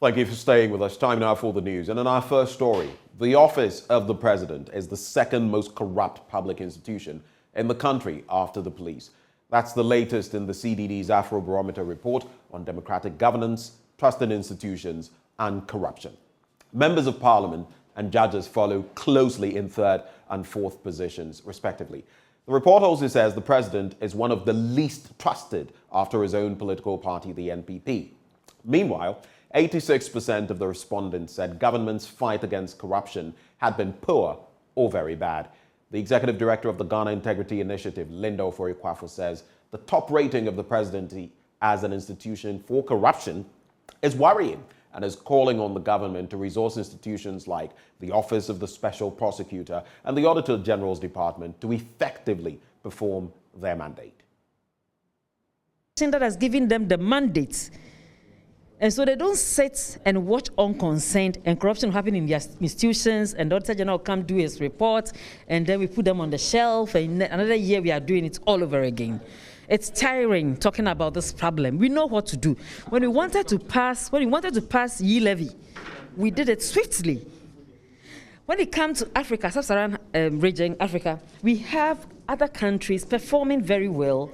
Thank you for staying with us. Time now for the news. And in our first story, the office of the president is the second most corrupt public institution in the country after the police. That's the latest in the CDD's Afrobarometer report on democratic governance, trusted institutions, and corruption. Members of parliament and judges follow closely in third and fourth positions, respectively. The report also says the president is one of the least trusted after his own political party, the NPP. Meanwhile, 86% of the respondents said government's fight against corruption had been poor or very bad. The executive director of the Ghana Integrity Initiative, Linda Oforie-Kwafo, says the top rating of the presidency as an institution for corruption is worrying and is calling on the government to resource institutions like the Office of the Special Prosecutor and the Auditor General's Department to effectively perform their mandate. That has given them the mandates. And so they don't sit and watch unconcerned and corruption happen in their institutions, and the Auditor General come do his report, and then we put them on the shelf, and another year we are doing it all over again. It's tiring talking about this problem. We know what to do. When we wanted to pass ye levy, we did it swiftly. When it comes to Africa, sub-Saharan region, Africa, we have other countries performing very well.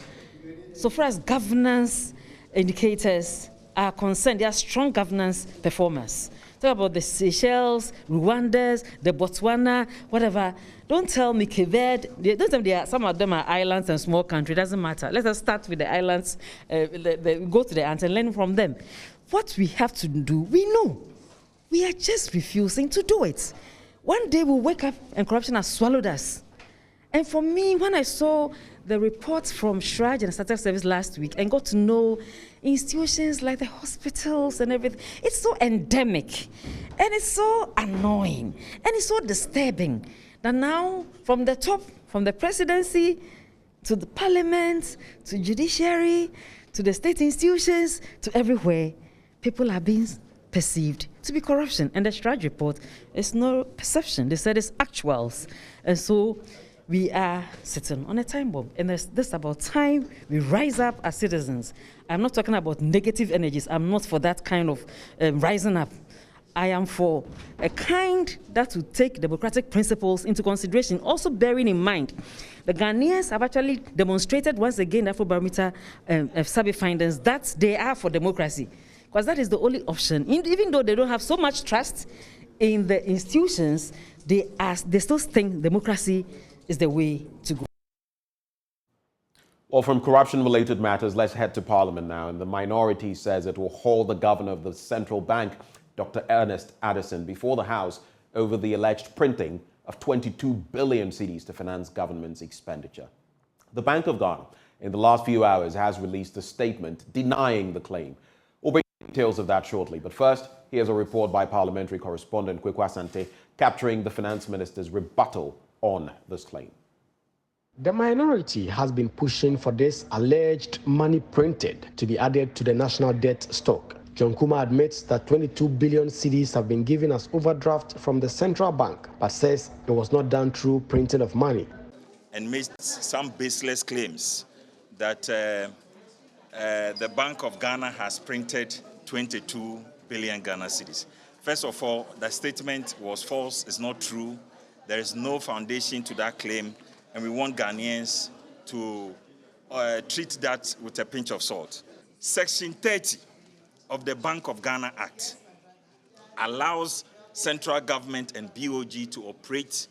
So far as governance indicators are concerned, they are strong governance performers. Talk about the Seychelles, Rwandas, the Botswana, whatever. Don't tell me Quebec. Some of them are islands and small countries. Doesn't matter. Let us start with the islands. Go to the islands and learn from them. What we have to do, we know. We are just refusing to do it. One day we'll wake up and corruption has swallowed us. And for me, when I saw the reports from Shraj and Startup Service last week and got to know institutions like the hospitals and everything, it's so endemic and it's so annoying and it's so disturbing that now from the top, from the presidency to the parliament, to judiciary, to the state institutions, to everywhere, people are being perceived to be corruption. And the Shraj report is no perception. They said it's actuals. And so we are sitting on a time bomb, and this about time we rise up as citizens. I'm not talking about negative energies. I'm not for that kind of rising up. I am for a kind that will take democratic principles into consideration, also bearing in mind the Ghanaians have actually demonstrated once again the Afrobarometer survey findings that they are for democracy, because that is the only option. Even though they don't have so much trust in the institutions, they still think democracy is the way to go. Well, from corruption-related matters, let's head to Parliament now. And the minority says it will hold the governor of the central bank, Dr. Ernest Addison, before the House over the alleged printing of 22 billion cedis to finance government's expenditure. The Bank of Ghana, in the last few hours, has released a statement denying the claim. We'll bring details of that shortly. But first, here's a report by parliamentary correspondent Kweku Asante capturing the finance minister's rebuttal on this claim. The minority has been pushing for this alleged money printed to be added to the national debt stock. John Kuma admits that 22 billion cedis have been given as overdraft from the central bank, but says it was not done through printing of money. And made some baseless claims that the Bank of Ghana has printed 22 billion Ghana cedis. First of all, the statement was false, it's not true. There is no foundation to that claim, and we want Ghanaians to treat that with a pinch of salt. Section 30 of the Bank of Ghana Act allows central government and BOG to operate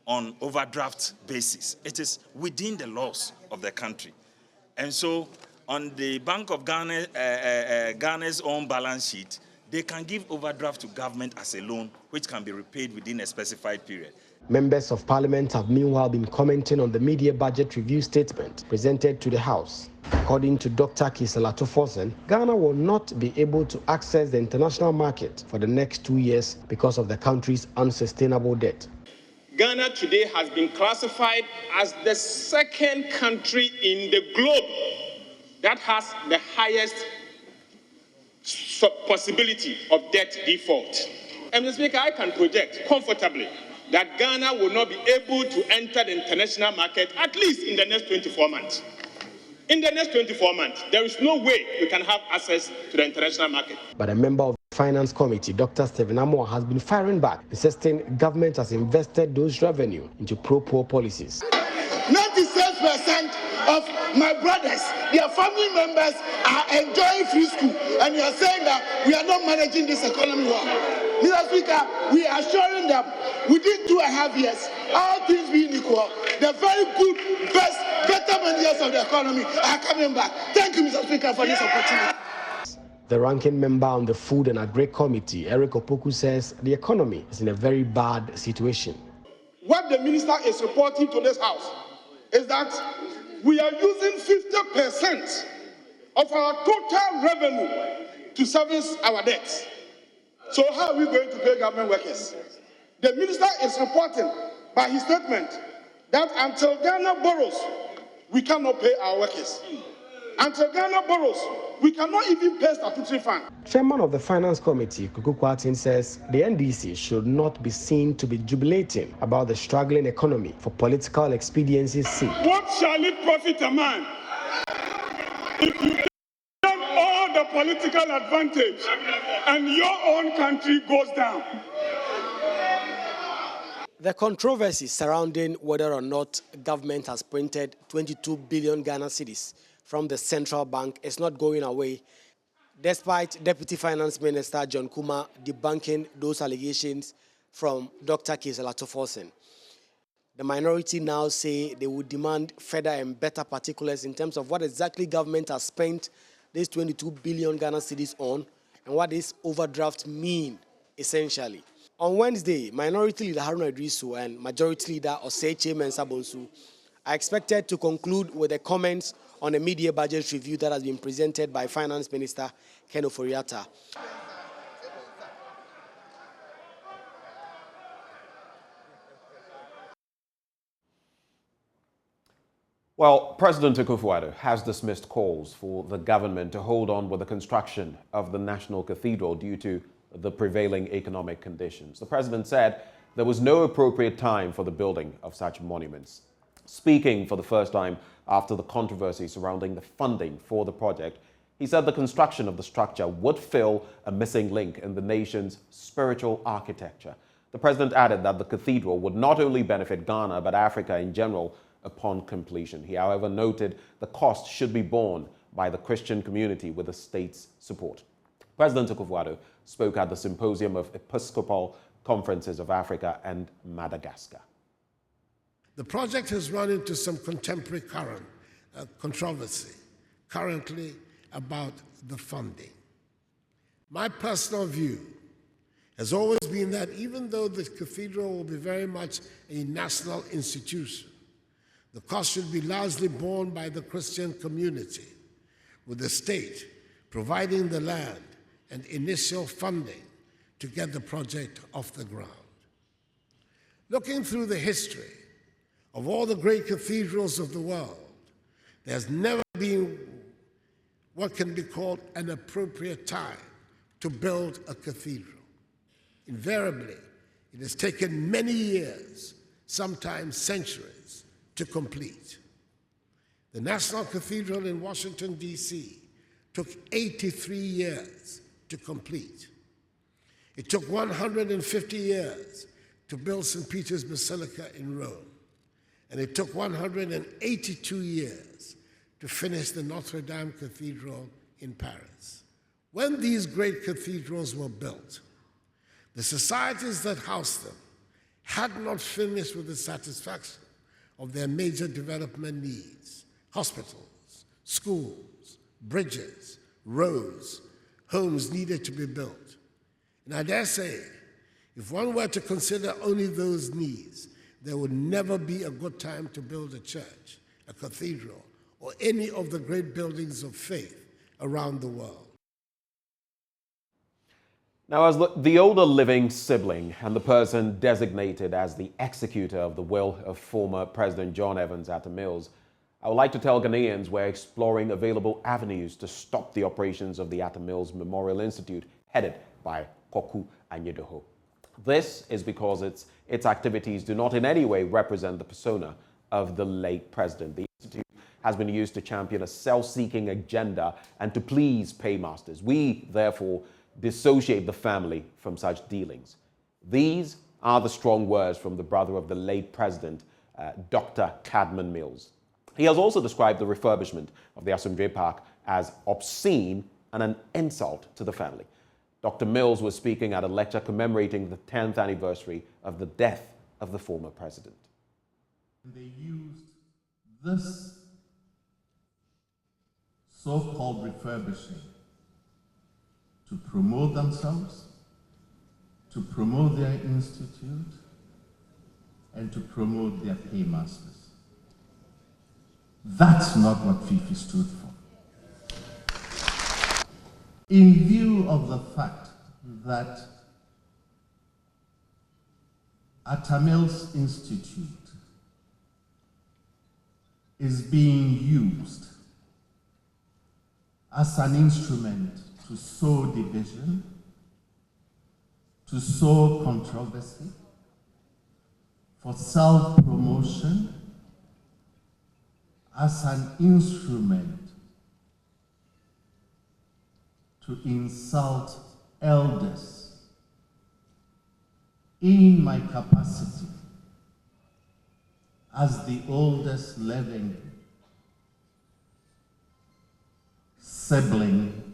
on overdraft basis. It is within the laws of the country. And so on the Bank of Ghana's own balance sheet, they can give overdraft to government as a loan, which can be repaid within a specified period. Members of Parliament have meanwhile been commenting on the media budget review statement presented to the House. According to Dr. Kisela Tufosen, Ghana will not be able to access the international market for the next 2 years because of the country's unsustainable debt. Ghana today has been classified as the second country in the globe that has the highest possibility of debt default. And Mr. Speaker, I can project comfortably that Ghana will not be able to enter the international market at least in the next 24 months. In the next 24 months, there is no way we can have access to the international market. But a member of the Finance Committee, Dr. Stephen Amoah, has been firing back, insisting government has invested those revenue into pro-poor policies. 96% of my brothers, their family members are enjoying free school, and you are saying that we are not managing this economy well. Mr. Speaker, we are assuring them within 2.5 years, all things being equal, the very good, better managers of the economy are coming back. Thank you, Mr. Speaker, for this opportunity. The ranking member on the Food and Agri Committee, Eric Opoku, says the economy is in a very bad situation. What the minister is reporting to this House is that we are using 50% of our total revenue to service our debts. So how are we going to pay government workers? The minister is reporting by his statement that until Ghana borrows, we cannot pay our workers. Until Ghana borrows, we cannot even pay statutory fund. Chairman of the Finance Committee, Kuku Kwatin, says the NDC should not be seen to be jubilating about the struggling economy for political expediency's sake. What shall it profit a man if you get all the political advantage and your own country goes down? The controversy surrounding whether or not government has printed 22 billion Ghana cedis from the central bank is not going away, despite Deputy Finance Minister John Kuma debunking those allegations from Dr. Kisela Toforsen. The minority now say they would demand further and better particulars in terms of what exactly government has spent these 22 billion Ghana cedis on and what this overdraft mean, essentially. On Wednesday, Minority Leader Haruna Idrisu and Majority Leader Osei Mensah Bonsu are expected to conclude with the comments on a mid-year budget review that has been presented by Finance Minister Ken Ofori-Atta. Well, President Akufo-Addo has dismissed calls for the government to hold on with the construction of the National Cathedral due to the prevailing economic conditions. The president said there was no appropriate time for the building of such monuments. Speaking for the first time after the controversy surrounding the funding for the project, he said the construction of the structure would fill a missing link in the nation's spiritual architecture. The president added that the cathedral would not only benefit Ghana, but Africa in general upon completion. He, however, noted the cost should be borne by the Christian community with the state's support. President Akufo-Addo spoke at the Symposium of Episcopal Conferences of Africa and Madagascar. The project has run into some contemporary controversy currently about the funding. My personal view has always been that even though the cathedral will be very much a national institution, the cost should be largely borne by the Christian community, with the state providing the land and initial funding to get the project off the ground. Looking through the history of all the great cathedrals of the world, there's never been what can be called an appropriate time to build a cathedral. Invariably, it has taken many years, sometimes centuries, to complete. The National Cathedral in Washington, D.C. took 83 years to complete. It took 150 years to build St. Peter's Basilica in Rome. And it took 182 years to finish the Notre Dame Cathedral in Paris. When these great cathedrals were built, the societies that housed them had not finished with the satisfaction of their major development needs: hospitals, schools, bridges, roads, homes needed to be built. And I dare say, if one were to consider only those needs, there would never be a good time to build a church, a cathedral, or any of the great buildings of faith around the world. Now, as the older living sibling and the person designated as the executor of the will of former President John Evans Atta Mills, I would like to tell Ghanaians we're exploring available avenues to stop the operations of the Atta Mills Memorial Institute, headed by Koku Anyedoho. This is because its activities do not in any way represent the persona of the late president. The institute has been used to champion a self-seeking agenda and to please paymasters. We, therefore, dissociate the family from such dealings. These are the strong words from the brother of the late president, Dr. Cadman Mills. He has also described the refurbishment of the Asomdwe Park as obscene and an insult to the family. Dr. Mills was speaking at a lecture commemorating the 10th anniversary of the death of the former president. They used this so-called refurbishing to promote themselves, to promote their institute, and to promote their paymasters. That's not what FIFI stood for. In view of the fact that Atamil's institute is being used as an instrument to sow division, to sow controversy, for self-promotion, as an instrument to insult elders. In my capacity as the oldest living sibling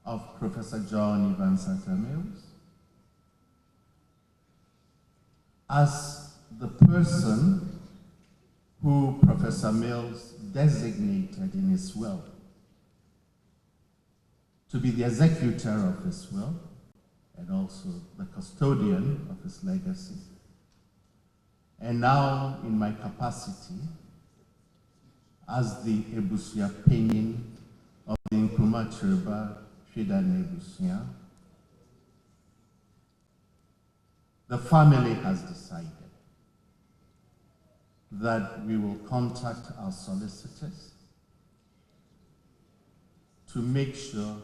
of Professor John Evansa Mills, as the person who Professor Mills designated in his will to be the executor of his will and also the custodian of his legacy. And now, in my capacity as the Ebusia Penyin of the Nkrumah Chirba Shidane Ebusia, the family has decided that we will contact our solicitors to make sure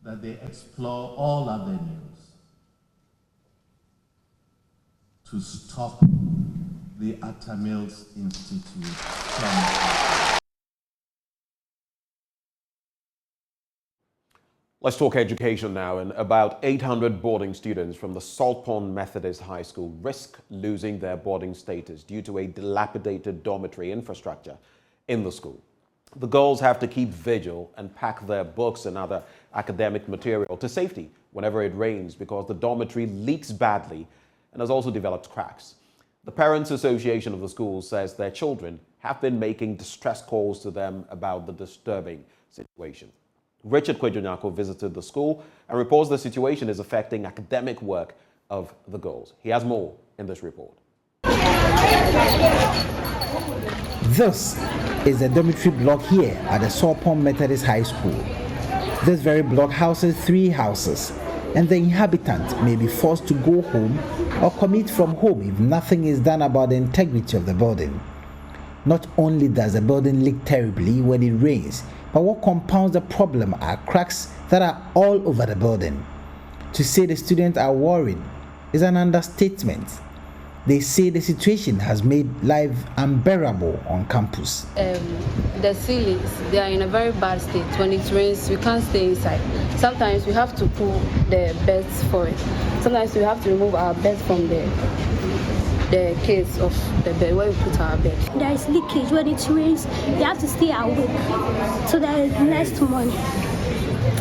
that they explore all avenues to stop the Atamil's Institute from... Let's talk education now. And about 800 boarding students from the Salt Pond Methodist High School risk losing their boarding status due to a dilapidated dormitory infrastructure in the school. The girls have to keep vigil and pack their books and other academic material to safety whenever it rains because the dormitory leaks badly and has also developed cracks. The Parents Association of the school says their children have been making distress calls to them about the disturbing situation. Richard Kwejonyako visited the school and reports the situation is affecting academic work of the girls. He has more in this report. This is a dormitory block here at the Salt Pond Methodist High School. This very block houses 3 houses, and the inhabitant may be forced to go home or commute from home if nothing is done about the integrity of the building. Not only does the building leak terribly when it rains, but what compounds the problem are cracks that are all over the building. To say the students are worried is an understatement. They say the situation has made life unbearable on campus. The ceilings, they are in a very bad state. When it rains, we can't stay inside. Sometimes we have to pull the beds for it. Sometimes we have to remove our beds from the case of the bed where we put our bed. There is leakage. When it rains, we have to stay awake. So the next morning,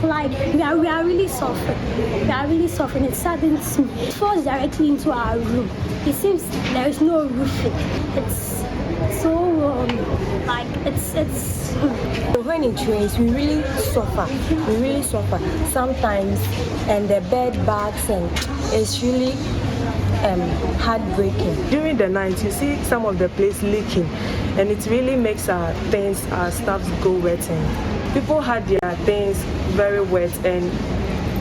like we are really suffering. We are really suffering. It saddens me. It falls directly into our room. It seems there is no roofing. It's so like it's. When it rains, we really suffer. We really suffer sometimes, and the bed bags, and it's really heartbreaking. During the night, you see some of the place leaking, and it really makes our stuff go wet. And people had their things very wet, and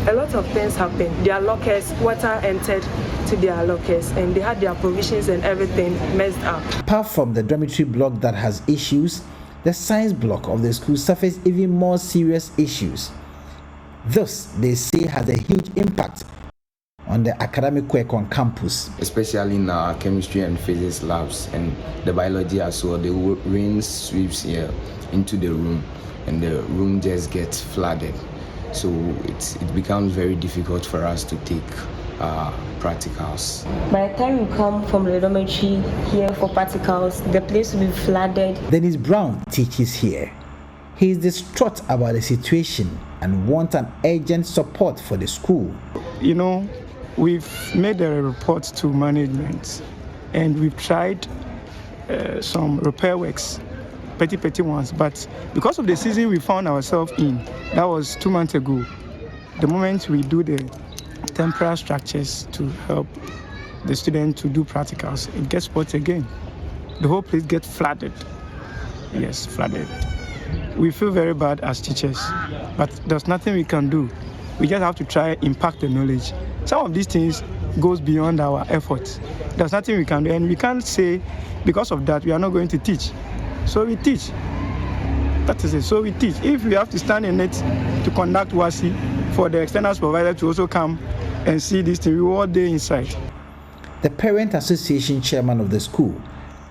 a lot of things happened. Their lockers, water entered to their lockers, and they had their provisions and everything messed up. Apart from the dormitory block that has issues, the science block of the school suffers even more serious issues. This, they say, has a huge impact on the academic work on campus. Especially in our chemistry and physics labs and the biology as well. The rain sweeps here into the room and the room just gets flooded. so it becomes very difficult for us to take practicals. By the time you come from the dormitory here for practicals, the place will be flooded. Dennis Brown teaches here. He is distraught about the situation and wants an urgent support for the school. You know, we've made a report to management and we've tried some repair works, petty ones, but because of the season we found ourselves in, that was 2 months ago. The moment we do the temporary structures to help the student to do practicals, it gets spoiled again. The whole place gets flooded. Yes, flooded. We feel very bad as teachers, but there's nothing we can do. We just have to try and impact the knowledge. Some of these things goes beyond our efforts. There's nothing we can do, and we can't say because of that we are not going to teach. So we teach. That is it. So we teach. If we have to stand in it to conduct WASI for the external supervisor to also come and see this thing, we were all there inside. The Parent Association chairman of the school,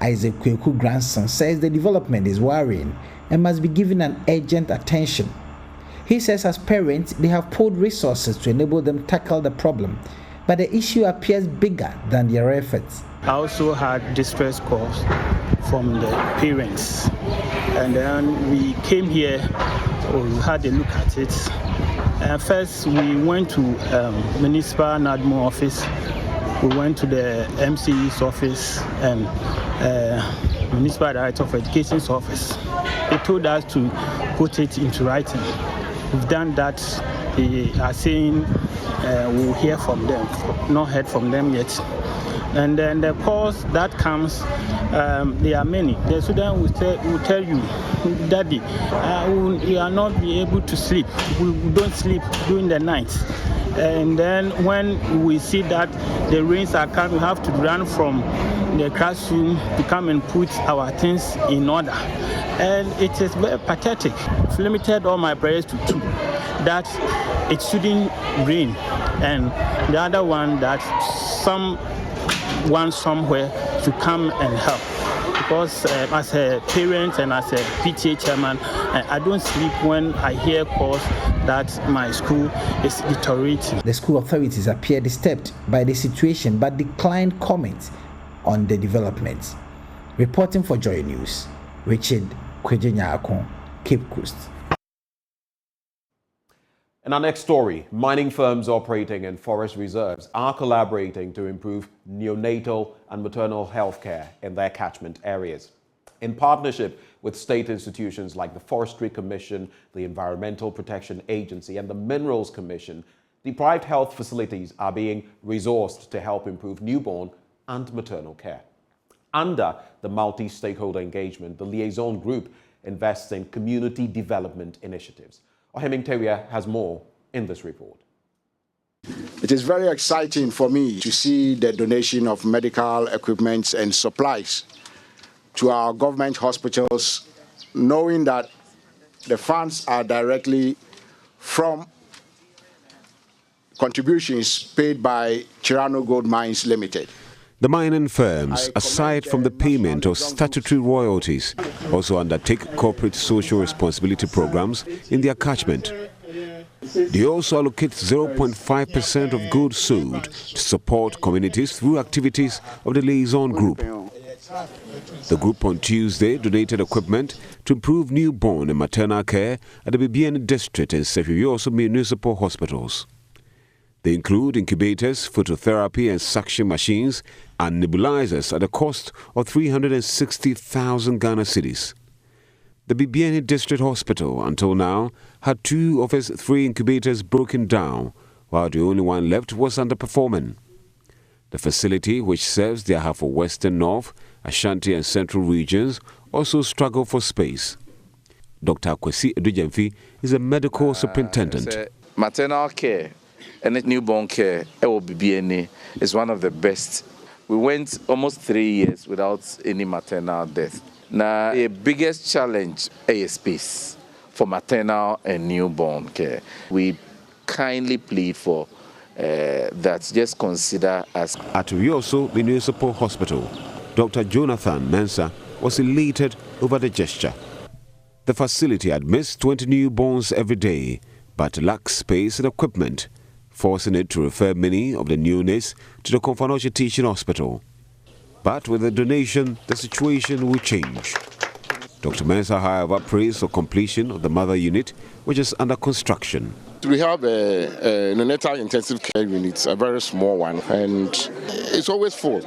Isaac Kweku grandson, says the development is worrying and must be given an urgent attention. He says as parents, they have poured resources to enable them to tackle the problem, but the issue appears bigger than their efforts. I also had distress calls from the parents, and then we came here, we had a look at it. First, we went to municipal NADMO office, we went to the MCE's office and municipal director of education's office. They told us to put it into writing. We've done that. They are saying we'll hear from them. Not heard from them yet. And then the calls that comes, there are many. The student will tell you, Daddy, we are not be able to sleep. We don't sleep during the night. And then when we see that the rains are coming, we have to run from the classroom to come and put our things in order. And it is very pathetic. I've limited all my prayers to 2, that it shouldn't rain, and the other one that someone somewhere to come and help. Because as a parent and as a PTA chairman, I don't sleep when I hear calls that my school is deteriorating. The school authorities appear disturbed by the situation but declined comment on the developments. Reporting for JoyNews, Richard Kwejenyakon, Cape Coast. In our next story, mining firms operating in forest reserves are collaborating to improve neonatal and maternal health care in their catchment areas. In partnership with state institutions like the Forestry Commission, the Environmental Protection Agency, and the Minerals Commission, deprived health facilities are being resourced to help improve newborn and maternal care. Under the multi-stakeholder engagement, the liaison group invests in community development initiatives. Oheming Teria has more in this report. It is very exciting for me to see the donation of medical equipment and supplies to our government hospitals, knowing that the funds are directly from contributions paid by Chirano Gold Mines Limited. The mining firms, aside from the payment of statutory royalties, also undertake corporate social responsibility programs in their catchment. They also allocate 0.5% of goods sold to support communities through activities of the liaison group. The group on Tuesday donated equipment to improve newborn and maternal care at the Bibiani district and Sefirioso municipal hospitals. They include incubators, phototherapy and suction machines, and nebulizers at a cost of 360,000 Ghana cedis. The Bibiani District Hospital, until now, had 2 of its 3 incubators broken down, while the only one left was underperforming. The facility, which serves the Ahafo Western North, Ashanti and Central regions, also struggle for space. Dr. Kwesi Edujemfi is a medical superintendent. Maternal care and newborn care is one of the best. We went almost 3 years without any maternal death. Now, the biggest challenge is space for maternal and newborn care. We kindly plead for that just consider us. At Rioso Municipal Hospital, Dr. Jonathan Mensah was elated over the gesture. The facility admits 20 newborns every day, but lacks space and equipment, forcing it to refer many of the neonates to the Komfanoche Teaching Hospital. But with the donation, the situation will change. Dr. Mensah, however, praised the completion of the mother unit, which is under construction. We have a neonatal intensive care unit, a very small one, and it's always full.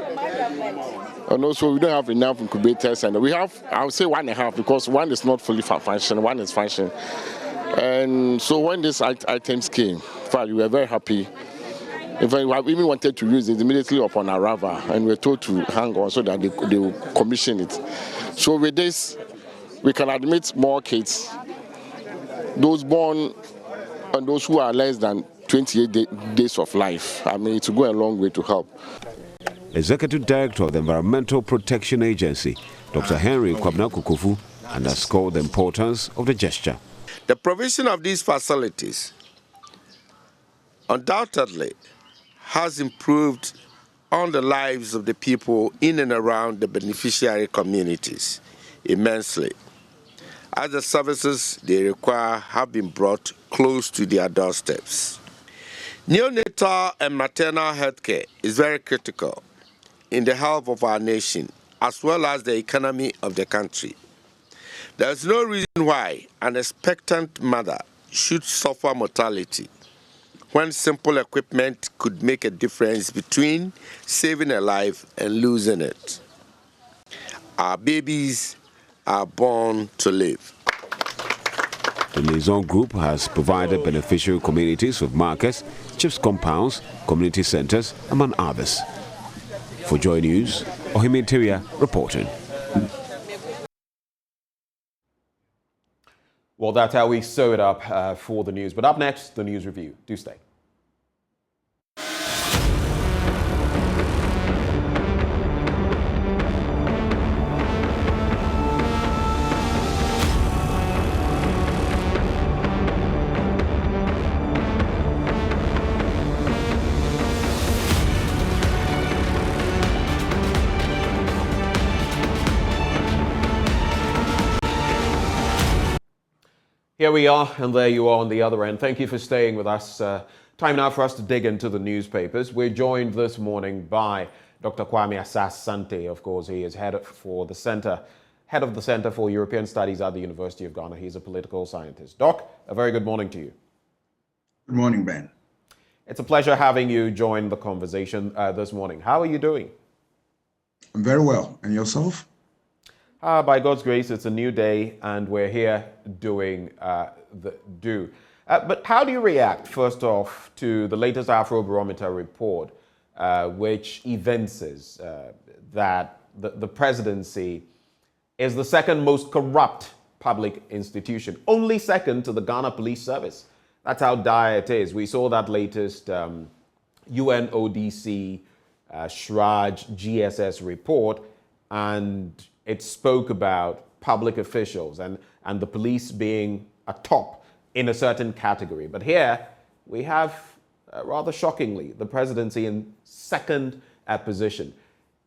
And also, we don't have enough incubators, and we have, I would say 1.5, because one is not fully functioning, one is functioning. And so when these items came, we were very happy. In fact, we even wanted to use it immediately upon arrival, and we were told to hang on so that they will commission it. So with this, we can admit more kids, those born and those who are less than 28 days of life. I mean, it will go a long way to help. Executive Director of the Environmental Protection Agency, Dr. Henry Kwabena Kukufu, underscored the importance of the gesture. The provision of these facilities undoubtedly has improved on the lives of the people in and around the beneficiary communities immensely, as the services they require have been brought close to their doorsteps. Neonatal and maternal health care is very critical in the health of our nation, as well as the economy of the country. There is no reason why an expectant mother should suffer mortality when simple equipment could make a difference between saving a life and losing it. Our babies are born to live. The liaison group has provided beneficiary communities with markets, chips compounds, community centers, among others. For JoyNews, Ohimiteria reporting. Well, that's how we sew it up for the news. But up next, the news review. Do stay. Here we are, and there you are on the other end. Thank you for staying with us. Time now for us to dig into the newspapers. We're joined this morning by Dr. Kwame Asas-Sante. Of course, he is head of the Center for European Studies at the University of Ghana. He's a political scientist. Doc, a very good morning to you. Good morning, Ben. It's a pleasure having you join the conversation this morning. How are you doing? I'm very well. And yourself? By God's grace, it's a new day, and we're here doing the do. But how do you react, first off, to the latest Afrobarometer report, which evinces that the presidency is the second most corrupt public institution, only second to the Ghana Police Service? That's how dire it is. We saw that latest UNODC SHRAJ GSS report, and it spoke about public officials and the police being atop in a certain category. But here we have, rather shockingly, the presidency in second position.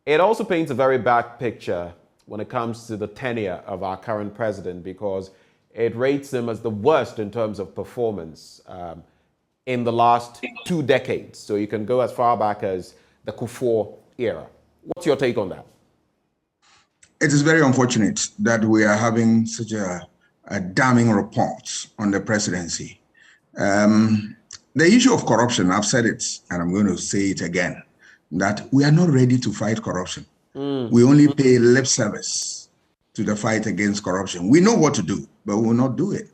It also paints a very bad picture when it comes to the tenure of our current president, because it rates him as the worst in terms of performance in the last 2 decades. So you can go as far back as the Kufuor era. What's your take on that? It is very unfortunate that we are having such a damning report on the presidency. The issue of corruption, I've said it, and I'm going to say it again, that we are not ready to fight corruption. We only pay lip service to the fight against corruption. We know what to do, but we will not do it.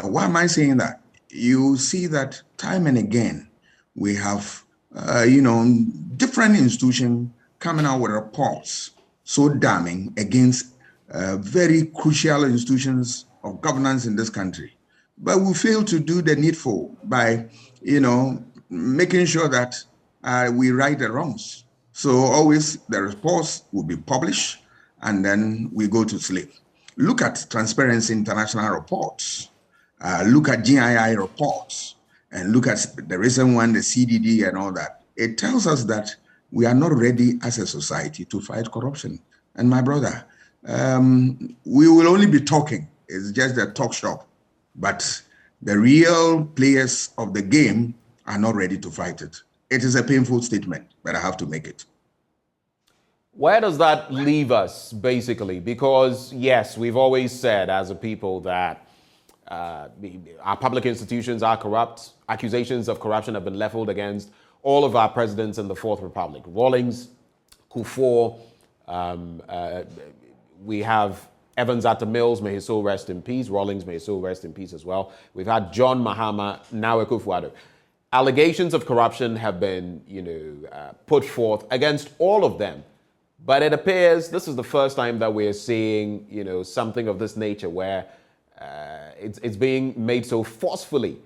Why am I saying that? You see that time and again, we have, different institutions coming out with reports so damning against very crucial institutions of governance in this country. But we fail to do the needful by, making sure that we right the wrongs. So always the reports will be published and then we go to sleep. Look at Transparency International reports, look at GII reports, and look at the recent one, the CDD and all that. It tells us that we are not ready as a society to fight corruption. And my brother, we will only be talking. It's just a talk shop. But the real players of the game are not ready to fight it. It is a painful statement, but I have to make it. Where does that leave us, basically? Because, yes, we've always said as a people that our public institutions are corrupt. Accusations of corruption have been leveled against all of our presidents in the Fourth Republic. Rawlings, Kufuor, we have Evans Atta Mills, may his soul rest in peace. Rawlings, may his soul rest in peace as well. We've had John Mahama, now Akufo-Addo. Allegations of corruption have been, put forth against all of them. But it appears this is the first time that we're seeing, something of this nature where it's being made so forcefully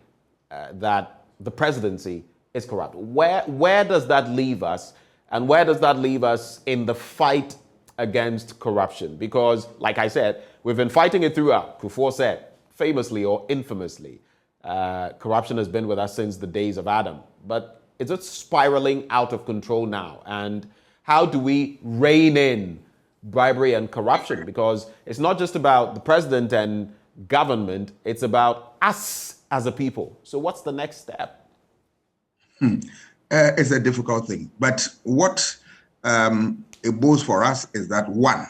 that the presidency is corrupt. Where does that leave us? And where does that leave us in the fight against corruption? Because, like I said, we've been fighting it throughout. Kufuor said, famously or infamously, corruption has been with us since the days of Adam. But is it spiraling out of control now? And how do we rein in bribery and corruption? Because it's not just about the president and government, it's about us as a people. So what's the next step? It's a difficult thing. But what it bodes for us is that, one,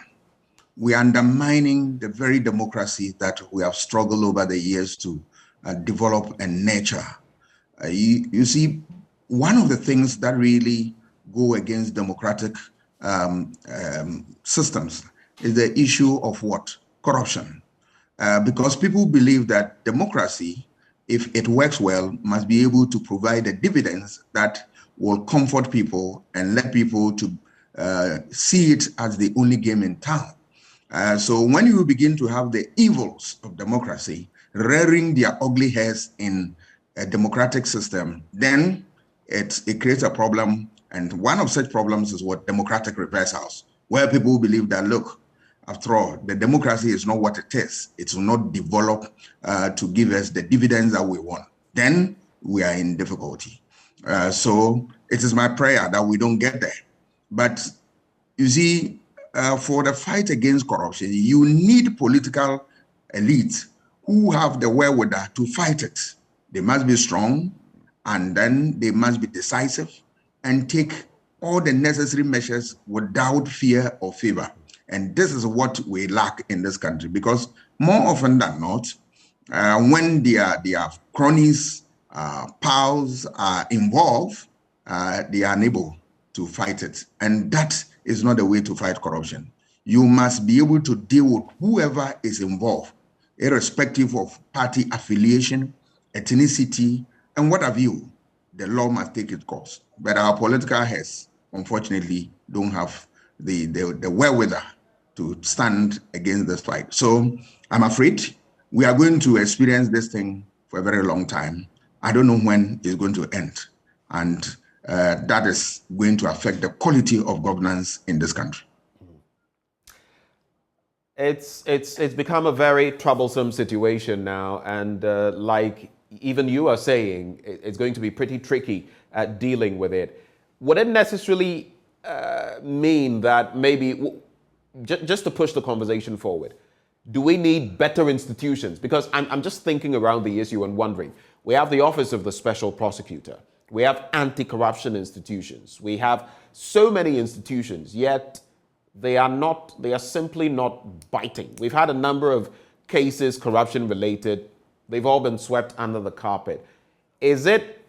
we are undermining the very democracy that we have struggled over the years to develop and nurture. You see, one of the things that really go against democratic systems is the issue of what? Corruption. Because people believe that democracy, if it works well, must be able to provide the dividends that will comfort people and let people to see it as the only game in town. So when you begin to have the evils of democracy rearing their ugly heads in a democratic system, then it creates a problem. And one of such problems is what? Democratic reversals, where people believe that, look, after all, the democracy is not what it is. It will not develop to give us the dividends that we want. Then we are in difficulty. So it is my prayer that we don't get there. But you see, for the fight against corruption, you need political elites who have the wherewithal to fight it. They must be strong, and then they must be decisive and take all the necessary measures without fear or favor. And this is what we lack in this country, because more often than not, when their cronies, pals are involved, they are unable to fight it. And that is not the way to fight corruption. You must be able to deal with whoever is involved, irrespective of party affiliation, ethnicity, and what have you. The law must take its course. But our political heads, unfortunately, don't have the wherewithal to stand against this fight. So I'm afraid we are going to experience this thing for a very long time. I don't know when it's going to end. And that is going to affect the quality of governance in this country. It's become a very troublesome situation now. And like even you are saying, it's going to be pretty tricky at dealing with it. Would it necessarily mean that maybe, just to push the conversation forward, do we need better institutions? Because I'm just thinking around the issue and wondering. We have the Office of the Special Prosecutor. We have anti-corruption institutions. We have so many institutions, yet they are simply not biting. We've had a number of cases, corruption related. They've all been swept under the carpet. Is it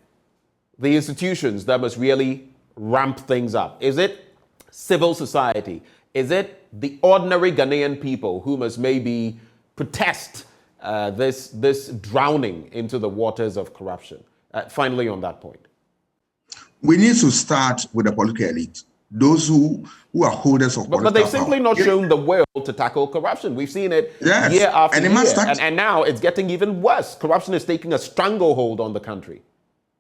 the institutions that must really ramp things up? Is it civil society? Is it the ordinary Ghanaian people who must maybe protest this drowning into the waters of corruption? Finally, on that point. We need to start with the political elite, those who are holders of political power. But they've simply not shown the will to tackle corruption. We've seen it year after year. And now it's getting even worse. Corruption is taking a stranglehold on the country.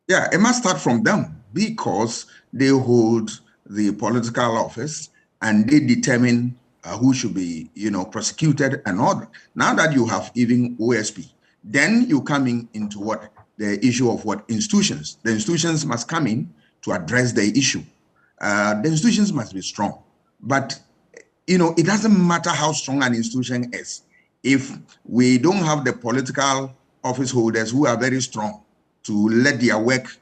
Yeah, it must start from them, because they hold the political office and they determine who should be, prosecuted and all. Now that you have even OSP, then you coming into what? The issue of what? Institutions. The institutions must come in to address the issue. The institutions must be strong. But, it doesn't matter how strong an institution is. If we don't have the political office holders who are very strong to let their work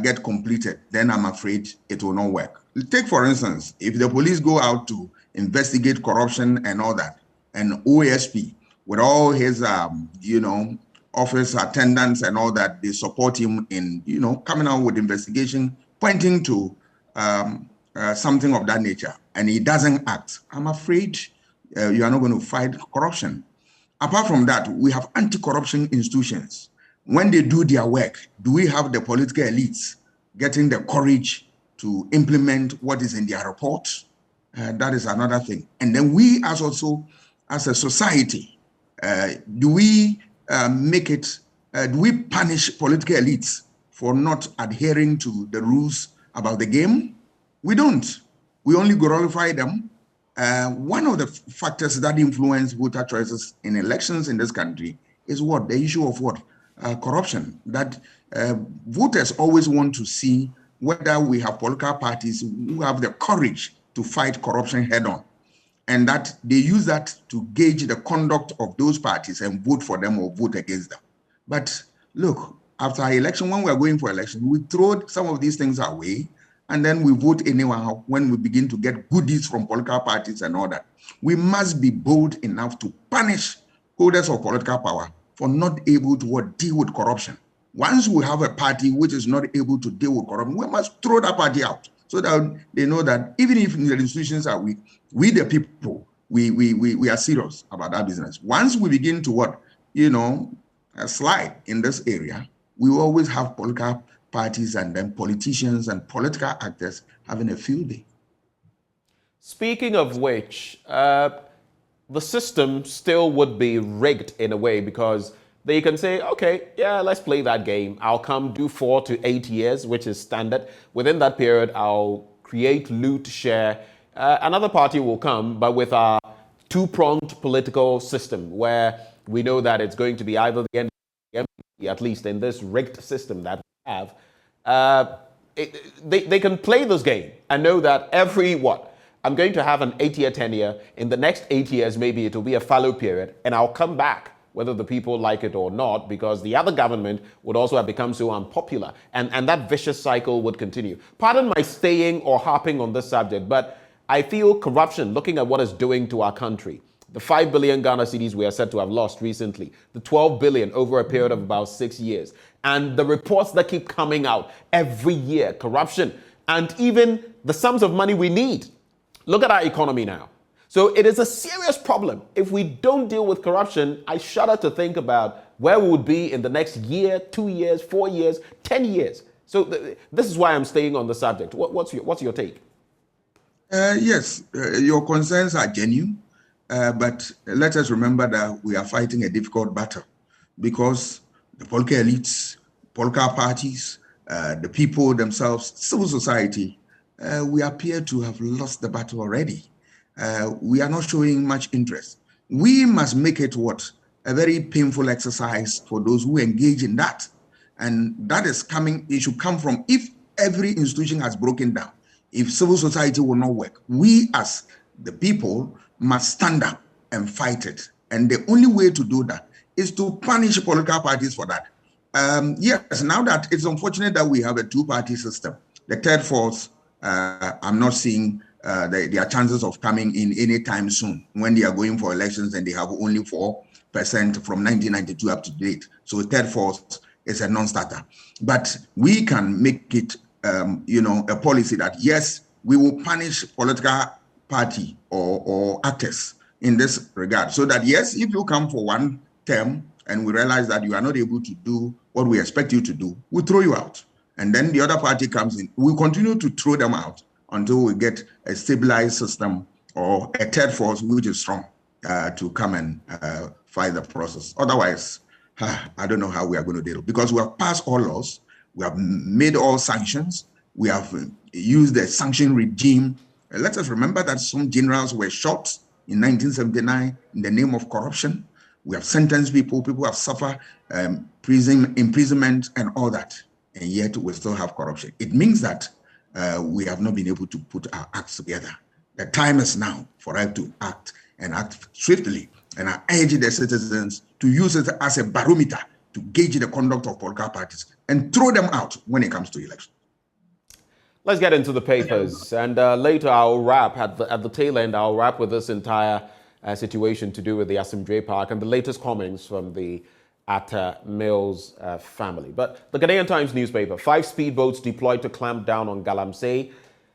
get completed, then I'm afraid it will not work. Take, for instance, if the police go out to investigate corruption and all that, and OSP, with all his, office attendants and all that, they support him in, coming out with investigation, pointing to something of that nature, and he doesn't act, I'm afraid you are not going to fight corruption. Apart from that, we have anti-corruption institutions. When they do their work, do we have the political elites getting the courage to implement what is in their report? That is another thing. And then we as a society, do we do we punish political elites for not adhering to the rules about the game? We don't. We only glorify them. One of the factors that influence voter choices in elections in this country is what? The issue of what? Corruption. That voters always want to see whether we have political parties who have the courage to fight corruption head on, and that they use that to gauge the conduct of those parties and vote for them or vote against them. But look, after our election, when we are going for election, we throw some of these things away, and then we vote anyhow when we begin to get goodies from political parties and all that. We must be bold enough to punish holders of political power for not able to deal with corruption. Once we have a party which is not able to deal with corruption, we must throw that party out so that they know that even if the institutions are weak, we the people, we are serious about that business. Once we begin to slide in this area, we will always have political parties and then politicians and political actors having a field day. Speaking of which, the system still would be rigged in a way, because they can say, okay, yeah, let's play that game. I'll come do 4 to 8 years, which is standard. Within that period, I'll create, loot, share. Another party will come, but with a two-pronged political system where we know that it's going to be either the NDP, at least in this rigged system that we have. They can play this game and know that I'm going to have an 8-year tenure. In the next 8 years, maybe it will be a fallow period, and I'll come back whether the people like it or not, because the other government would also have become so unpopular. And that vicious cycle would continue. Pardon my staying or harping on this subject, but I feel corruption, looking at what it's doing to our country, the 5 billion Ghana cedis we are said to have lost recently, the 12 billion over a period of about 6 years, and the reports that keep coming out every year, corruption, and even the sums of money we need. Look at our economy now. So it is a serious problem. If we don't deal with corruption, I shudder to think about where we would be in the next year, 2 years, 4 years, 10 years. So this is why I'm staying on the subject. What's your take? Yes, your concerns are genuine, but let us remember that we are fighting a difficult battle, because the political elites, political parties, the people themselves, civil society, we appear to have lost the battle already. We are not showing much interest. We must make it a very painful exercise for those who engage in that. And that is coming, it should come from, if every institution has broken down, if civil society will not work, we as the people must stand up and fight it. And the only way to do that is to punish political parties for that. Yes, now that it's unfortunate that we have a two-party system. The third force, I'm not seeing their chances of coming in anytime soon, when they are going for elections and they have only 4% from 1992 up to date. So third force is a non-starter. But we can make it, a policy that, yes, we will punish political party or actors in this regard, so that, yes, if you come for one term and we realize that you are not able to do what we expect you to do, we throw you out. And then the other party comes in. We continue to throw them out until we get a stabilized system or a third force which is strong to come and fight the process. Otherwise, I don't know how we are going to deal, because we have passed all laws, we have made all sanctions, we have used the sanction regime. Let us remember that some generals were shot in 1979 in the name of corruption. We have sentenced people have suffered imprisonment and all that, and yet we still have corruption. It means that we have not been able to put our acts together. The time is now for us to act, and act swiftly. And I urge the citizens to use it as a barometer to gauge the conduct of political parties and throw them out when it comes to elections. Let's get into the papers, and later I'll wrap, at the tail end, I'll wrap with this entire situation to do with the Asomdwe Park and the latest comments from the Atta Mills family. But the Ghanaian Times newspaper, 5 speedboats deployed to clamp down on Galamsey,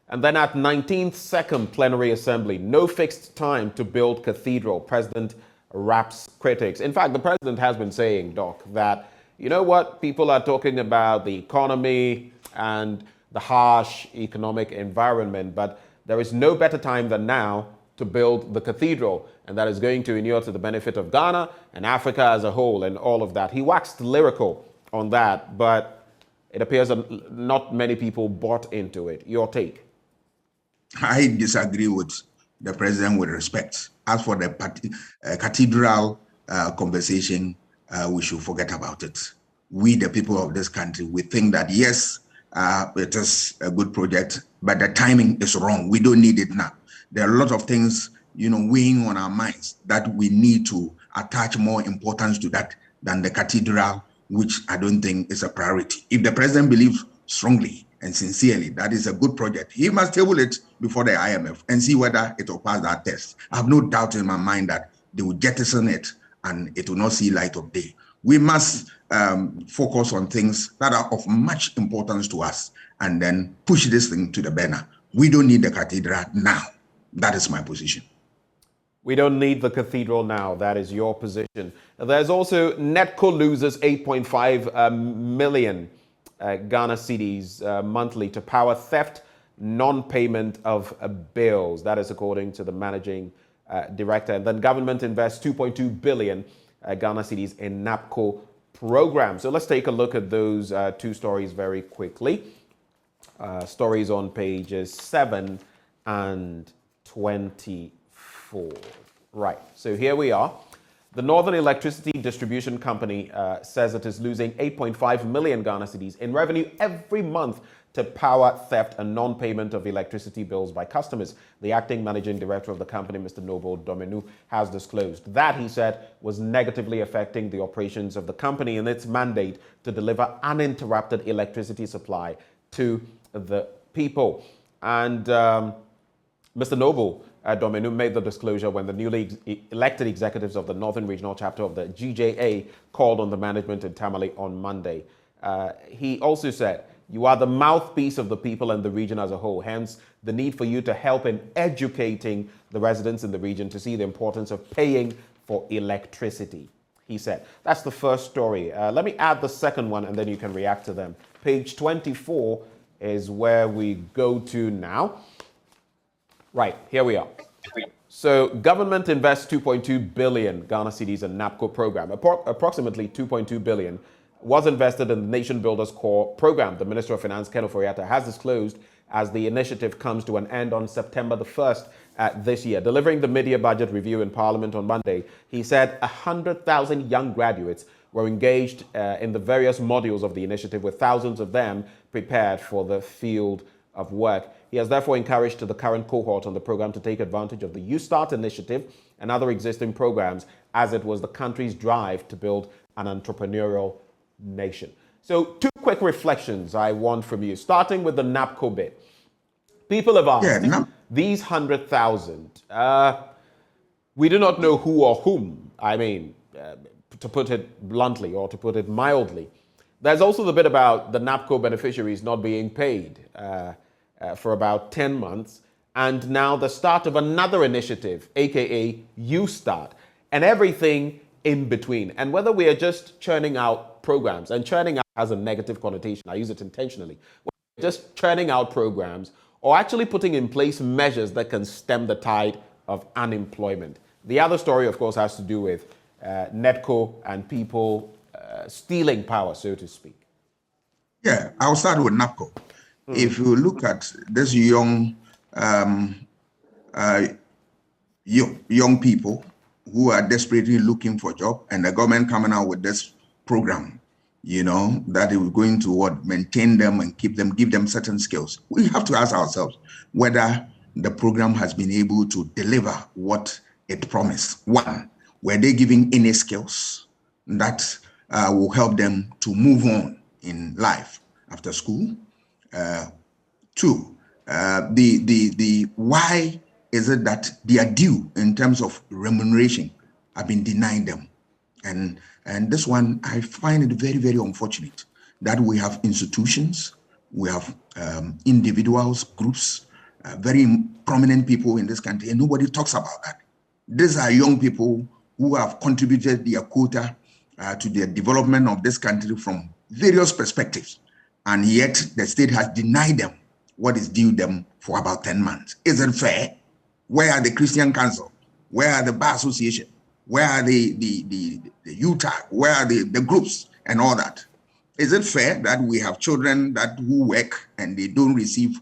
and then at 19th second plenary assembly, no fixed time to build cathedral. President raps critics. In fact, the president has been saying, Doc, that, you know what, people are talking about the economy and the harsh economic environment, but there is no better time than now to build the cathedral, and that is going to inure to the benefit of Ghana and Africa as a whole and all of that. He waxed lyrical on that, but it appears that not many people bought into it. Your take? I disagree with the president with respect. As for the cathedral conversation, we should forget about it. We, the people of this country, we think that, yes, it is a good project, but the timing is wrong. We don't need it now. There are a lot of things, weighing on our minds that we need to attach more importance to that than the cathedral, which I don't think is a priority. If the president believes strongly and sincerely that is a good project, he must table it before the IMF and see whether it will pass that test. I have no doubt in my mind that they will jettison it and it will not see light of day. We must focus on things that are of much importance to us and then push this thing to the banner. We don't need the cathedral now. That is my position. We don't need the cathedral now. That is your position. There's also Netco loses 8.5 million Ghana cedis monthly to power theft, non-payment of bills. That is according to the managing director. And then government invests 2.2 billion Ghana cedis in NAPCO program. So let's take a look at those two stories very quickly. Stories on pages 7 and 24. Right, so here we are. The Northern Electricity Distribution Company says it is losing 8.5 million Ghana cedis in revenue every month to power theft and non-payment of electricity bills by customers. The acting managing director of the company, Mr. Noble Domenu, has disclosed that, he said, was negatively affecting the operations of the company and its mandate to deliver uninterrupted electricity supply to the people. And Mr. Noble Domenu made the disclosure when the newly elected executives of the Northern Regional Chapter of the GJA called on the management in Tamale on Monday. He also said, "You are the mouthpiece of the people and the region as a whole, hence the need for you to help in educating the residents in the region to see the importance of paying for electricity," he said. That's the first story. Let me add the second one and then you can react to them. Page 24 is where we go to now. Right, here we are. So government invests 2.2 billion Ghana cedis in NAPCO program. Approximately 2.2 billion was invested in the Nation Builders Core program. The Minister of Finance, Ken Ofori-Atta, has disclosed as the initiative comes to an end on September the 1st this year. Delivering the mid-year budget review in Parliament on Monday, he said 100,000 young graduates were engaged in the various modules of the initiative, with thousands of them prepared for the field of work. He has therefore encouraged the current cohort on the program to take advantage of the You Start initiative and other existing programs, as it was the country's drive to build an entrepreneurial nation. So 2 quick reflections I want from you, starting with the NAPCO bit. People have asked, these 100,000, we do not know who or whom, to put it bluntly or to put it mildly. There's also the bit about the NAPCO beneficiaries not being paid for about 10 months, and now the start of another initiative, aka You Start, and everything in between. And whether we are just churning out programs, and churning out has a negative connotation, I use it intentionally, we're just churning out programs or actually putting in place measures that can stem the tide of unemployment. The other story, of course, has to do with NETCO and people stealing power, so to speak. Yeah, I'll start with NAPCO. If you look at this young people who are desperately looking for a job, and the government coming out with this program, that is going to maintain them and keep them, give them certain skills. We have to ask ourselves whether the program has been able to deliver what it promised. One, were they giving any skills that will help them to move on in life after school. Two, the why is it that they are due in terms of remuneration have been denied them? And this one, I find it very, very unfortunate that we have institutions, we have individuals, groups, very prominent people in this country, and nobody talks about that. These are young people who have contributed their quota to the development of this country from various perspectives, and yet the state has denied them what is due them for about 10 months. Is it fair? Where are the Christian Council? Where are the Bar Association? Where are the UTAG? Where are the groups and all that? Is it fair that we have children who work and they don't receive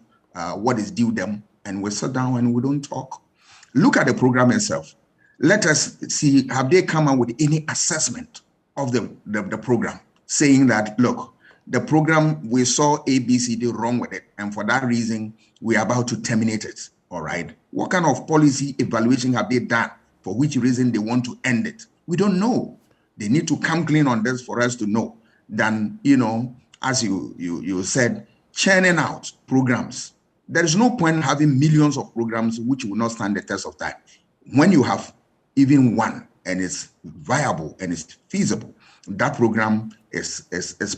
what is due them, and we sit down and we don't talk? Look at the program itself. Let us see, have they come up with any assessment of the program, saying that, look, the program, we saw ABCD wrong with it, and for that reason, we are about to terminate it, all right? What kind of policy evaluation have they done, for which reason they want to end it? We don't know. They need to come clean on this for us to know. Than, as you said, churning out programs. There is no point in having millions of programs which will not stand the test of time. When you have even one and it's viable and it's feasible, that program is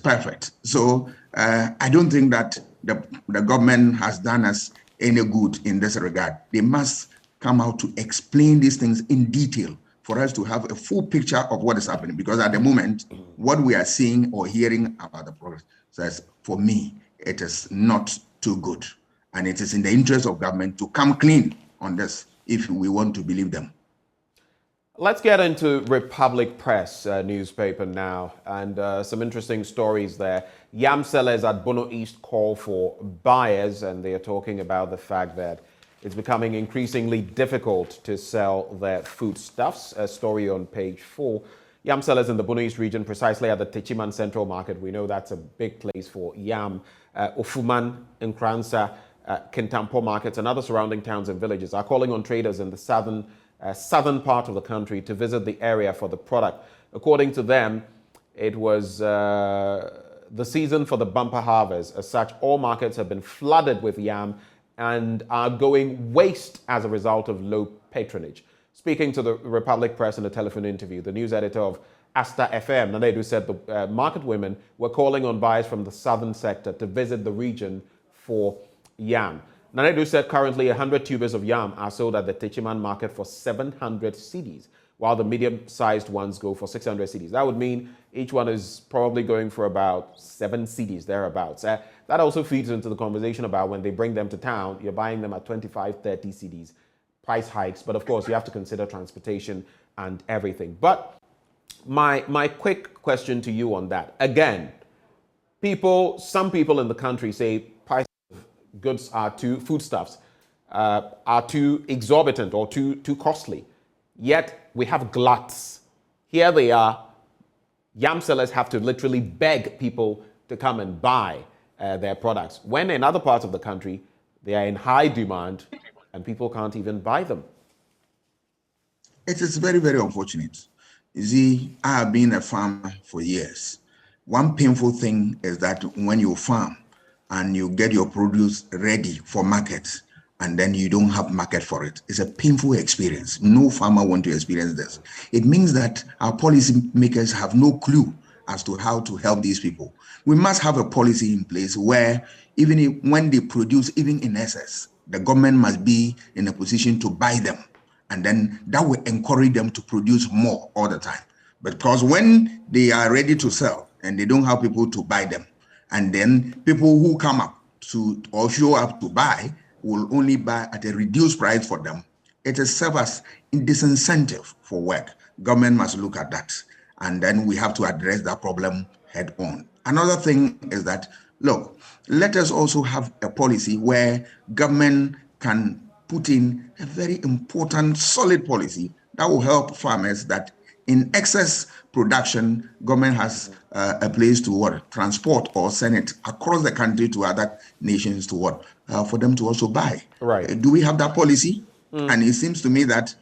perfect. So I don't think that the government has done us any good in this regard. They must come out to explain these things in detail for us to have a full picture of what is happening. Because at the moment, what we are seeing or hearing about the progress says, for me, it is not too good. And it is in the interest of government to come clean on this if we want to believe them. Let's get into Republic Press newspaper now, and some interesting stories there. Yam sellers at Bono East call for buyers, and they are talking about the fact that it's becoming increasingly difficult to sell their foodstuffs. A story on page 4. Yam sellers in the Bono East region, precisely at the Techiman Central Market, we know that's a big place for yam, Ofuman, Nkransa, Kintampo markets, and other surrounding towns and villages are calling on traders in the southern part of the country to visit the area for the product. According to them, it was the season for the bumper harvest. As such, all markets have been flooded with yam and are going waste as a result of low patronage. Speaking to the Republic Press in a telephone interview, the news editor of Asta FM, Nana Edu, said the market women were calling on buyers from the southern sector to visit the region for yam. Nana Edu said currently 100 tubers of yam are sold at the Techiman market for 700 cedis, while the medium-sized ones go for 600 cedis. That would mean each one is probably going for about 7 cedis, thereabouts. That also feeds into the conversation about when they bring them to town, you're buying them at 25, 30 cedis, price hikes. But of course, you have to consider transportation and everything. But my quick question to you on that. Again, some people in the country say price of goods are foodstuffs are too exorbitant or too costly. Yet we have gluts. Here they are. Yam sellers have to literally beg people to come and buy their products, when in other parts of the country, they are in high demand and people can't even buy them. It is very, very unfortunate. You see, I have been a farmer for years. One painful thing is that when you farm and you get your produce ready for market, and then you don't have market for it. It's a painful experience. No farmer wants to experience this. It means that our policy makers have no clue as to how to help these people. We must have a policy in place where even when they produce, even in excess, the government must be in a position to buy them. And then that will encourage them to produce more all the time. Because when they are ready to sell and they don't have people to buy them, and then people who come up to or show up to buy will only buy at a reduced price for them. It is serve as a disincentive for work. Government must look at that. And then we have to address that problem head on. Another thing is that, look, let us also have a policy where government can put in a very important, solid policy that will help farmers that in excess production, government has a place to transport or send it across the country to other nations to for them to also buy. Right. Do we have that policy? And it seems to me that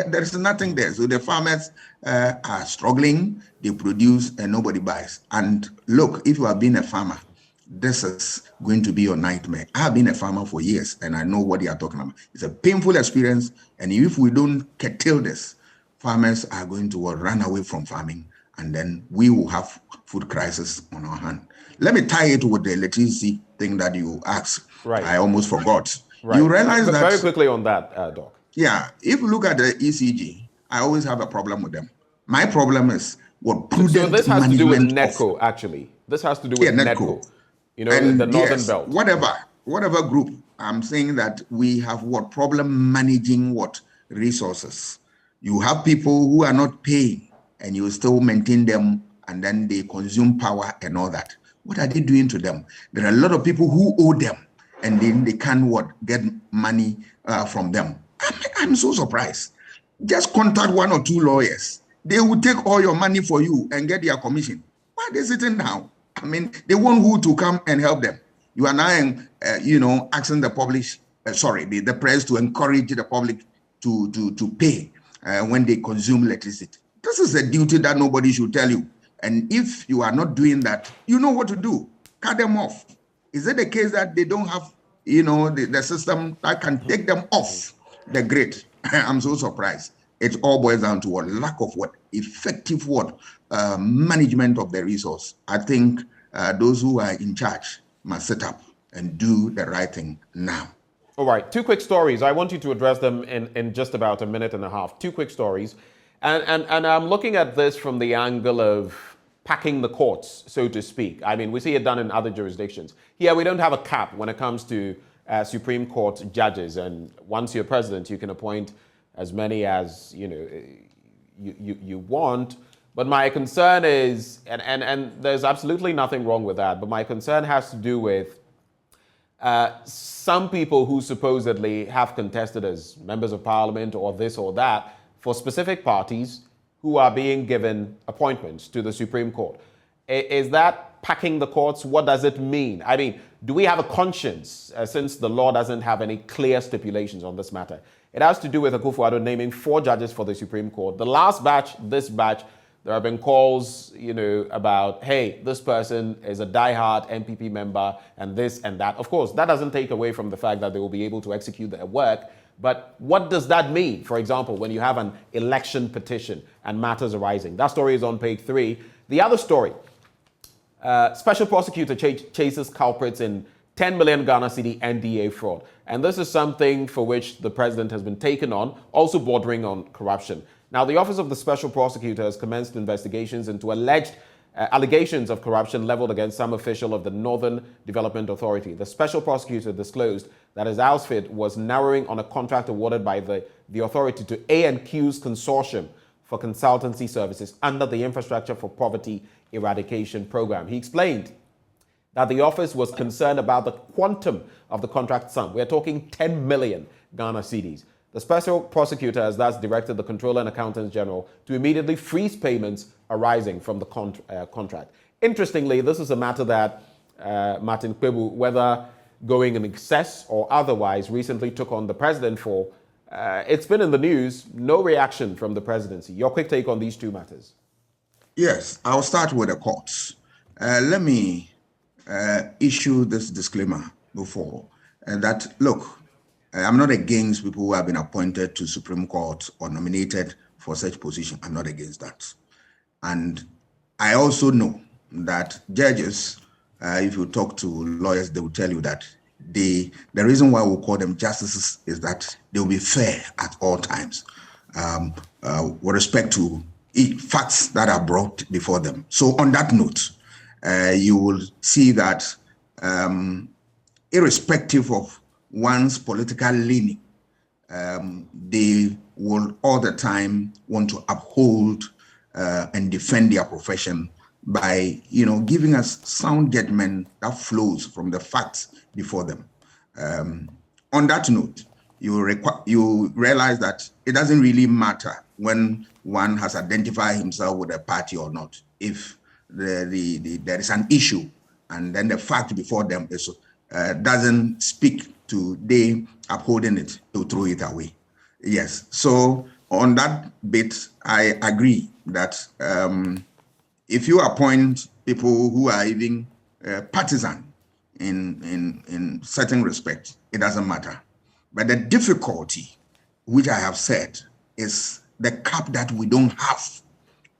There is nothing there. So the farmers are struggling, they produce and nobody buys. And look, if you have been a farmer, this is going to be your nightmare. I have been a farmer for years and I know what you are talking about. It's a painful experience. And if we don't curtail this, farmers are going to run away from farming and then we will have food crisis on our hand. Let me tie it with the electricity thing that you asked. Right. I almost forgot. Right. You realize that... Very quickly on that, Doc. Yeah, if you look at the ECG, I always have a problem with them. My problem is what prudent So this has to do with management NETCO, actually. This has to do with NETCO. You know, and the Northern yes, Belt. Whatever group, I'm saying that we have what problem managing what resources. You have people who are not paying and you still maintain them and then they consume power and all that. What are they doing to them? There are a lot of people who owe them and then they can't get money from them. I'm so surprised. Just contact one or two lawyers. They will take all your money for you and get their commission. Why are they sitting down? I mean, they want who to come and help them. You are now, asking the the press to encourage the public to pay when they consume electricity. This is a duty that nobody should tell you. And if you are not doing that, you know what to do. Cut them off. Is it the case that they don't have, the system that can take them off the grid? I'm so surprised. It all boils down to a lack of effective management of the resource. I think those who are in charge must sit up and do the right thing now. All right, two quick stories. I want you to address them in just about a minute and a half. Two quick stories. And I'm looking at this from the angle of packing the courts, so to speak. I mean, we see it done in other jurisdictions. Here, we don't have a cap when it comes to Supreme Court judges. And once you're president, you can appoint as many as you want. But my concern is, and there's absolutely nothing wrong with that, but my concern has to do with some people who supposedly have contested as members of parliament or this or that for specific parties who are being given appointments to the Supreme Court. Is that packing the courts? What does it mean? I mean, do we have a conscience since the law doesn't have any clear stipulations on this matter? It has to do with Akufo-Addo naming 4 judges for the Supreme Court. The last batch, this batch, there have been calls, about, hey, this person is a diehard MPP member and this and that. Of course, that doesn't take away from the fact that they will be able to execute their work. But what does that mean, for example, when you have an election petition and matters arising? That story is on page 3. The other story, special prosecutor chases culprits in 10 million Ghana cedi NDA fraud. And this is something for which the president has been taken on, also bordering on corruption. Now, the Office of the Special Prosecutor has commenced investigations into alleged allegations of corruption leveled against some official of the Northern Development Authority. The Special Prosecutor disclosed that his outfit was narrowing on a contract awarded by the authority to A&Q's consortium for consultancy services under the Infrastructure for Poverty Eradication Program. He explained that the office was concerned about the quantum of the contract sum. We're talking 10 million Ghana cedis. The Special Prosecutor has thus directed the Controller and Accountant General to immediately freeze payments arising from the contract. Interestingly, this is a matter that Martin Kpebu, whether going in excess or otherwise, recently took on the president for. It's been in the news, no reaction from the presidency. Your quick take on these two matters. Yes, I'll start with the courts. Let me issue this disclaimer before that, look, I'm not against people who have been appointed to Supreme Court or nominated for such position. I'm not against that. And I also know that judges, if you talk to lawyers, they will tell you that the reason why we call them justices is that they will be fair at all times with respect to facts that are brought before them. So on that note, you will see that irrespective of one's political leaning, they will all the time want to uphold and defend their profession by, giving us sound judgment that flows from the facts before them. On that note, you realize that it doesn't really matter when one has identified himself with a party or not. If there is an issue and then the fact before them is doesn't speak to they upholding it, to throw it away. Yes. So on that bit, I agree that if you appoint people who are even partisan in certain respect, it doesn't matter. But the difficulty, which I have said, is the cap that we don't have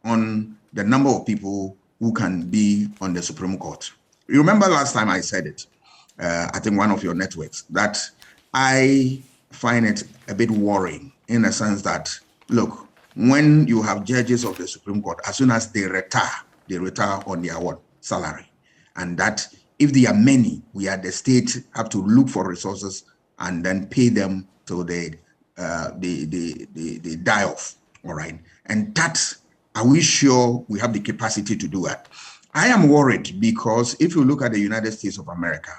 on the number of people who can be on the Supreme Court. You remember last time I said it, I think one of your networks, that I find it a bit worrying in the sense that, look, when you have judges of the Supreme Court, as soon as they retire on their salary. And that if there are many, we at the state have to look for resources and then pay them till they die off, all right? And that, are we sure we have the capacity to do that? I am worried because if you look at the United States of America,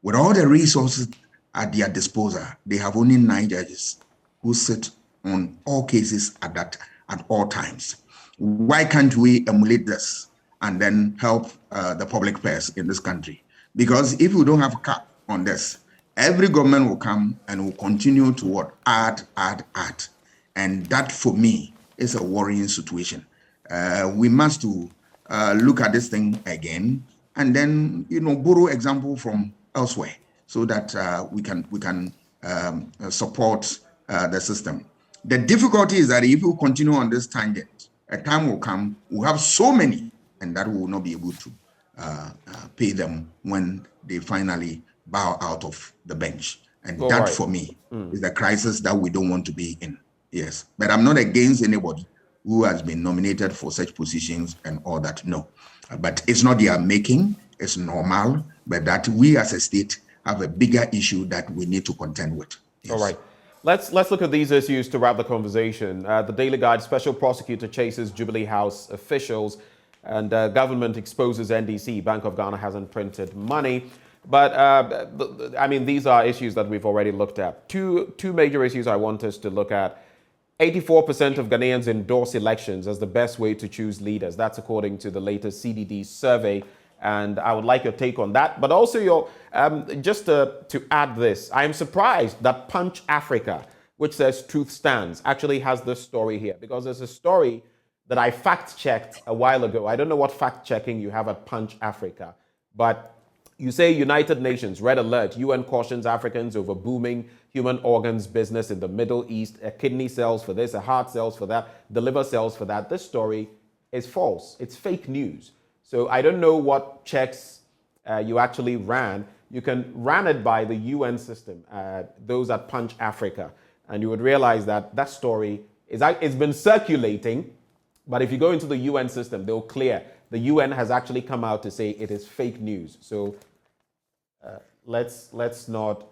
with all the resources at their disposal, they have only 9 judges who sit on all cases at all times. Why can't we emulate this and then help the public purse in this country? Because if we don't have a cap on this, every government will come and will continue to add. And that, for me, is a worrying situation. We must look at this thing again and then, borrow example from elsewhere so that we can support the system. The difficulty is that if we continue on this tangent, a time will come, we'll have so many, and that we will not be able to pay them when they finally bow out of the bench. And that, for me, is the crisis that we don't want to be in. Yes, but I'm not against anybody who has been nominated for such positions and all that, no. But it's not their making, it's normal, but that we as a state have a bigger issue that we need to contend with. Yes. All right. Let's look at these issues to wrap the conversation. The Daily Guide, special prosecutor chases Jubilee House officials, and government exposes NDC. Bank of Ghana hasn't printed money. But, I mean, these are issues that we've already looked at. Two major issues I want us to look at. 84% of Ghanaians endorse elections as the best way to choose leaders. That's according to the latest CDD survey. And I would like your take on that. But also, just to add this, I am surprised that Punch Africa, which says truth stands, actually has this story here. Because there's a story that I fact-checked a while ago. I don't know what fact-checking you have at Punch Africa. But you say United Nations, red alert, UN cautions Africans over booming human organs business in the Middle East. A kidney sells for this, a heart sells for that, the liver sells for that. This story is false. It's fake news. So I don't know what checks you actually ran. You can run it by the UN system, those at Punch Africa, and you would realize that that story it's been circulating, but if you go into the UN system, they'll clear. The UN has actually come out to say it is fake news. So let's not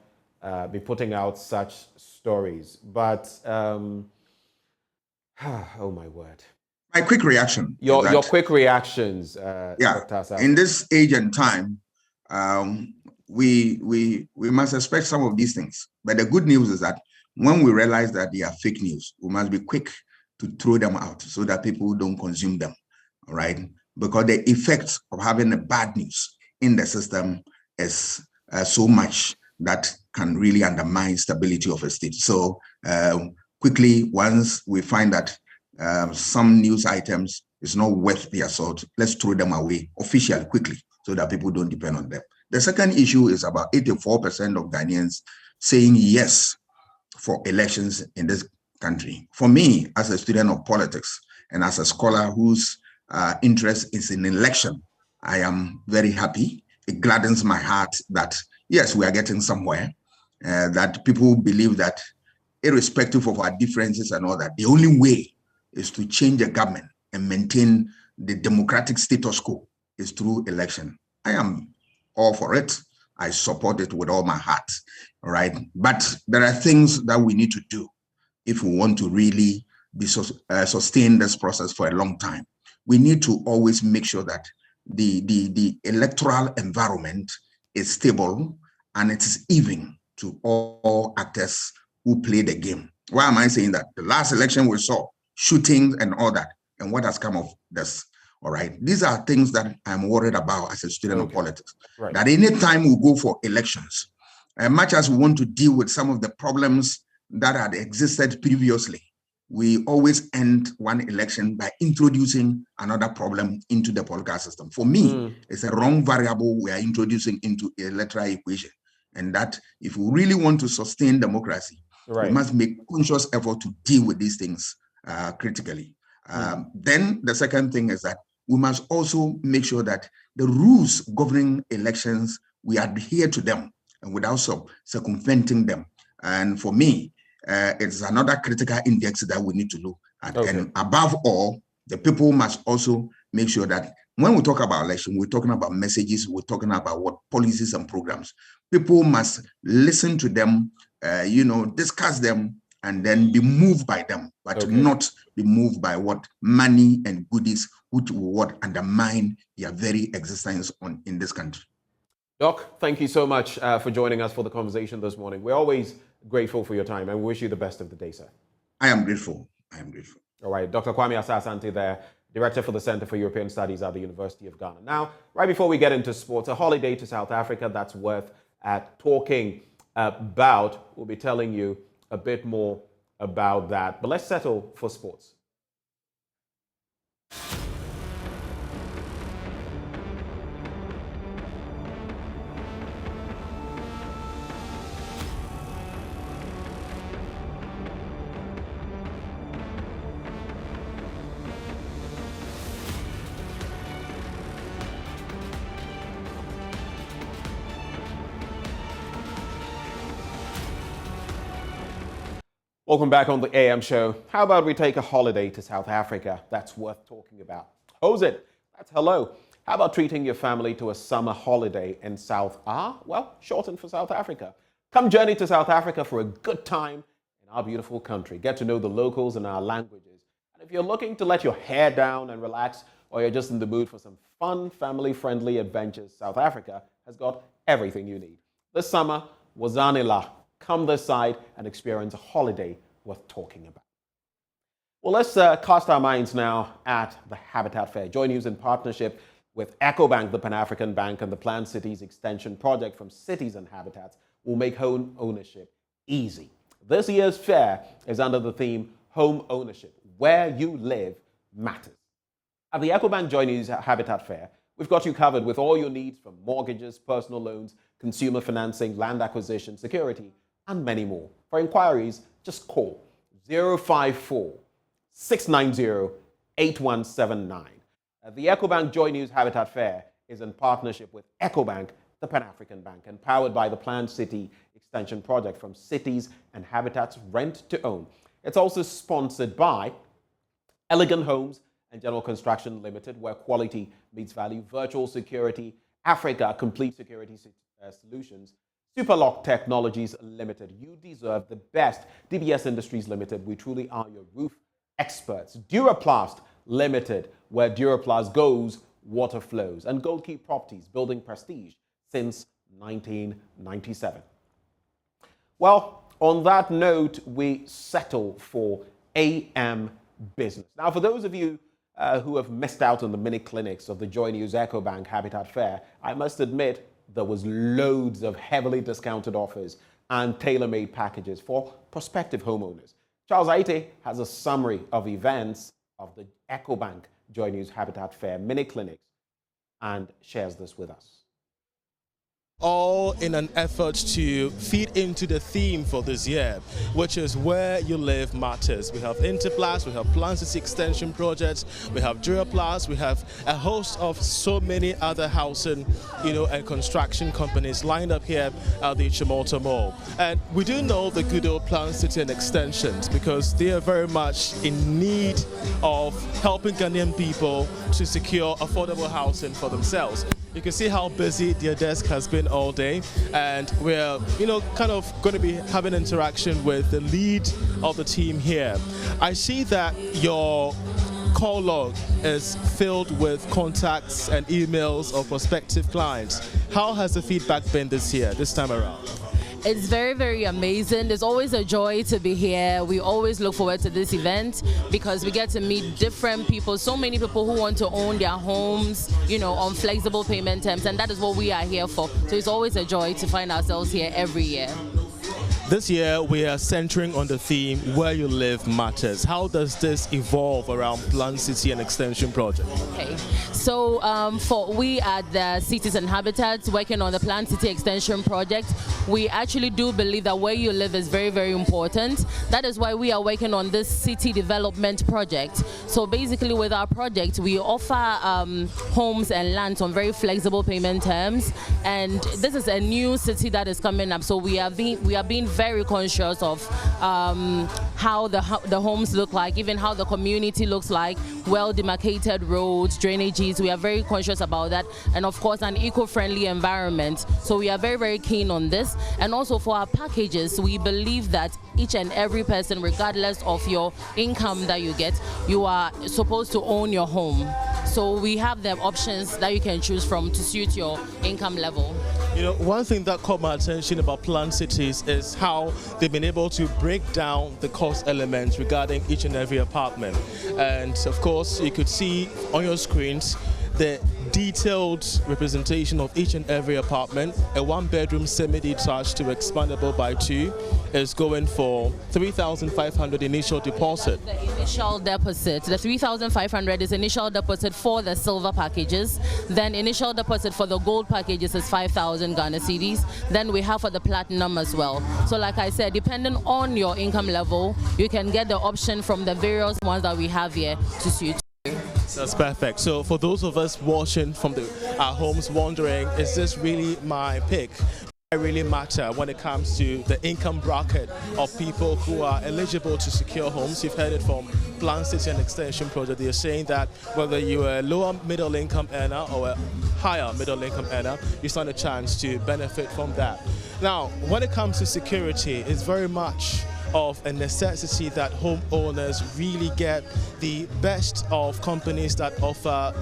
be putting out such stories. But oh my word. My quick reaction. Your quick reactions. In this age and time, we must expect some of these things. But the good news is that when we realize that they are fake news, we must be quick to throw them out so that people don't consume them. All right, because the effect of having a bad news in the system is so much that can really undermine stability of a state. So quickly, once we find that some news items is not worth their salt, let's throw them away officially, quickly, so that people don't depend on them. The second issue is about 84% of Ghanaians saying yes for elections in this country. For me, as a student of politics and as a scholar whose interest is in election, I am very happy. It gladdens my heart that, yes, we are getting somewhere, that people believe that irrespective of our differences and all that, the only way is to change the government and maintain the democratic status quo is through election. I am all for it. I support it with all my heart, all right? But there are things that we need to do if we want to really be sustain this process for a long time. We need to always make sure that the electoral environment is stable and it is even to all actors who play the game. Why am I saying that? The last election we saw shootings and all that, and what has come of this, all right? These are things that I'm worried about as a student of politics. Right. That any time we go for elections, much as we want to deal with some of the problems that had existed previously, we always end one election by introducing another problem into the political system. For me, it's a wrong variable we are introducing into the electoral equation. And that if we really want to sustain democracy, we must make conscious effort to deal with these things critically. Then the second thing is that we must also make sure that the rules governing elections, we adhere to them and without circumventing them. And for me, it's another critical index that we need to look at. And above all, the people must also make sure that when we talk about election, we're talking about messages, we're talking about what policies and programs. People must listen to them, discuss them, and then be moved by them, but not be moved by what money and goodies which will undermine their very existence in this country. Doc, thank you so much for joining us for the conversation this morning. We're always grateful for your time and we wish you the best of the day, sir. I am grateful. All right, Dr. Kwame Asah-Asante there, Director for the Center for European Studies at the University of Ghana. Now, right before we get into sports, a holiday to South Africa that's worth talking about. We'll be telling you a bit more about that. But let's settle for sports. Welcome back on the AM show. How about we take a holiday to South Africa? That's worth talking about. How's it? That's hello. How about treating your family to a summer holiday in South well, shortened for South Africa. Come journey to South Africa for a good time in our beautiful country. Get to know the locals and our languages. And if you're looking to let your hair down and relax, or you're just in the mood for some fun, family-friendly adventures, South Africa has got everything you need. This summer, Wazanila. Come this side and experience a holiday worth talking about. Well, let's cast our minds now at the Habitat Fair. JoyNews in partnership with EcoBank, the Pan-African Bank, and the Planned Cities Extension Project from Cities and Habitats will make home ownership easy. This year's fair is under the theme Home Ownership, where you live matters. At the EcoBank JoyNews Habitat Fair, we've got you covered with all your needs from mortgages, personal loans, consumer financing, land acquisition, security, and many more. For inquiries, just call 054-690-8179. The EcoBank JoyNews Habitat Fair is in partnership with EcoBank, the Pan-African Bank, and powered by the Planned City Extension Project from Cities and Habitats Rent to Own. It's also sponsored by Elegant Homes and General Construction Limited, where quality meets value, Virtual Security, Africa Complete Security Solutions, Superlock Technologies Limited. You deserve the best. DBS Industries Limited, we truly are your roof experts. Duraplast Limited, where Duraplast goes, water flows. And Gold Key Properties, building prestige since 1997. Well, on that note, we settle for AM business. Now, for those of you who have missed out on the mini clinics of the JoyNews EcoBank Habitat Fair, I must admit, there was loads of heavily discounted offers and tailor-made packages for prospective homeowners. Charles Aite has a summary of events of the EcoBank JoyNews Habitat Fair mini clinics and shares this with us. All in an effort to feed into the theme for this year, which is where you live matters. We have Interplast, we have Planned City Extension Projects, we have Duraplast, we have a host of so many other housing, and construction companies lined up here at the Chimota Mall. And we do know the good old Planned City and Extensions because they are very much in need of helping Ghanaian people to secure affordable housing for themselves. You can see how busy their desk has been all day, and we're, kind of going to be having interaction with the lead of the team here. I see that your call log is filled with contacts and emails of prospective clients. How has the feedback been this time around? It's very, very amazing. There's always a joy to be here. We always look forward to this event because we get to meet different people, so many people who want to own their homes, on flexible payment terms, and that is what we are here for. So it's always a joy to find ourselves here every year. This year we are centering on the theme Where You Live Matters. How does this evolve around Plant City and Extension Project? Okay, so we at the Cities and Habitats working on the Plant City Extension Project, we actually do believe that where you live is very, very important. That is why we are working on this city development project. So basically with our project, we offer homes and lands on very flexible payment terms. And this is a new city that is coming up. So we are being very conscious of how the homes look like, even how the community looks like, well demarcated roads, drainages. We are very conscious about that. And of course, an eco-friendly environment. So we are very, very keen on this. And also for our packages, we believe that each and every person, regardless of your income that you get, you are supposed to own your home. So we have the options that you can choose from to suit your income level. You know, one thing that caught my attention about Plant Cities is how they've been able to break down the cost elements regarding each and every apartment. And of course, you could see on your screens the detailed representation of each and every apartment. A one-bedroom semi-detached to expandable by 2 is going for 3,500 initial deposit. The initial deposit, the 3,500 is initial deposit for the silver packages. Then initial deposit for the gold packages is 5,000 Ghana cedis. Then we have for the platinum as well. So like I said, depending on your income level, you can get the option from the various ones that we have here to suit. That's perfect. So for those of us watching from our homes wondering, is this really my pick? It really matter when it comes to the income bracket of people who are eligible to secure homes. You've heard it from Plant City and Extension Project. They're saying that whether you're a lower middle income earner or a higher middle income earner, you stand a chance to benefit from that. Now, when it comes to security, it's very much of a necessity that homeowners really get the best of companies that offer,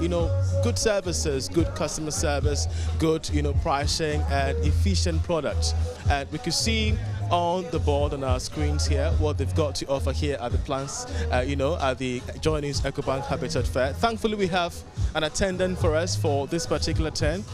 good services, good customer service, good, pricing and efficient products. And we could see on the board on our screens here what they've got to offer here at the plants, at the JoyNews EcoBank Habitat Fair. Thankfully, we have an attendant for us for this particular tent.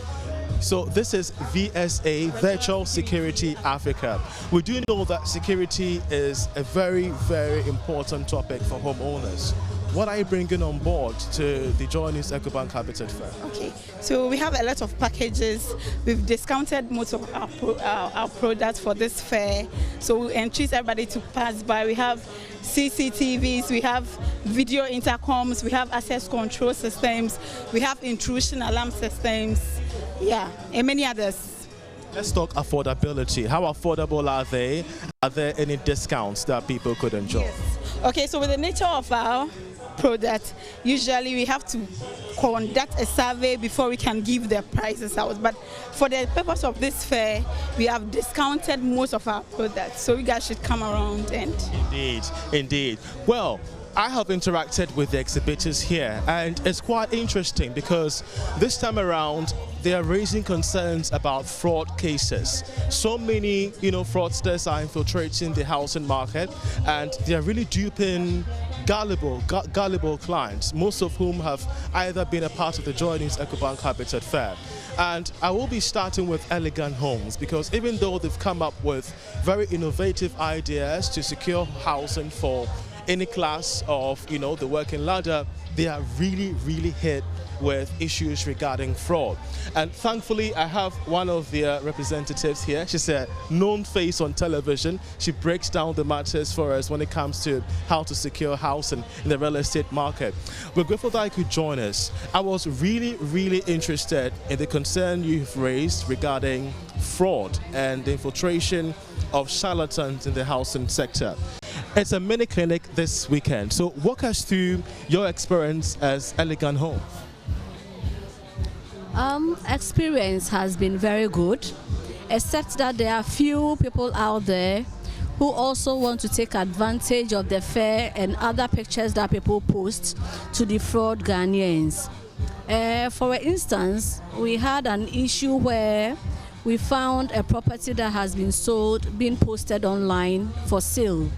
So this is VSA, Virtual Security Africa. We do know that security is a very, very important topic for homeowners. What are you bringing on board to the JoyNews EcoBank Habitat Fair? Okay, so we have a lot of packages. We've discounted most of our products for this fair. So we entreat everybody to pass by. We have CCTVs, we have video intercoms, we have access control systems, we have intrusion alarm systems, and many others. Let's talk affordability. How affordable are they? Are there any discounts that people could enjoy? Yes. Okay, so with the nature of our product, usually we have to conduct a survey before we can give the prices out. But for the purpose of this fair, we have discounted most of our products. So you guys should come around and... Indeed. Well, I have interacted with the exhibitors here, and it's quite interesting because this time around they are raising concerns about fraud cases. So many, fraudsters are infiltrating the housing market, and they are really duping gullible clients, most of whom have either been a part of the JoyNews EcoBank Habitat Fair. And I will be starting with Elegant Homes because even though they've come up with very innovative ideas to secure housing for any class of, the working ladder, they are really, really hit with issues regarding fraud. And thankfully, I have one of their representatives here. She's a known face on television. She breaks down the matters for us when it comes to how to secure housing in the real estate market. We're grateful that you could join us. I was really, really interested in the concern you've raised regarding fraud and the infiltration of charlatans in the housing sector. It's a mini clinic this weekend. So walk us through your experience as Elegant Home. Experience has been very good, except that there are few people out there who also want to take advantage of the fair and other pictures that people post to defraud Ghanaians. For instance, we had an issue where we found a property that has been sold, being posted online for sale.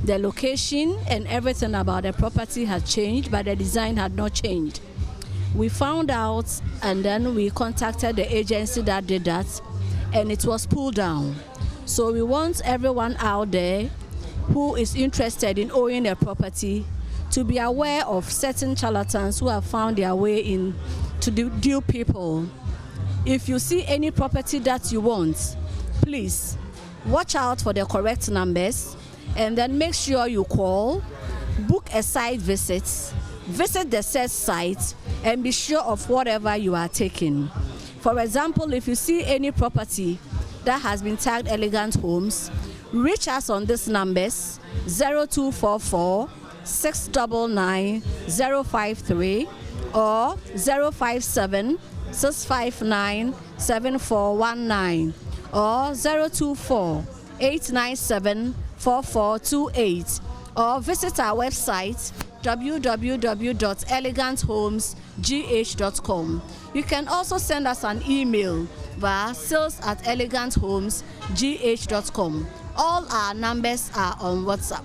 The location and everything about the property had changed, but the design had not changed. We found out, and then we contacted the agency that did that, and it was pulled down. So we want everyone out there who is interested in owning a property to be aware of certain charlatans who have found their way in to dupe people. If you see any property that you want, please watch out for the correct numbers and then make sure you call, book a site visit the said site, and be sure of whatever you are taking. For example, if you see any property that has been tagged Elegant Homes, reach us on these numbers 0244 699 053 or 057 659 7419 or 024 897 4428, or visit our website www.eleganthomesgh.com. You can also send us an email via sales@eleganthomesgh.com. All our numbers are on WhatsApp.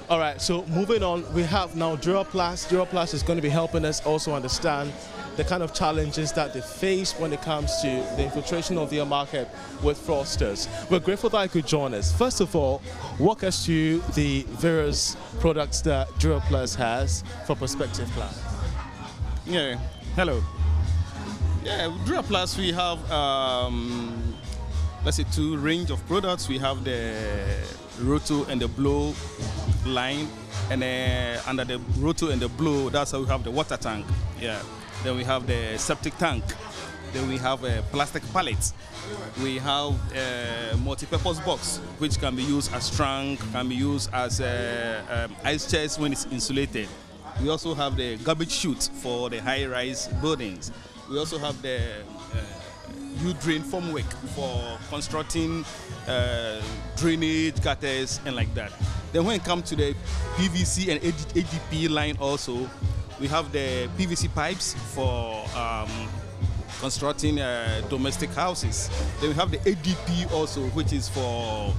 All right, so moving on, we have now Duraplast. Duraplast is going to be helping us also understand the kind of challenges that they face when it comes to the infiltration of their market with fraudsters. We're grateful that you could join us. First of all, walk us through the various products that Duraplast has for prospective clients. Yeah, hello. Yeah, Duraplast, we have, let's say, two range of products. We have the Roto and the Blow line, and under the Roto and the Blow, that's how we have the water tank. Yeah. Then we have the septic tank. Then we have a plastic pallet. We have a multi-purpose box, which can be used as trunk, can be used as ice chest when it's insulated. We also have the garbage chute for the high-rise buildings. We also have the U-drain formwork for constructing drainage, gutters, and like that. Then when it comes to the PVC and ADP line also, we have the PVC pipes for constructing domestic houses. Then we have the ADP also, which is for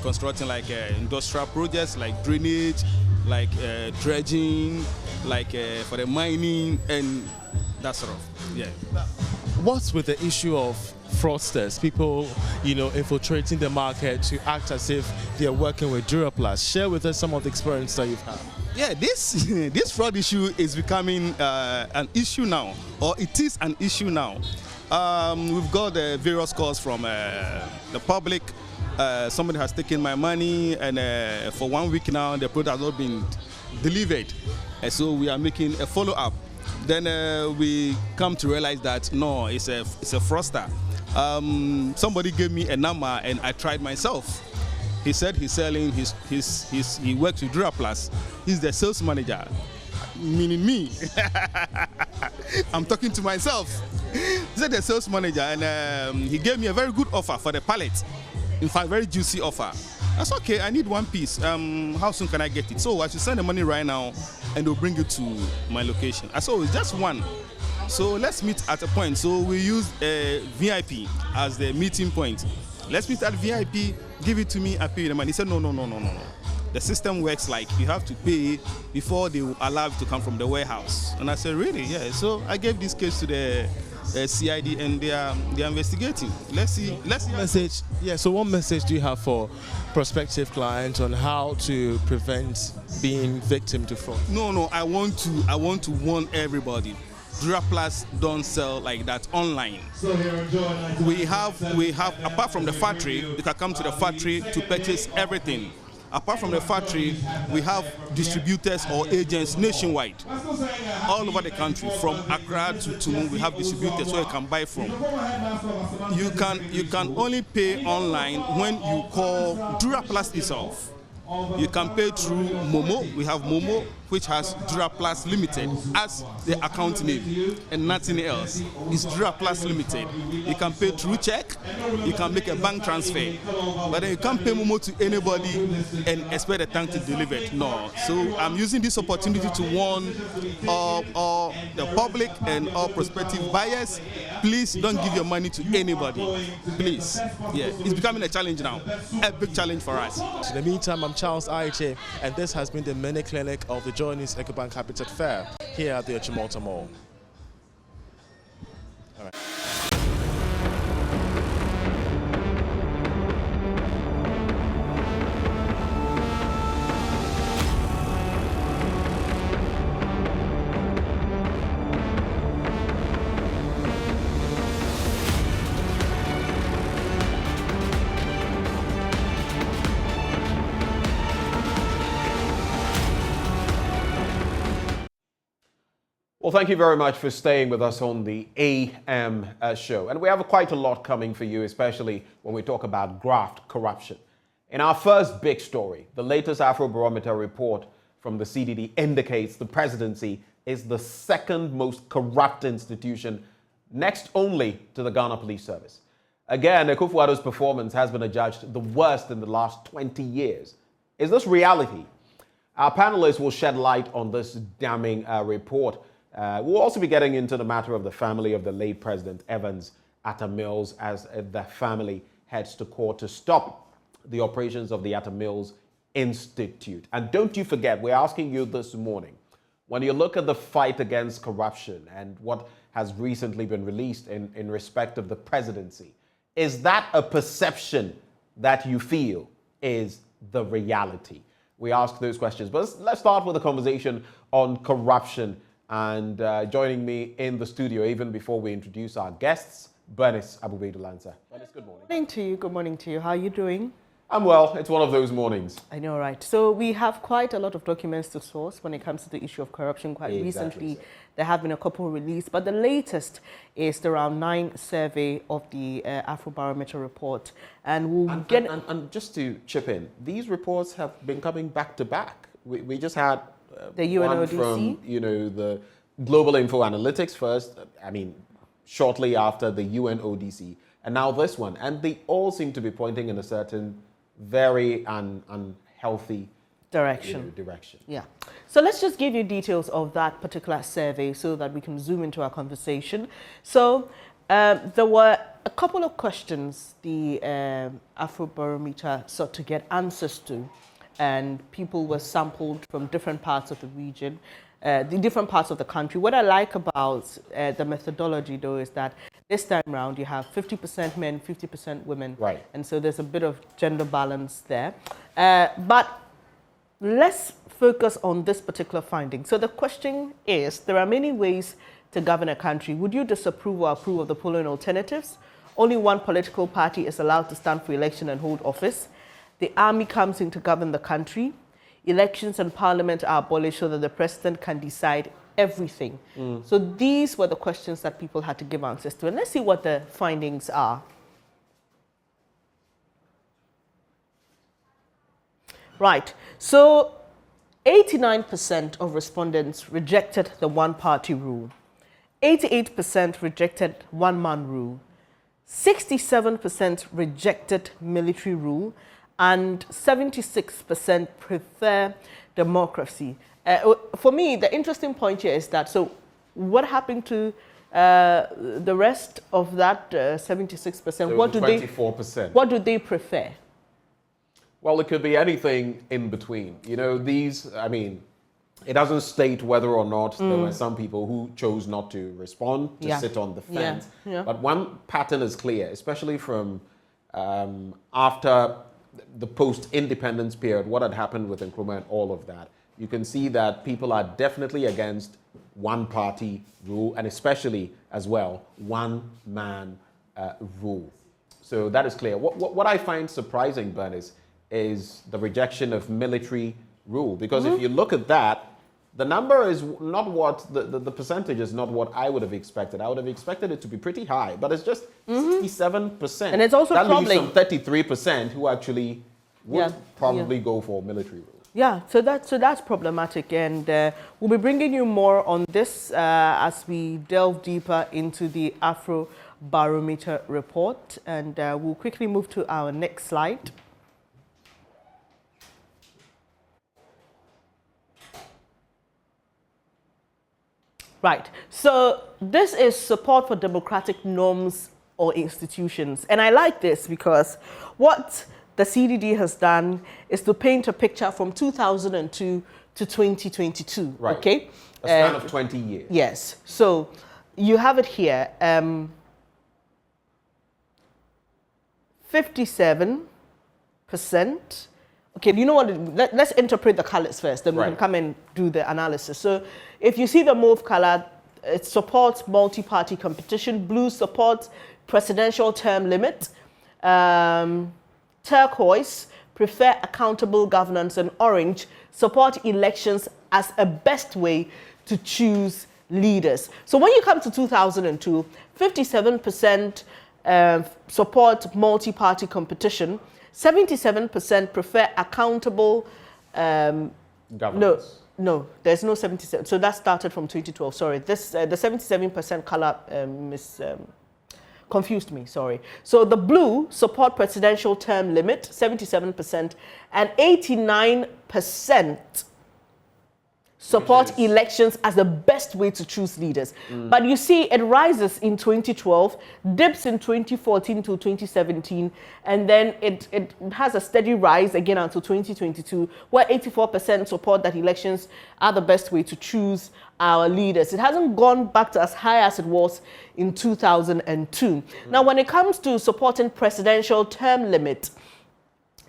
constructing like industrial projects like drainage, like dredging, like for the mining and that sort of, yeah. What's with the issue of fraudsters, people, infiltrating the market to act as if they're working with Duraplast? Share with us some of the experience that you've had. Yeah, this fraud issue is becoming an issue now, or it is an issue now. We've got various calls from the public. Somebody has taken my money, and for 1 week now, the product has not been delivered. And so we are making a follow-up. Then we come to realize that no, it's a fraudster. Somebody gave me a number, and I tried myself. He said he's selling he works with Duraplast. He's the sales manager, meaning me. I'm talking to myself. He said the sales manager, and he gave me a very good offer for the pallet. In fact, very juicy offer. That's okay. I need one piece. How soon can I get it? So I should send the money right now, and they'll bring it to my location. I said, oh, it's just one. So let's meet at a point. So we use a VIP as the meeting point. Let's meet at VIP, give it to me, I pay the money. He said, no. The system works like you have to pay before they will allow you to come from the warehouse. And I said, really? Yeah. So I gave this case to the CID, and they are investigating. Let's see. Message. Yeah. So what message do you have for prospective clients on how to prevent being victim to fraud? No. I want to warn everybody. Duraplast don't sell like that online. We have apart from the factory, you can come to the factory to purchase everything. Apart from the factory, we have distributors or agents nationwide, all over the country. From Accra to Tumu, we have distributors where you can buy from. You can only pay online when you call Duraplast itself. You can pay through Momo. We have Momo, which has Duraplast Limited as the account name and nothing else. It's Duraplast Limited. You can pay through check. You can make a bank transfer. But then you can't pay Momo to anybody and expect the tank to deliver it. No. So I'm using this opportunity to warn all the public and all prospective buyers. Please don't give your money to anybody. Please. Yeah. It's becoming a challenge now. A big challenge for us. In the meantime, I'm Charles IHA, and this has been the mini clinic of the JoyNews EcoBank Habitat Fair here at the Ochimota Mall. All right. Well, thank you very much for staying with us on the AM show. And we have quite a lot coming for you, especially when we talk about graft corruption. In our first big story, the latest Afrobarometer report from the CDD indicates the presidency is the second most corrupt institution, next only to the Ghana Police Service. Again, Akufo-Addo's performance has been adjudged the worst in the last 20 years. Is this reality? Our panelists will shed light on this damning report. We'll also be getting into the matter of the family of the late President Evans Atta Mills as the family heads to court to stop the operations of the Atta Mills Institute. And don't you forget, we're asking you this morning, when you look at the fight against corruption and what has recently been released in respect of the presidency, is that a perception that you feel is the reality? We ask those questions. But let's start with a conversation on corruption. And joining me in the studio, even before we introduce our guests, Bernice Abu-Baidoo Lansah. Bernice, good morning. Good morning to you. Good morning to you. How are you doing? I'm well. It's one of those mornings. I know, right? So we have quite a lot of documents to source when it comes to the issue of corruption. Quite recently, there have been a couple released, but the latest is the round 9 survey of the Afrobarometer report. And and just to chip in, these reports have been coming back to back. We just had the UNODC one from, the Global Info Analytics first, shortly after the UNODC, and now this one. And they all seem to be pointing in a certain very unhealthy direction. Yeah. So let's just give you details of that particular survey so that we can zoom into our conversation. So there were a couple of questions the Afrobarometer sought to get answers to, and people were sampled from different parts of the region, the different parts of the country. What I like about the methodology, though, is that this time round you have 50% men, 50% women. Right. And so there's a bit of gender balance there. But let's focus on this particular finding. So the question is, there are many ways to govern a country. Would you disapprove or approve of the following alternatives? Only one political party is allowed to stand for election and hold office. The army comes in to govern the country. Elections and parliament are abolished so that the president can decide everything. So these were the questions that people had to give answers to. And let's see what the findings are. Right. So 89% of respondents rejected the one-party rule. 88% rejected one-man rule. 67% rejected military rule. And 76% prefer democracy. For me, the interesting point here is that, so what happened to the rest of that 76%? So what do 24%. What do they prefer? Well, it could be anything in between. It doesn't state whether or not there were some people who chose not to respond, to sit on the fence. Yeah. But one pattern is clear, especially from after the post-independence period, what had happened with Nkrumah and all of that. You can see that people are definitely against one-party rule, and especially, as well, one-man rule. So that is clear. What I find surprising, Bernice, is the rejection of military rule. Because if you look at that, the number is not what, the percentage is not what I would have expected. I would have expected it to be pretty high, but it's just 67%. And it's also that troubling. leaves some 33% who actually would probably go for military rule. Yeah, so that's problematic, and we'll be bringing you more on this as we delve deeper into the Afrobarometer report, and we'll quickly move to our next slide. Right, so this is support for democratic norms or institutions. And I like this because what the CDD has done is to paint a picture from 2002 to 2022, right. Okay? A span of 20 years. Yes, so you have it here, 57%. Okay, you know what, let's interpret the colors first, then we can come and do the analysis. So if you see the mauve color, it supports multi-party competition. Blue supports presidential term limit. Turquoise, prefer accountable governance. And orange, support elections as a best way to choose leaders. So when you come to 2002, 57% support multi-party competition, 77% prefer accountable governance. No, there's no 77. So that started from 2012. Sorry, this the 77% color confused me. Sorry. So the blue support presidential term limit, 77%, and 89% support elections as the best way to choose leaders. But you see, it rises in 2012, dips in 2014 to 2017, and then it has a steady rise again until 2022, where 84% support that elections are the best way to choose our leaders. It hasn't gone back to as high as it was in 2002. Now, when it comes to supporting presidential term limit,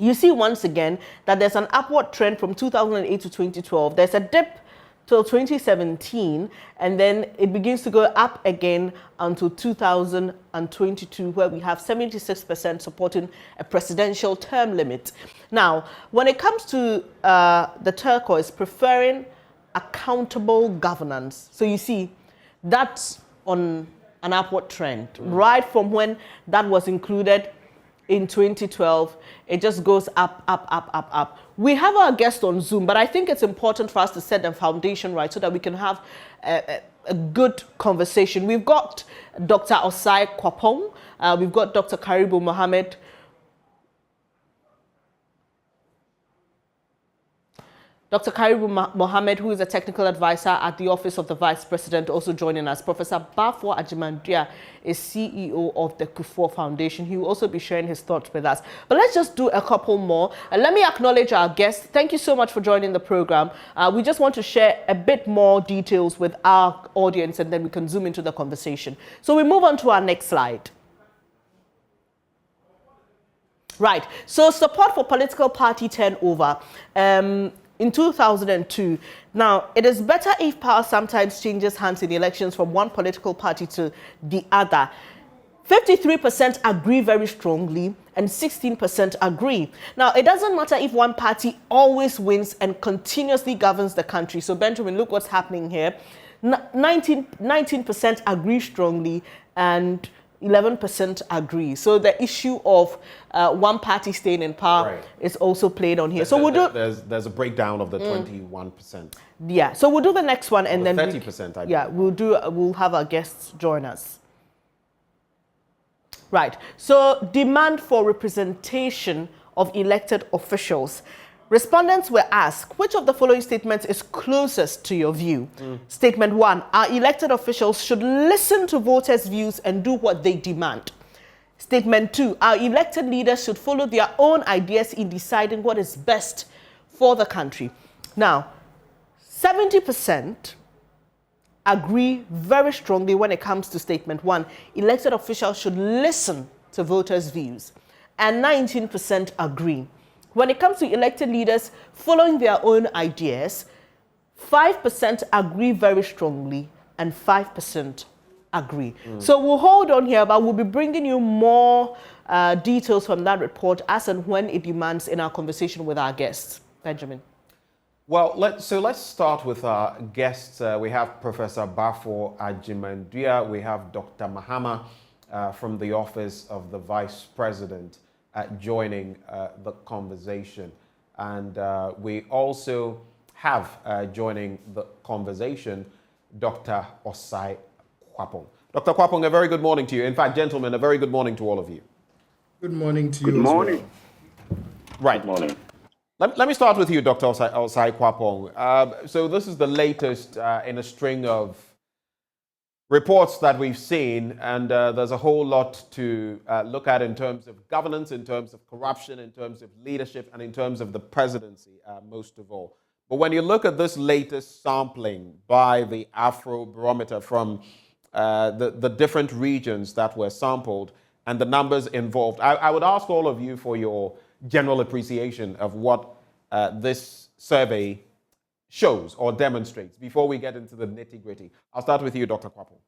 you see once again that there's an upward trend from 2008 to 2012. There's a dip till 2017, and then it begins to go up again until 2022, where we have 76% supporting a presidential term limit. Now, when it comes to the turquoise, preferring accountable governance, so you see that's on an upward trend. Right from when that was included in 2012, it just goes up, up, up, up, up. We have our guest on Zoom, but I think it's important for us to set the foundation right so that we can have a good conversation. We've got Dr. Osai Kwapong, we've got Dr. Karibu Mohammed, Dr. Karibu Mohammed, who is a technical advisor at the Office of the Vice President, also joining us. Professor Bafo Ajimandua is CEO of the Kufuor Foundation. He will also be sharing his thoughts with us. But let's just do a couple more. And let me acknowledge our guests. Thank you so much for joining the program. We just want to share a bit more details with our audience, and then we can zoom into the conversation. So we move on to our next slide. Right. So support for political party turnover. In 2002. Now, it is better if power sometimes changes hands in elections from one political party to the other. 53% agree very strongly and 16% agree. Now, it doesn't matter if one party always wins and continuously governs the country. So, Benjamin, look what's happening here. 19% agree strongly and 11% agree. So the issue of one party staying in power is also played on here. So we'll do. There's a breakdown of the 21%. Yeah. So we'll do the next one, and then 30%. Yeah, we'll have our guests join us. Right. So demand for representation of elected officials. Respondents were asked, which of the following statements is closest to your view? Statement 1, our elected officials should listen to voters' views and do what they demand. Statement 2, our elected leaders should follow their own ideas in deciding what is best for the country. Now, 70% agree very strongly when it comes to statement 1. Elected officials should listen to voters' views. And 19% agree. When it comes to elected leaders following their own ideas, 5% agree very strongly and 5% agree. So we'll hold on here, but we'll be bringing you more details from that report as and when it demands in our conversation with our guests. Benjamin. Well, let's start with our guests. We have Professor Bafo Ajimandua. We have Dr. Mahama from the Office of the Vice President joining the conversation. And we also have joining the conversation Dr. Osai Kwapong. Dr. Kwapong, a very good morning to you. In fact, gentlemen, a very good morning to all of you. Good morning to you. Good morning. Right. Good morning. Let me start with you, Dr. Osai Kwapong. So this is the latest in a string of reports that we've seen, and there's a whole lot to look at in terms of governance, in terms of corruption, in terms of leadership, and in terms of the presidency, most of all. But when you look at this latest sampling by the Afrobarometer from the different regions that were sampled and the numbers involved, I would ask all of you for your general appreciation of what this survey shows or demonstrates before we get into the nitty-gritty. I'll start with you, Dr. Kwapong.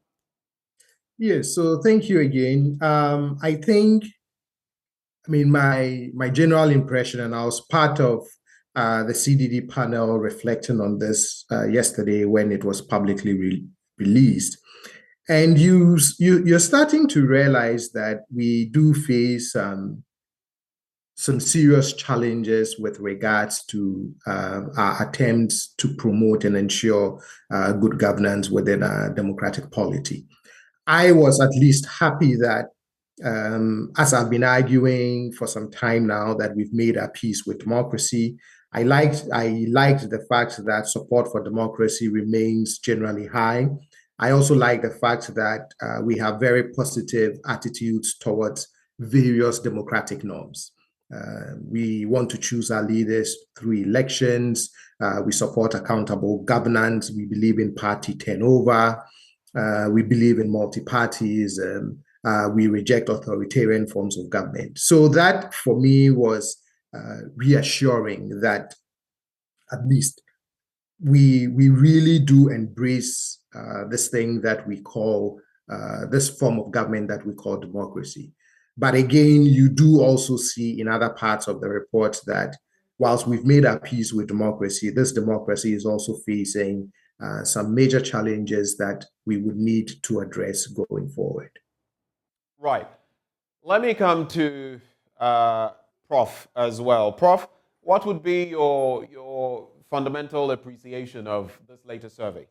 Yes, so thank you again. I think, my general impression, and I was part of the CDD panel reflecting on this yesterday when it was publicly released. And you're starting to realize that we do face some serious challenges with regards to our attempts to promote and ensure good governance within our democratic polity. I was at least happy that, as I've been arguing for some time now, that we've made our peace with democracy. I liked the fact that support for democracy remains generally high. I also like the fact that we have very positive attitudes towards various democratic norms. We want to choose our leaders through elections. We support accountable governance. We believe in party turnover. We believe in multi-parties. We reject authoritarian forms of government. So that, for me, was reassuring that at least we really do embrace this thing that we call, this form of government that we call democracy. But again, you do also see in other parts of the report that whilst we've made our peace with democracy, this democracy is also facing some major challenges that we would need to address going forward. Right. Let me come to Prof as well. Prof, what would be your fundamental appreciation of this latest survey?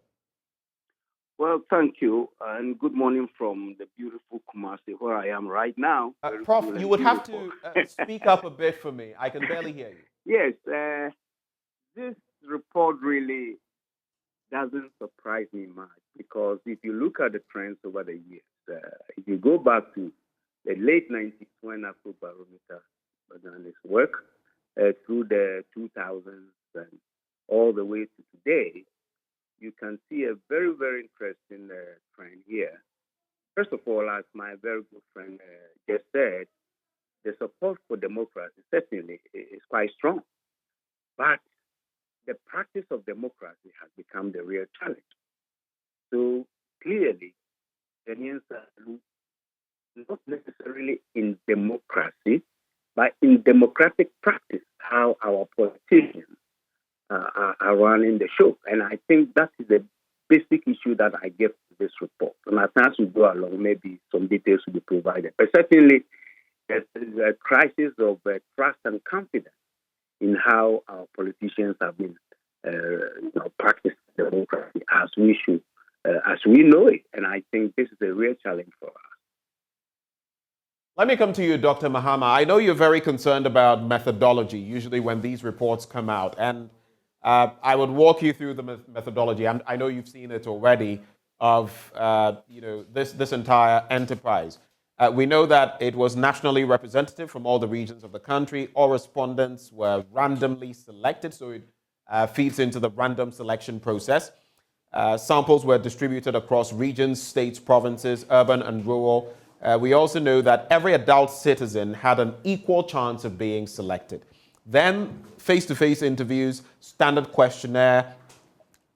Well, thank you, and good morning from the beautiful Kumasi, where I am right now. Prof, you would have to speak up a bit for me. I can barely hear you. Yes, this report really doesn't surprise me much, because if you look at the trends over the years, if you go back to the late 90s when Afrobarometer began its work, through the 2000s and all the way to today, you can see a very, very interesting trend here. First of all, as my very good friend just said, the support for democracy certainly is quite strong. But the practice of democracy has become the real challenge. So clearly, Ghanaians are not necessarily in democracy, but in democratic practice, how our politicians are running the show. And I think that is the basic issue that I give to this report. And as we go along, maybe some details will be provided. But certainly, there's a crisis of trust and confidence in how our politicians have been practicing democracy as we should, as we know it. And I think this is a real challenge for us. Let me come to you, Dr. Mahama. I know you're very concerned about methodology, usually when these reports come out. And I would walk you through the methodology. I know you've seen it already of this entire enterprise. We know that it was nationally representative from all the regions of the country. All respondents were randomly selected, so it feeds into the random selection process. Samples were distributed across regions, states, provinces, urban and rural. We also know that every adult citizen had an equal chance of being selected. Then face-to-face interviews, standard questionnaire,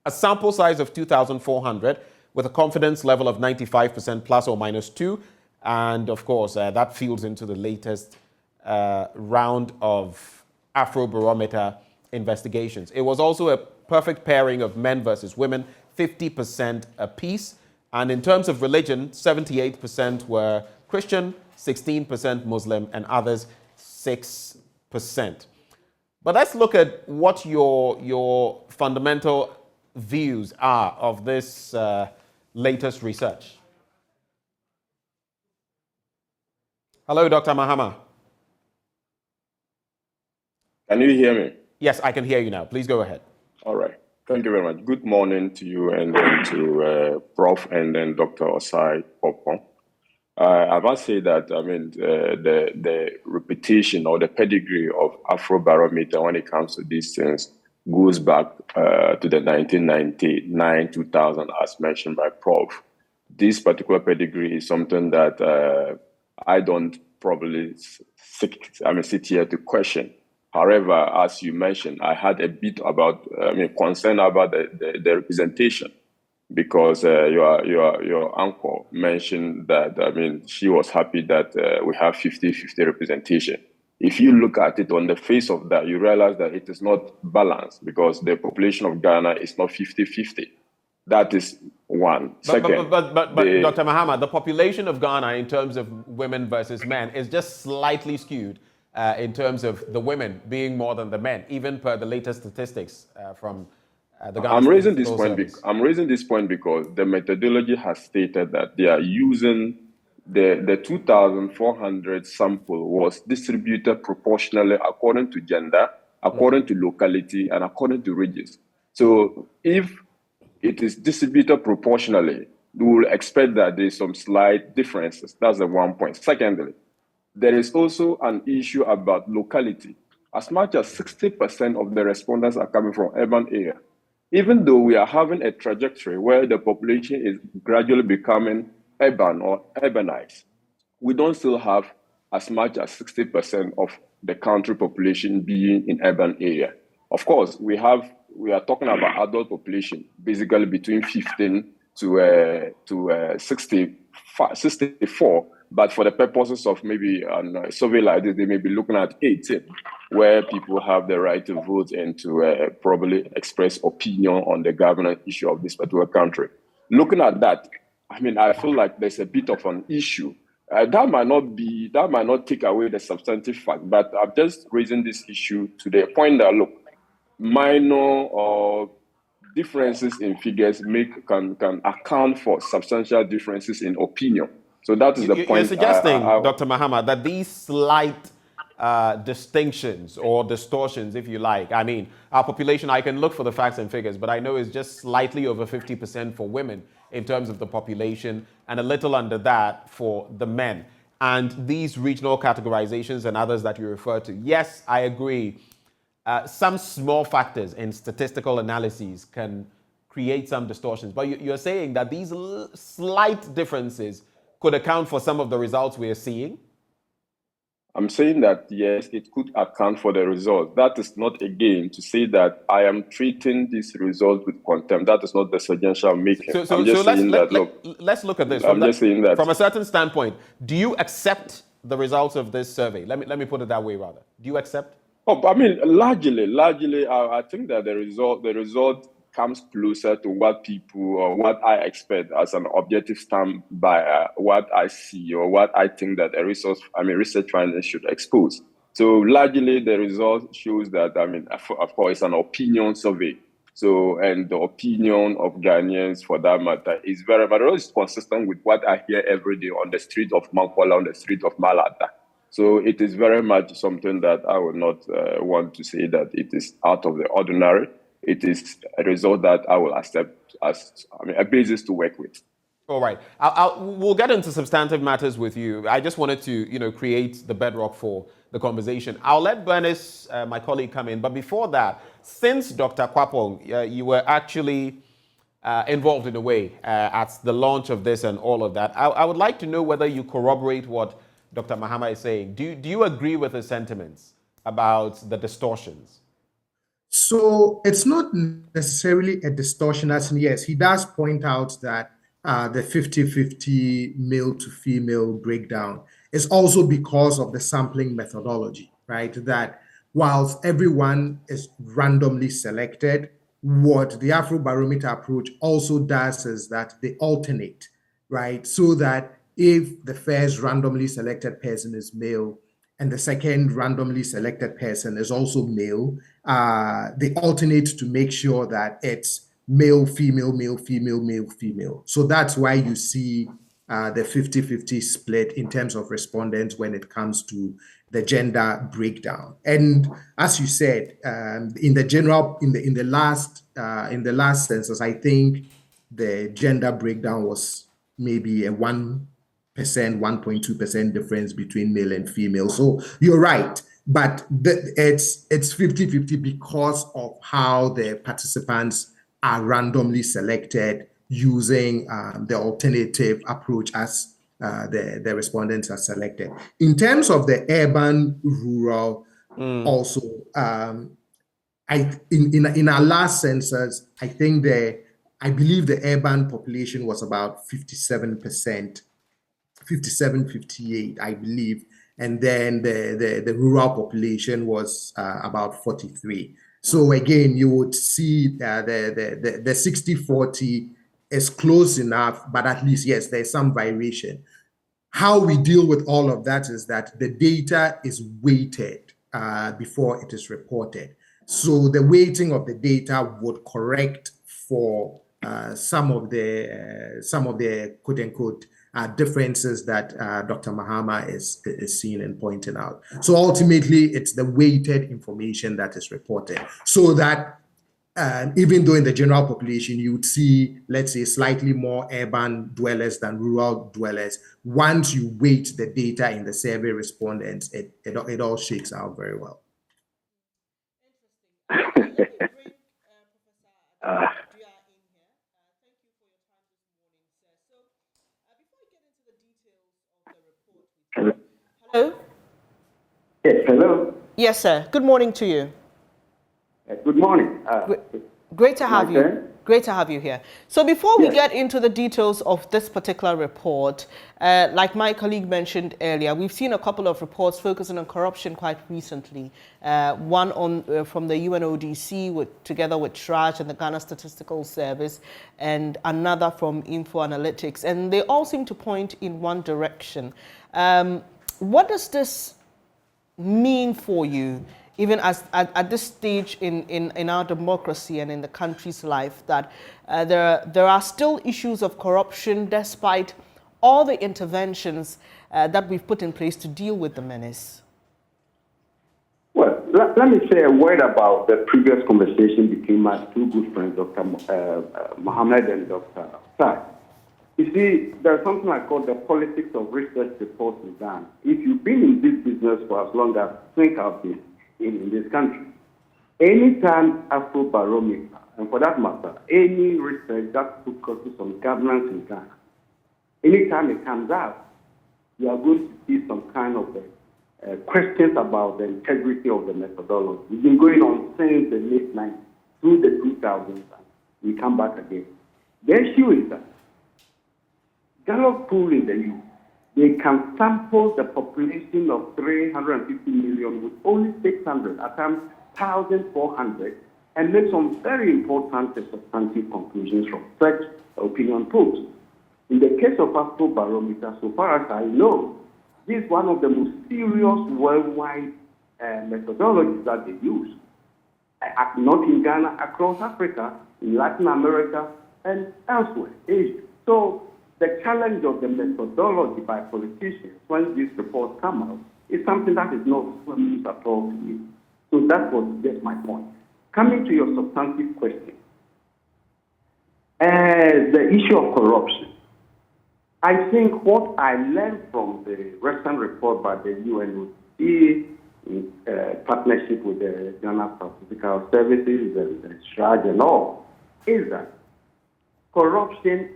a sample size of 2,400 with a confidence level of 95% plus or minus 2. And of course, that feeds into the latest round of Afrobarometer investigations. It was also a perfect pairing of men versus women, 50% apiece. And in terms of religion, 78% were Christian, 16% Muslim, and others 6%. But let's look at what your fundamental views are of this latest research. Hello, Dr. Mahama. Can you hear me? Yes, I can hear you now. Please go ahead. All right. Thank you very much. Good morning to you and then to Prof. and then Dr. Osai Popo. I must say that, the repetition or the pedigree of Afrobarometer when it comes to these things goes back to the 1999, 2000, as mentioned by Prof. This particular pedigree is something that I don't probably sit here to question. However, as you mentioned, I had a bit about concern about the representation, because your uncle mentioned that she was happy that we have 50-50 representation. If you look at it on the face of that, you realize that it is not balanced, because the population of Ghana is not 50-50. That is One. But Second, Dr. Mahama, the population of Ghana in terms of women versus men is just slightly skewed in terms of the women being more than the men, even per the latest statistics from the Ghana I'm raising this Statistical point. Service. I'm raising this point because the methodology has stated that they are using the 2,400 sample was distributed proportionally according to gender, according to locality, and according to regions. So if it is distributed proportionally, we will expect that there's some slight differences. That's the one point. Secondly, there is also an issue about locality. As much as 60% of the respondents are coming from urban area. Even though we are having a trajectory where the population is gradually becoming urban or urbanized, we don't still have as much as 60% of the country population being in urban area. Of course, we are talking about adult population, basically between 15 to 64. But for the purposes of maybe a survey like this, they may be looking at 18, where people have the right to vote and to probably express opinion on the governance issue of this particular country. Looking at that, I mean, I feel like there's a bit of an issue. That might not take away the substantive fact, but I'm just raising this issue to the point that, look, minor or differences in figures can account for substantial differences in opinion. So that is the point. You're suggesting, Dr. Mahama, that these slight distinctions or distortions, if you like, I mean, our population, I can look for the facts and figures, but I know it's just slightly over 50% for women in terms of the population and a little under that for the men. And these regional categorizations and others that you refer to, yes, I agree. Some small factors in statistical analyses can create some distortions, but you're saying that these slight differences could account for some of the results we are seeing? I'm saying that, yes, it could account for the results. That is not, again, to say that I am treating this result with contempt. That is not the suggestion I'm making. Let's look at this. From a certain standpoint, do you accept the results of this survey? Let me put it that way, rather. Do you accept? Oh, I mean, largely, I think that the result comes closer to what people or what I expect as an objective stamp by what I see or what I think that research findings should expose. So largely, the result shows that, I mean, of course, it's an opinion survey. So, and the opinion of Ghanaians, for that matter, is very much consistent with what I hear every day on the street of Mankola, on the street of Malata. So it is very much something that I would not want to say that it is out of the ordinary. It is a result that I will accept as a basis to work with. All right. We'll get into substantive matters with you. I just wanted to, create the bedrock for the conversation. I'll let Bernice, my colleague, come in. But before that, since Dr. Akakpo, you were actually involved in a way at the launch of this and all of that, I would like to know whether you corroborate what Dr. Mahama is saying. Do you agree with his sentiments about the distortions? So it's not necessarily a distortion, as in, yes, he does point out that the 50-50 male to female breakdown is also because of the sampling methodology, right? That whilst everyone is randomly selected, what the Afrobarometer approach also does is that they alternate, right? So that if the first randomly selected person is male, and the second randomly selected person is also male, they alternate to make sure that it's male, female, male, female, male, female. So that's why you see the 50-50 split in terms of respondents when it comes to the gender breakdown. And as you said, in the last census, I think the gender breakdown was maybe a 1.2% difference between male and female. So you're right, but it's 50-50 because of how the participants are randomly selected using the alternative approach as the respondents are selected. In terms of the urban-rural, also, in our last census, I believe the urban population was about 57%. 58, I believe, and then the rural population was about 43. So again, you would see the 60-40 is close enough, but at least, yes, there's some variation. How we deal with all of that is that the data is weighted before it is reported. So the weighting of the data would correct for some of the quote unquote differences that Dr. Mahama is seeing and pointing out. So ultimately, it's the weighted information that is reported, so that even though in the general population you would see, let's say, slightly more urban dwellers than rural dwellers, once you weight the data in the survey respondents, it all shakes out very well. Hello? Yes, hello. Yes, sir. Good morning to you. Good morning. Great to have you. Great to have you here. So before we get into the details of this particular report, like my colleague mentioned earlier, we've seen a couple of reports focusing on corruption quite recently. One from the UNODC together with TRAJ and the Ghana Statistical Service, and another from Info Analytics, and they all seem to point in one direction. What does this mean for you, even at this stage in our democracy and in the country's life, that there are still issues of corruption despite all the interventions that we've put in place to deal with the menace? Well, let me say a word about the previous conversation between my two good friends, Dr. Mohammed and Dr. Sai. You see, there's something I call the politics of research reports in Ghana. If you've been in this business for as long as I think I've been in this country, anytime Afro-Barometer, and for that matter, any research that focuses on governance in Ghana, anytime it comes out, you are going to see some kind of questions about the integrity of the methodology. It's been going on since the late 90s, through the 2000s, and we come back again. The issue is that Gallup pool in the U.S., they can sample the population of 350 million with only 600, at times 1,400, and make some very important and substantive conclusions from such opinion polls. In the case of Afro-Barometer, so far as I know, this is one of the most serious worldwide methodologies that they use, not in Ghana, across Africa, in Latin America, and elsewhere, Asia. So the challenge of the methodology by politicians when these reports come out is something that is not news at all to me. So that was just my point. Coming to your substantive question, the issue of corruption. I think what I learned from the recent report by the UNODC in partnership with the Ghana Statistical Services and the TRAJ and all is that corruption,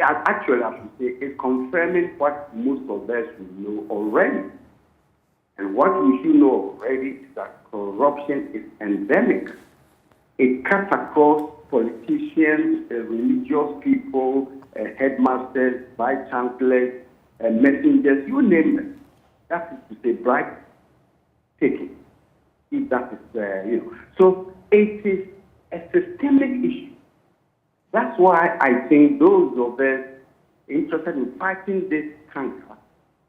actually, I should say, is confirming what most of us know already. And what we should know already is that corruption is endemic. It cuts across politicians, religious people, headmasters, vice chancellors, messengers, you name it. That is to say, bribe taking. If that is, So it is a systemic issue. That's why I think those of us interested in fighting this cancer,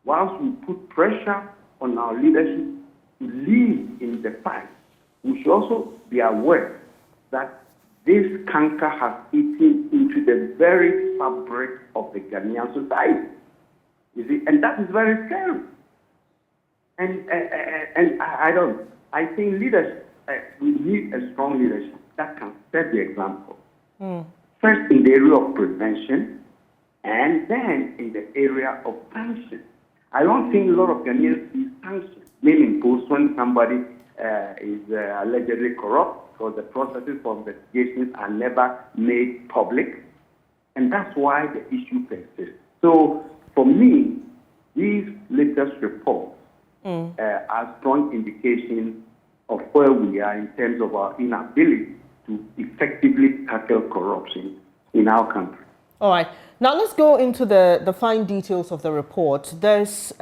whilst we put pressure on our leadership to lead in the fight, we should also be aware that this cancer has eaten into the very fabric of the Ghanaian society. You see, and that is very scary. And I think leadership, we need a strong leadership that can set the example. First in the area of prevention, and then in the area of sanctions. I don't think a lot of Ghanaians see sanctions being imposed when somebody is allegedly corrupt, because the processes for investigations are never made public, and that's why the issue persists. So for me, these latest reports are strong indications of where we are in terms of our inability to effectively tackle corruption in our country. All right. Now let's go into the fine details of the report. There's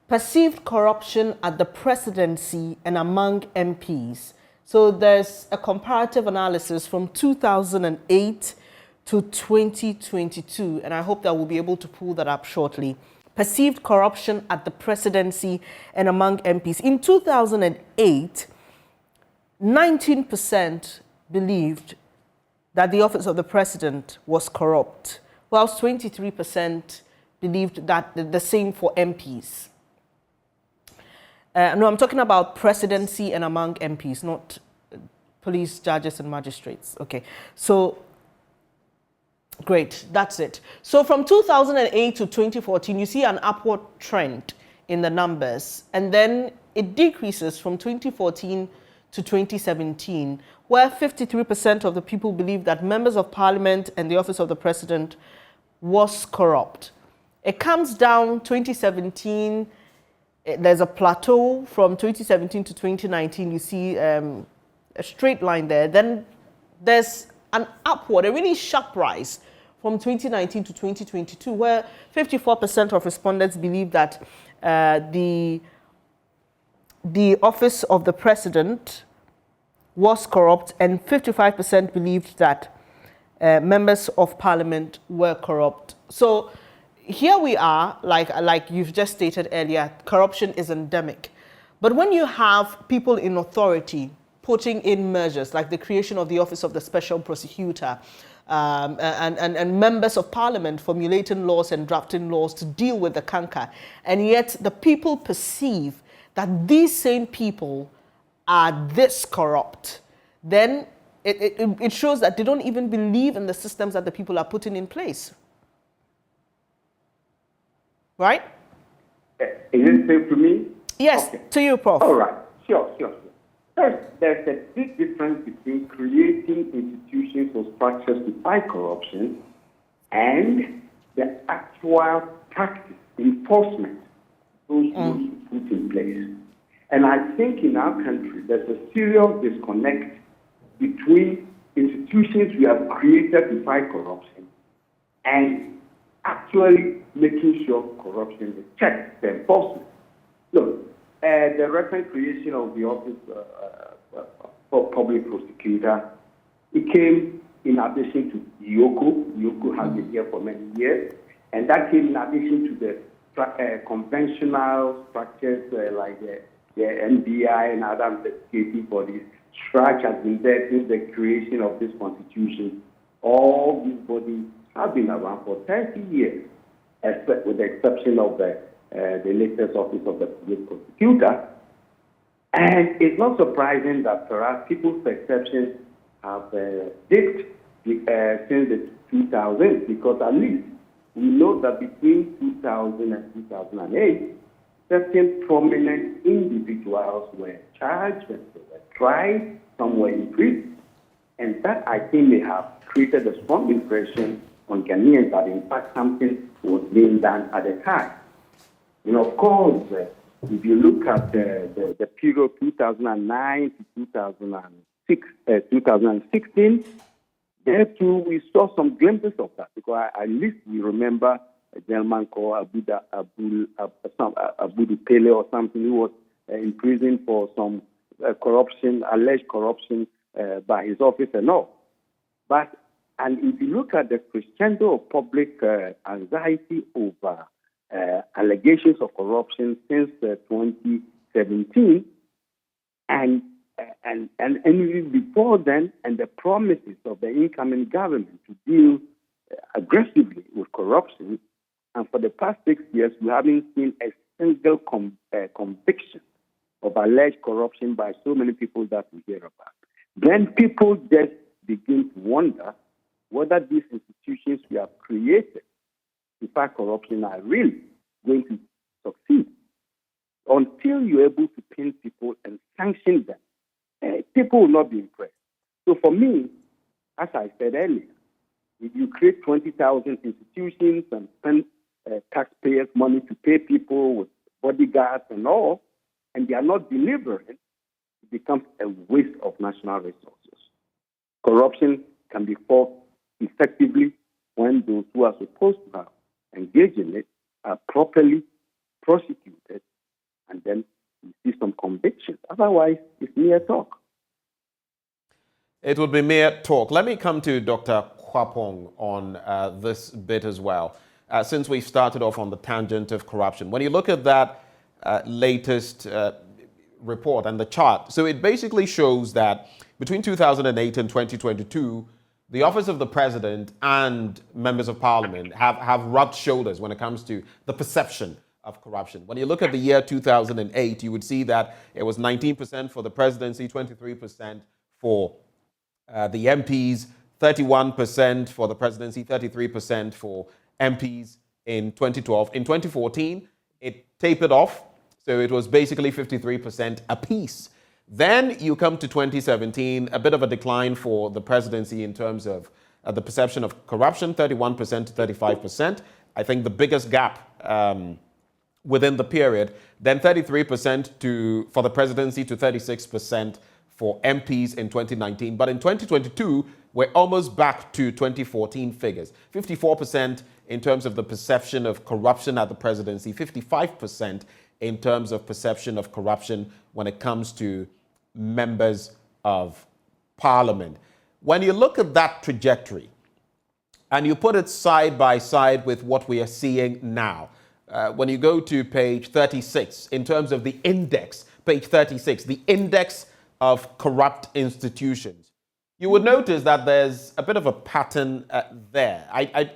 perceived corruption at the presidency and among MPs. So there's a comparative analysis from 2008 to 2022, and I hope that we'll be able to pull that up shortly. Perceived corruption at the presidency and among MPs. In 2008, 19% believed that the office of the president was corrupt, whilst 23% believed that the same for MPs. No, I'm talking about presidency and among MPs, not police, judges, and magistrates. Okay, so great, that's it. So from 2008 to 2014, you see an upward trend in the numbers, and then it decreases from 2014 to 2017, where 53% of the people believe that members of parliament and the office of the president was corrupt. It comes down 2017, there's a plateau from 2017 to 2019, you see a straight line there. Then there's an upward, a really sharp rise from 2019 to 2022, where 54% of respondents believe that the office of the president was corrupt, and 55% believed that members of parliament were corrupt. So here we are, like you've just stated earlier, corruption is endemic. But when you have people in authority putting in measures like the creation of the Office of the Special Prosecutor, and members of parliament formulating laws and drafting laws to deal with the canker, and yet the people perceive that these same people are this corrupt, then it shows that they don't even believe in the systems that the people are putting in place. Right? Is it safe to me? Yes, okay. To you, Prof. All right, sure. First, there's a big difference between creating institutions or structures to fight corruption and the actual practice, enforcement those rules put in place. And I think in our country, there's a serious disconnect between institutions we have created to fight corruption and actually making sure corruption is checked, the enforcement. Look, the recent creation of the Office for Public Prosecutor, it came in addition to IOCO. IOCO has been here for many years, and that came in addition to the conventional structures like the NBI and other investigative bodies. STRAC has been there since the creation of this constitution. All these bodies have been around for 30 years, except with the exception of the latest Office of the Public Prosecutor. And it's not surprising that perhaps people's perceptions have dipped since the 2000s, because at least we know that between 2000 and 2008, certain prominent individuals were charged and they were tried, some were imprisoned. And that, I think, may have created a strong impression on Ghanaians that, in fact, something was being done at the time. You know, of course, if you look at the period 2009 to 2016, there too we saw some glimpses of that, because at least we remember a gentleman called Abu-Baidoo Pele or something, who was in prison for some alleged corruption by his office and all. And if you look at the crescendo of public anxiety over allegations of corruption since 2017, and even before then, and the promises of the incoming government to deal aggressively with corruption, and for the past 6 years, we haven't seen a single conviction of alleged corruption by so many people that we hear about. Then people just begin to wonder whether these institutions we have created to fight corruption are really going to succeed. Until you're able to pin people and sanction them, people will not be impressed. So for me, as I said earlier, if you create 20,000 institutions and spend taxpayers' money to pay people with bodyguards and all, and they are not delivering, it becomes a waste of national resources. Corruption can be fought effectively when those who are supposed to have engaged in it are properly prosecuted, and then you see some convictions. Otherwise, it's mere talk. It would be mere talk. Let me come to Dr. Kwapong on this bit as well, since we started off on the tangent of corruption. When you look at that latest report and the chart, so it basically shows that between 2008 and 2022, the office of the president and members of parliament have rubbed shoulders when it comes to the perception of corruption. When you look at the year 2008, you would see that it was 19% for the presidency, 23% for the MPs, 31% for the presidency, 33% for MPs in 2012. In 2014, it tapered off, so it was basically 53% apiece. Then you come to 2017, a bit of a decline for the presidency in terms of the perception of corruption, 31% to 35%. I think the biggest gap within the period, then 33% for the presidency to 36% for MPs in 2019. But in 2022, we're almost back to 2014 figures. 54% in terms of the perception of corruption at the presidency, 55% in terms of perception of corruption when it comes to members of parliament. When you look at that trajectory and you put it side by side with what we are seeing now, when you go to page 36, in terms of the index, page 36, the index of corrupt institutions, you would notice that there's a bit of a pattern there.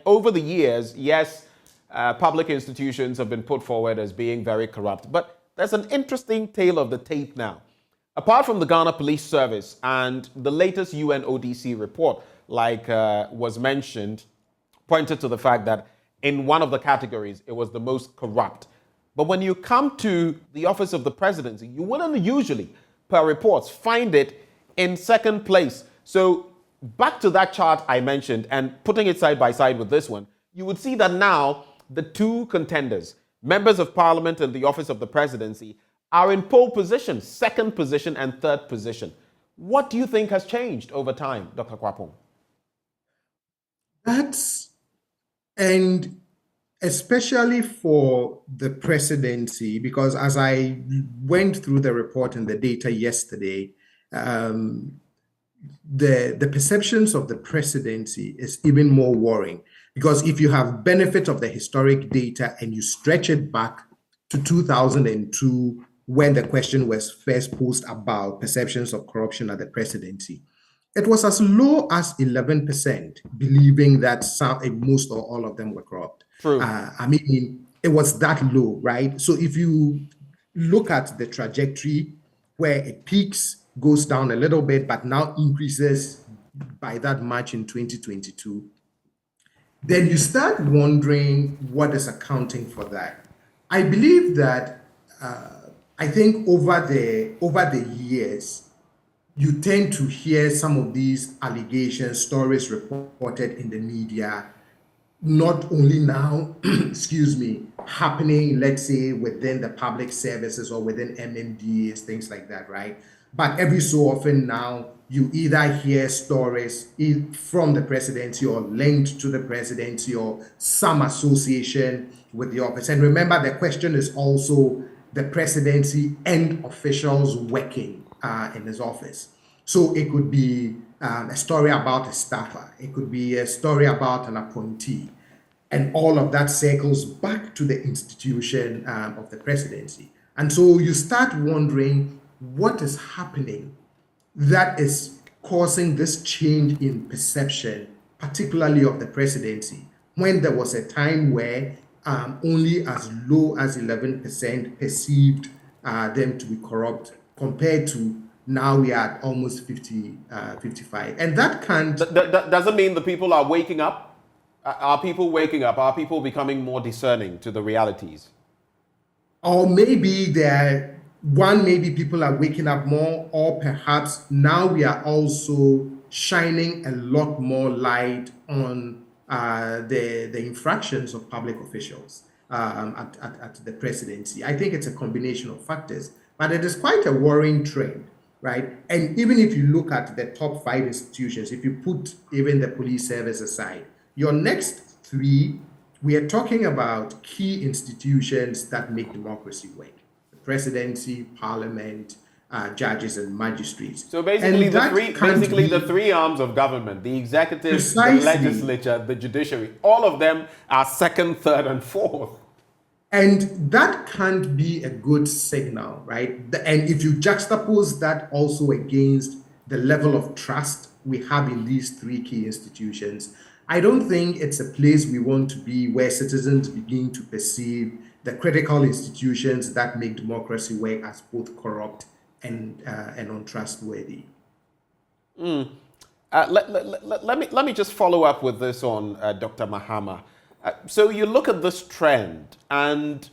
Over the years, yes, public institutions have been put forward as being very corrupt, but there's an interesting tale of the tape now. Apart from the Ghana Police Service and the latest UNODC report, like was mentioned, pointed to the fact that in one of the categories, it was the most corrupt. But when you come to the office of the presidency, you wouldn't usually, per reports, find it in second place. So back to that chart I mentioned and putting it side by side with this one, you would see that now the two contenders, members of parliament and the office of the presidency, are in pole position, second position and third position. What do you think has changed over time, Dr. Kwapong? And especially for the presidency, because as I went through the report and the data yesterday, the perceptions of the presidency is even more worrying. Because if you have benefit of the historic data and you stretch it back to 2002, when the question was first posed about perceptions of corruption at the presidency, it was as low as 11%, believing that most or all of them were corrupt. True. It was that low, right? So if you look at the trajectory where it peaks, goes down a little bit, but now increases by that much in 2022, then you start wondering what is accounting for that. I believe that I think over the years, you tend to hear some of these allegations, stories reported in the media, not only now, happening, let's say, within the public services or within MMDAs, things like that, right? But every so often now, you either hear stories from the presidency or linked to the presidency or some association with the office. And remember, the question is also the presidency and officials working in his office. So it could be a story about a staffer. It could be a story about an appointee. And all of that circles back to the institution of the presidency. And so you start wondering what is happening that is causing this change in perception, particularly of the presidency, when there was a time where only as low as 11% perceived them to be corrupt, compared to now we are at almost 55. And that can't... That doesn't mean the people are waking up? Are people waking up? Are people becoming more discerning to the realities? Or maybe maybe people are waking up more, or perhaps now we are also shining a lot more light on the infractions of public officials at the presidency. I think it's a combination of factors, but it is quite a worrying trend, right? And even if you look at the top 5 institutions, if you put even the police service aside, your next 3, we are talking about key institutions that make democracy work. The presidency, parliament, judges and magistrates. So basically, And the three arms of government, the executive, Precisely. the legislature, the judiciary, all of them are second, third, and fourth. And that can't be a good signal, right? And if you juxtapose that also against the level of trust we have in these three key institutions, I don't think it's a place we want to be, where citizens begin to perceive the critical institutions that make democracy work as both corrupt and untrustworthy. Let me just follow up with this on Dr. Mahama. So you look at this trend, and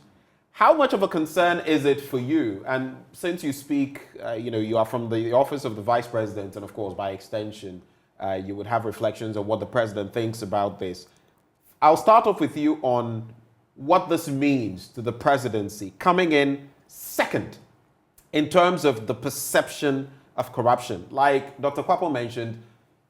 how much of a concern is it for you? And since you speak, you are from the office of the Vice President, and of course, by extension, you would have reflections on what the President thinks about this. I'll start off with you on what this means to the presidency coming in second in terms of the perception of corruption. Like Dr. Akakpo mentioned,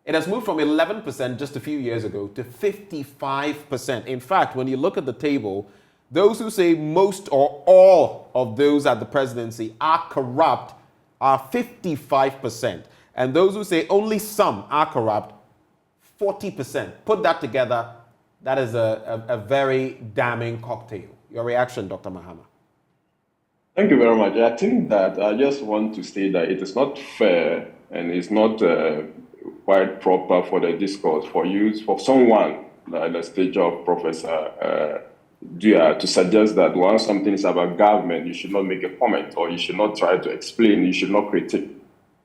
it has moved from 11% just a few years ago to 55%. In fact, when you look at the table, those who say most or all of those at the presidency are corrupt are 55%. And those who say only some are corrupt, 40%. Put that together, that is a very damning cocktail. Your reaction, Dr. Mahama? Thank you very much. I think that I just want to say that it is not fair and it's not quite proper for the discourse for someone like the stage of Professor Dua to suggest that once something is about government, you should not make a comment, or you should not try to explain, you should not critique.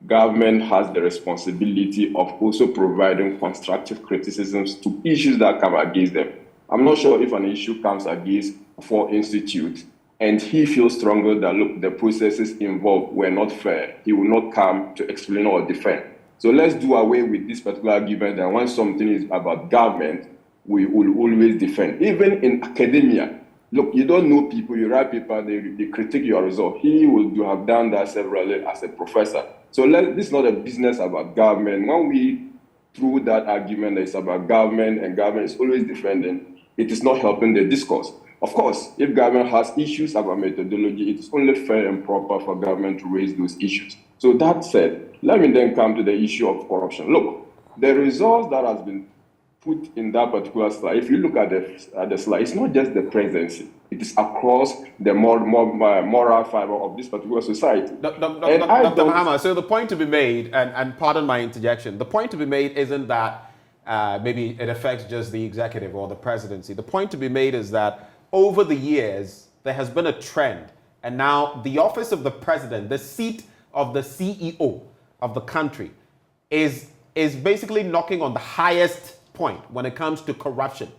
Government has the responsibility of also providing constructive criticisms to issues that come against them. I'm not sure if an issue comes against for institute and he feels stronger that, look, the processes involved were not fair, he will not come to explain or defend. So let's do away with this particular argument that when something is about government, we will always defend. Even in academia, look, you don't know people, you write paper, they critique your result. He will have done that severally as a professor. So this is not a business about government. When we through that argument that it's about government and government is always defending, it is not helping the discourse. Of course, if government has issues about methodology, it is only fair and proper for government to raise those issues. So that said, let me then come to the issue of corruption. Look, the results that has been put in that particular slide, if you look at the slide, it's not just the presidency. It is across the moral fiber of this particular society. Dr. Mahama, so the point to be made, and pardon my interjection, the point to be made isn't that maybe it affects just the executive or the presidency. The point to be made is that over the years, there has been a trend, and now the office of the president, the seat of the CEO of the country, is basically knocking on the highest point when it comes to corruption.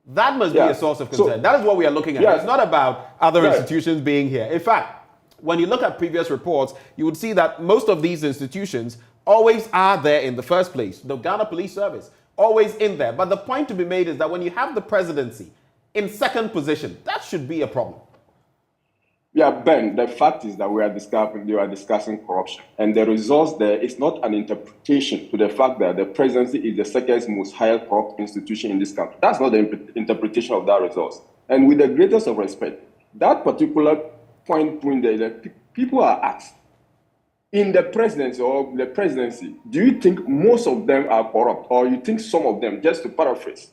That must be a source of concern. That is what we are looking at. It's not about other institutions being here. In fact, when you look at previous reports, you would see that most of these institutions always are there in the first place. The Ghana Police Service, always in there. But the point to be made is that when you have the presidency in second position, that should be a problem. Yeah, Ben, the fact is that we are discussing corruption. And the results there is not an interpretation to the fact that the presidency is the second most highest corrupt institution in this country. That's not the interpretation of that results. And with the greatest of respect, that particular point there, that people are asked, in the presidency or the presidency, do you think most of them are corrupt, or you think some of them, just to paraphrase?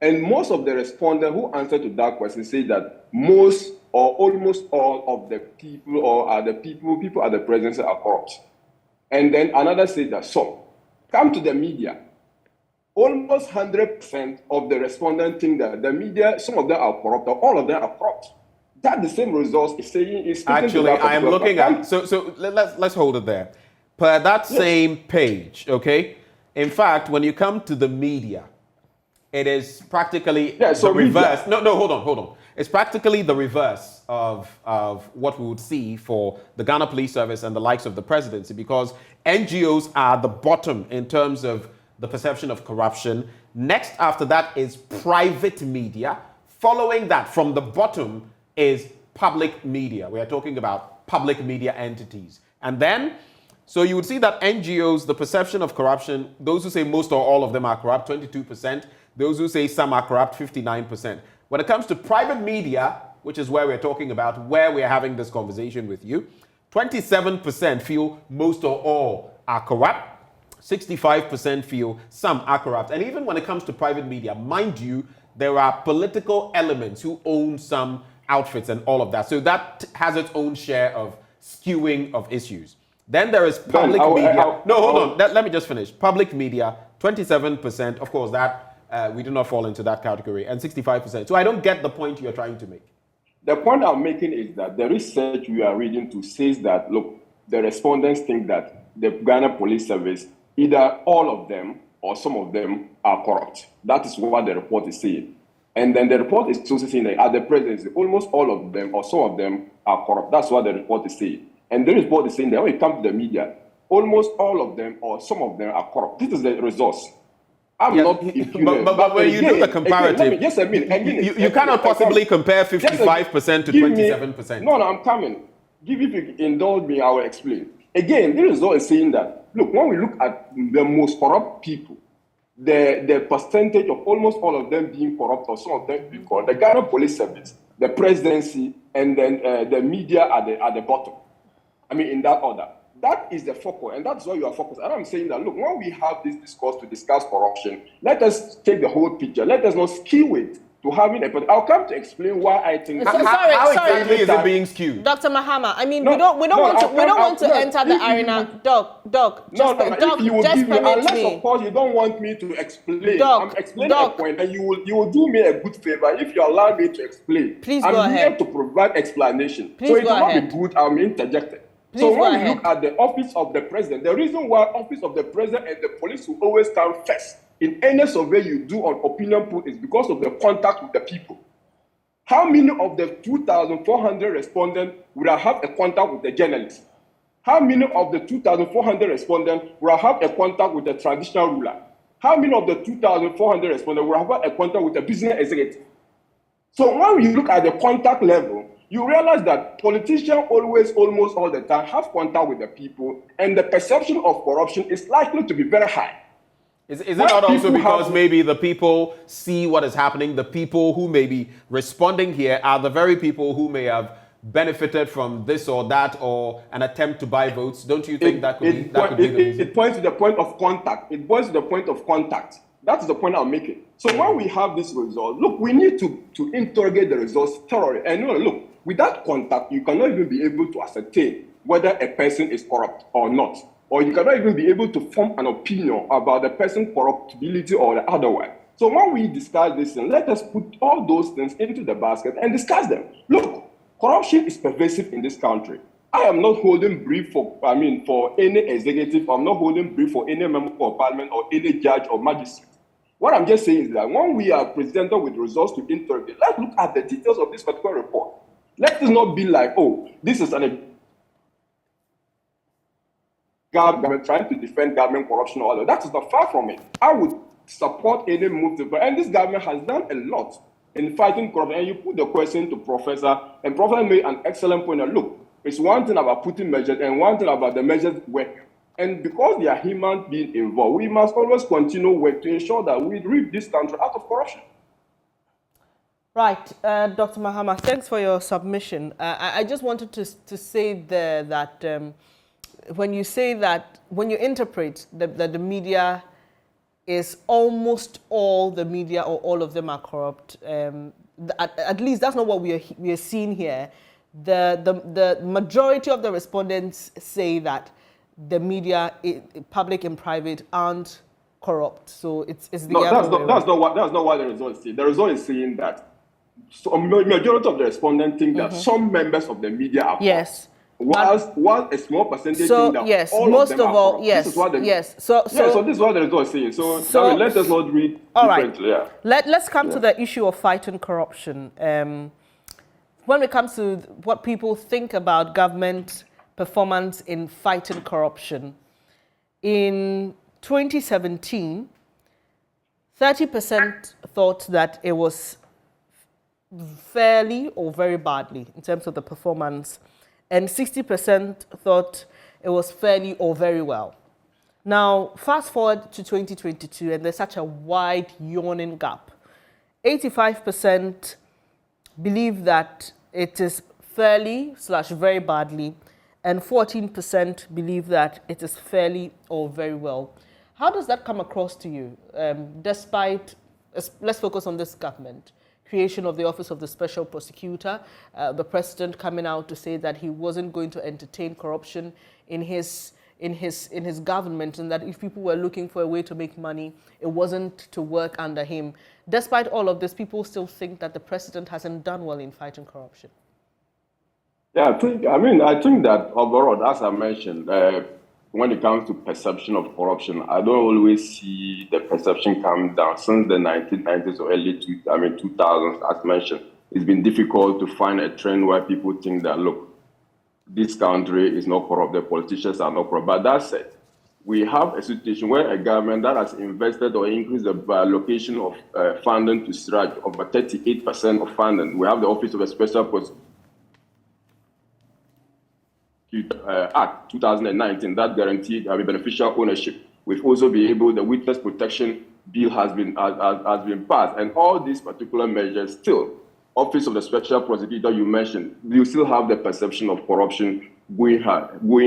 And most of the respondents who answered to that question say that most or almost all of the people or are the people at the presidency are corrupt. And then another said that some. Come to the media. Almost 100% of the respondents think that the media, some of them are corrupt or all of them are corrupt. That the same results is saying is actually I am looking at so let's hold it there. Per that same page, okay? In fact, when you come to the media, it is practically the reverse. No, hold on. It's practically the reverse of what we would see for the Ghana Police Service and the likes of the presidency, because NGOs are the bottom in terms of the perception of corruption. Next after that is private media. Following that, from the bottom, is public media. We are talking about public media entities. And then, so you would see that NGOs, the perception of corruption, those who say most or all of them are corrupt, 22%. Those who say some are corrupt, 59%. When it comes to private media, which is where we're talking about, where we're having this conversation with you, 27% feel most or all are corrupt. 65% feel some are corrupt. And even when it comes to private media, mind you, there are political elements who own some outfits and all of that. So that has its own share of skewing of issues. Then there is public media. No, hold on. Let me just finish. Public media, 27%. Of course, that we do not fall into that category. And 65%. So I don't get the point you're trying to make. The point I'm making is that the research we are reading to says that, look, the respondents think that the Ghana Police Service, either all of them or some of them are corrupt. That is what the report is saying. And then the report is also saying that at the presidency, almost all of them or some of them are corrupt. That's what the report is saying. And the report is saying that when it comes to the media, almost all of them or some of them are corrupt. This is the results. I'm not impugning. But when you do the comparative, you cannot possibly compare 55% to 27%. No, I'm coming. If you indulge me, I will explain. Again, the result is saying that, look, when we look at the most corrupt people, the percentage of almost all of them being corrupt or some of them being corrupt, the Ghana Police Service, the presidency, and then the media at the bottom. I mean, in that order. That is the focus, and that's why you are focused. And I'm saying that, look, when we have this discourse to discuss corruption, let us take the whole picture. Let us not skew it to having a... I'll come to explain why I think... How exactly is it being skewed? Dr. Mahama, I mean, we don't want to enter the arena. Doc, if you will give me, unless, of course, you don't want me to explain. I'm explaining a point, and you will do me a good favor if you allow me to explain. Please go ahead. I'm here to provide explanation. So it will not be good, I'm interjected. So when we look at the office of the president, the reason why office of the president and the police will always come first in any survey you do on opinion poll is because of the contact with the people. How many of the 2,400 respondents would have had a contact with the journalists? How many of the 2,400 respondents would have had a contact with the traditional ruler? How many of the 2,400 respondents would have had a contact with the business executive? So when you look at the contact level, you realize that politicians always, almost all the time, have contact with the people, and the perception of corruption is likely to be very high. Is it not also because maybe the people see what is happening, the people who may be responding here are the very people who may have benefited from this or that or an attempt to buy votes? Don't you think that could be the reason? It points to the point of contact. It points to the point of contact. That's the point I'm making. So when we have this result, look, we need to interrogate the results thoroughly. And look, without contact, you cannot even be able to ascertain whether a person is corrupt or not. Or you cannot even be able to form an opinion about the person's corruptibility or the otherwise. So when we discuss this, let us put all those things into the basket and discuss them. Look, corruption is pervasive in this country. I am not holding brief for any executive. I'm not holding brief for any member of parliament or any judge or magistrate. What I'm just saying is that when we are presented with results to interrogate, let's look at the details of this particular report. Let us not be like, oh, this is an government trying to defend government corruption or other. That is not far from it. I would support any move, and this government has done a lot in fighting corruption. And you put the question to Professor, and Professor made an excellent point. Look, it's one thing about putting measures and one thing about the measures work. And because there are human beings involved, we must always continue work to ensure that we rid this country out of corruption. Right, Dr. Mahama, thanks for your submission. I just wanted to say there that when you say that, when you interpret that the media is almost all the media or all of them are corrupt, at least that's not what we are seeing here. The majority of the respondents say that the media, public and private, aren't corrupt. So it's the that's not what the result is saying. The result is saying that majority of the respondents think that some members of the media are corrupt. Yes. While a small percentage think that all of them are corrupt. Yes, this is what So this is what the result is saying. So let us not read differently. Right. Yeah. Let's come to the issue of fighting corruption. When it comes to what people think about government performance in fighting corruption, in 2017, 30% thought that it was fairly or very badly in terms of the performance, and 60% thought it was fairly or very well. Now, fast forward to 2022, and there's such a wide yawning gap. 85% believe that it is fairly / very badly, and 14% believe that it is fairly or very well. How does that come across to you, despite, let's focus on this government, creation of the Office of the Special Prosecutor, the president coming out to say that he wasn't going to entertain corruption in his government, and that if people were looking for a way to make money, it wasn't to work under him. Despite all of this, people still think that the president hasn't done well in fighting corruption. Yeah, I think that overall, as I mentioned, when it comes to perception of corruption, I don't always see the perception come down. Since the 1990s or early 2000s, as mentioned, it's been difficult to find a trend where people think that, look, this country is not corrupt, the politicians are not corrupt. But that said, we have a situation where a government that has invested or increased the allocation of funding to SRAJ over 38% of funding. We have the Office of a Special Prosecutor Act 2019 that guaranteed beneficial ownership. We've also been able, the Witness Protection Bill has been passed, and all these particular measures still, Office of the Special Prosecutor you mentioned, you still have the perception of corruption going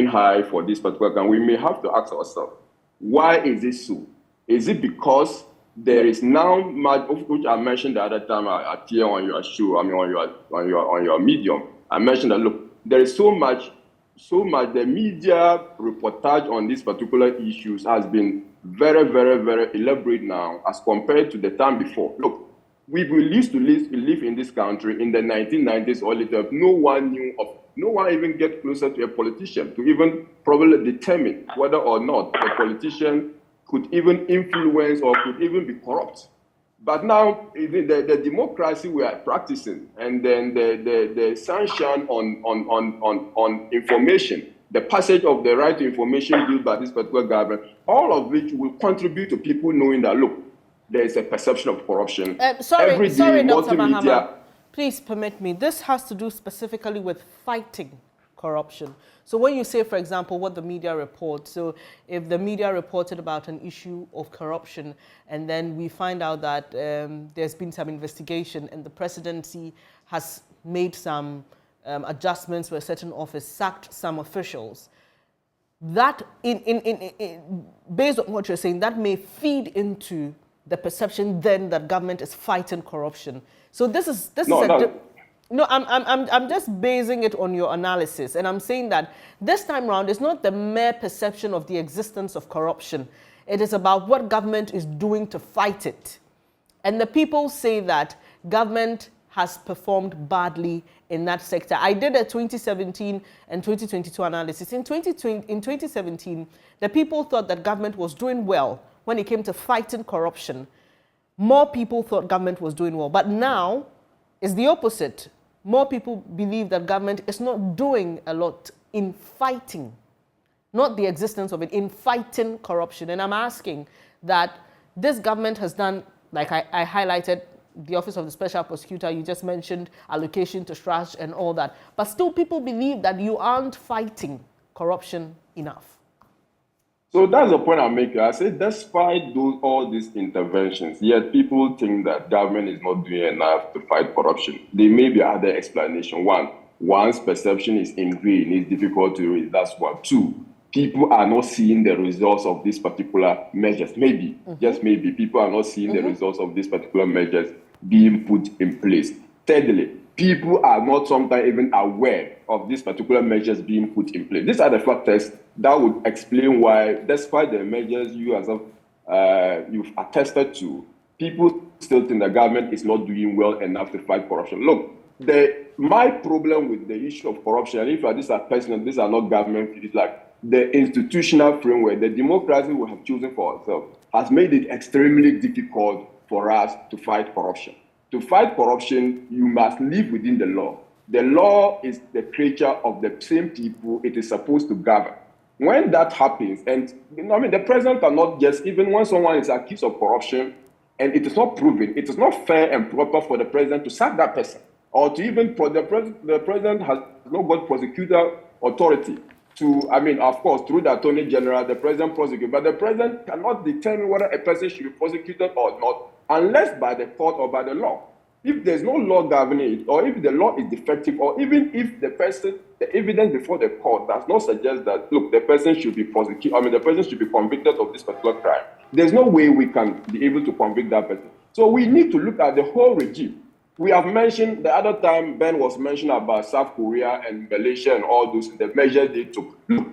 high for this particular country. We may have to ask ourselves, why is it so? Is it because there is now much, which I mentioned the other time I appeared on your show, on your medium, I mentioned that, look, there is so much, the media reportage on these particular issues has been very, very, very elaborate now as compared to the time before. Look, we used to live in this country in the 1990s or later. No one even get closer to a politician to even probably determine whether or not a politician could even influence or could even be corrupt. But now the democracy we are practicing, and then the sunshine on information, the passage of the right to information bill by this particular government, all of which will contribute to people knowing that, look, there is a perception of corruption. Sorry, Dr. Mahama, please permit me. This has to do specifically with fighting corruption. So when you say, for example, what the media reports, so if the media reported about an issue of corruption and then we find out that there's been some investigation and the presidency has made some adjustments to a certain office, sacked some officials, that, based on what you're saying, that may feed into the perception then that government is fighting corruption. So I'm just basing it on your analysis, and I'm saying that this time around it's not the mere perception of the existence of corruption. It is about what government is doing to fight it. And the people say that government has performed badly in that sector. I did a 2017 and 2022 analysis. In 2017, the people thought that government was doing well when it came to fighting corruption. More people thought government was doing well. But now, it's the opposite. More people believe that government is not doing a lot in fighting, not the existence of it, in fighting corruption. And I'm asking that this government has done, like I highlighted, the Office of the Special Prosecutor, you just mentioned allocation to SRAJ and all that. But still people believe that you aren't fighting corruption enough. So that's the point I'm making. I say, despite all these interventions, yet people think that government is not doing enough to fight corruption. There may be other explanation. One, once perception is ingrained, it's difficult to read. That's one. Two, people are not seeing the results of these particular measures. Maybe, just maybe, people are not seeing the results of these particular measures being put in place. Thirdly, people are not sometimes even aware of these particular measures being put in place. These are the factors that would explain why, despite the measures you yourself you've attested to, people still think the government is not doing well enough to fight corruption. Look, my problem with the issue of corruption, and if these are personal, these are not government, it's like the institutional framework, the democracy we have chosen for ourselves, has made it extremely difficult for us to fight corruption. To fight corruption, you must live within the law. The law is the creature of the same people it is supposed to govern. When that happens, and the president cannot just, even when someone is accused of corruption and it is not proven, it is not fair and proper for the president to sack that person, or to even, the president has not got prosecutor authority to, of course, through the Attorney General, the president prosecute, but the president cannot determine whether a person should be prosecuted or not, unless by the court or by the law. if there's no law governing it, or if the law is defective, or even if the evidence before the court does not suggest that, look, the person should be prosecuted, the person should be convicted of this particular crime, there's no way we can be able to convict that person. So we need to look at the whole regime. We have mentioned, the other time Ben was mentioning about South Korea and Malaysia and all those, the measures they took. Look,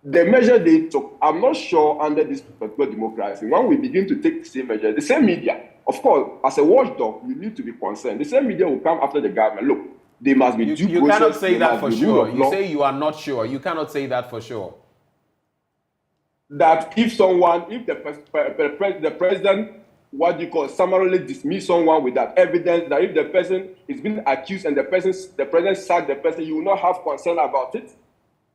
the measure they took, I'm not sure under this particular democracy, when we begin to take the same measure, the same media, of course, as a watchdog, you need to be concerned. The same media will come after the government. Look, they must be due process. You cannot say that for sure. You law. say you are not sure. You cannot say that for sure. That if the president, summarily dismiss someone without evidence, that if the person is being accused and the president sacked the person, you will not have concern about it.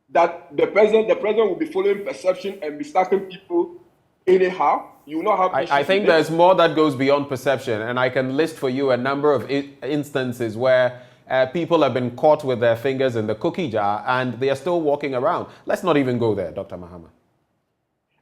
That the president will be following perception and be sacking people anyhow. You will not have issues. I think there's more that goes beyond perception, and I can list for you a number of instances where people have been caught with their fingers in the cookie jar and they are still walking around. Let's not even go there, Dr. Mahama.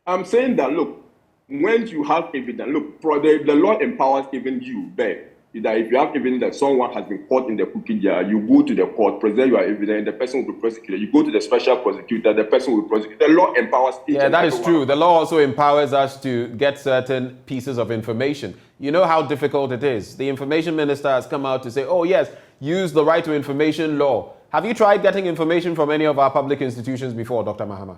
I'm saying that, look, when you have evidence, look, the law empowers even you, Ben, that if you have evidence that someone has been caught in the cookie jar, you go to the court, present your evidence, the person will be prosecuted. You go to the special prosecutor, the person will be prosecuted. The law empowers each Yeah, that is true. The law also empowers us to get certain pieces of information. You know how difficult it is. The information minister has come out to say, oh yes, use the right to information law. Have you tried getting information from any of our public institutions before, Dr. Mahama?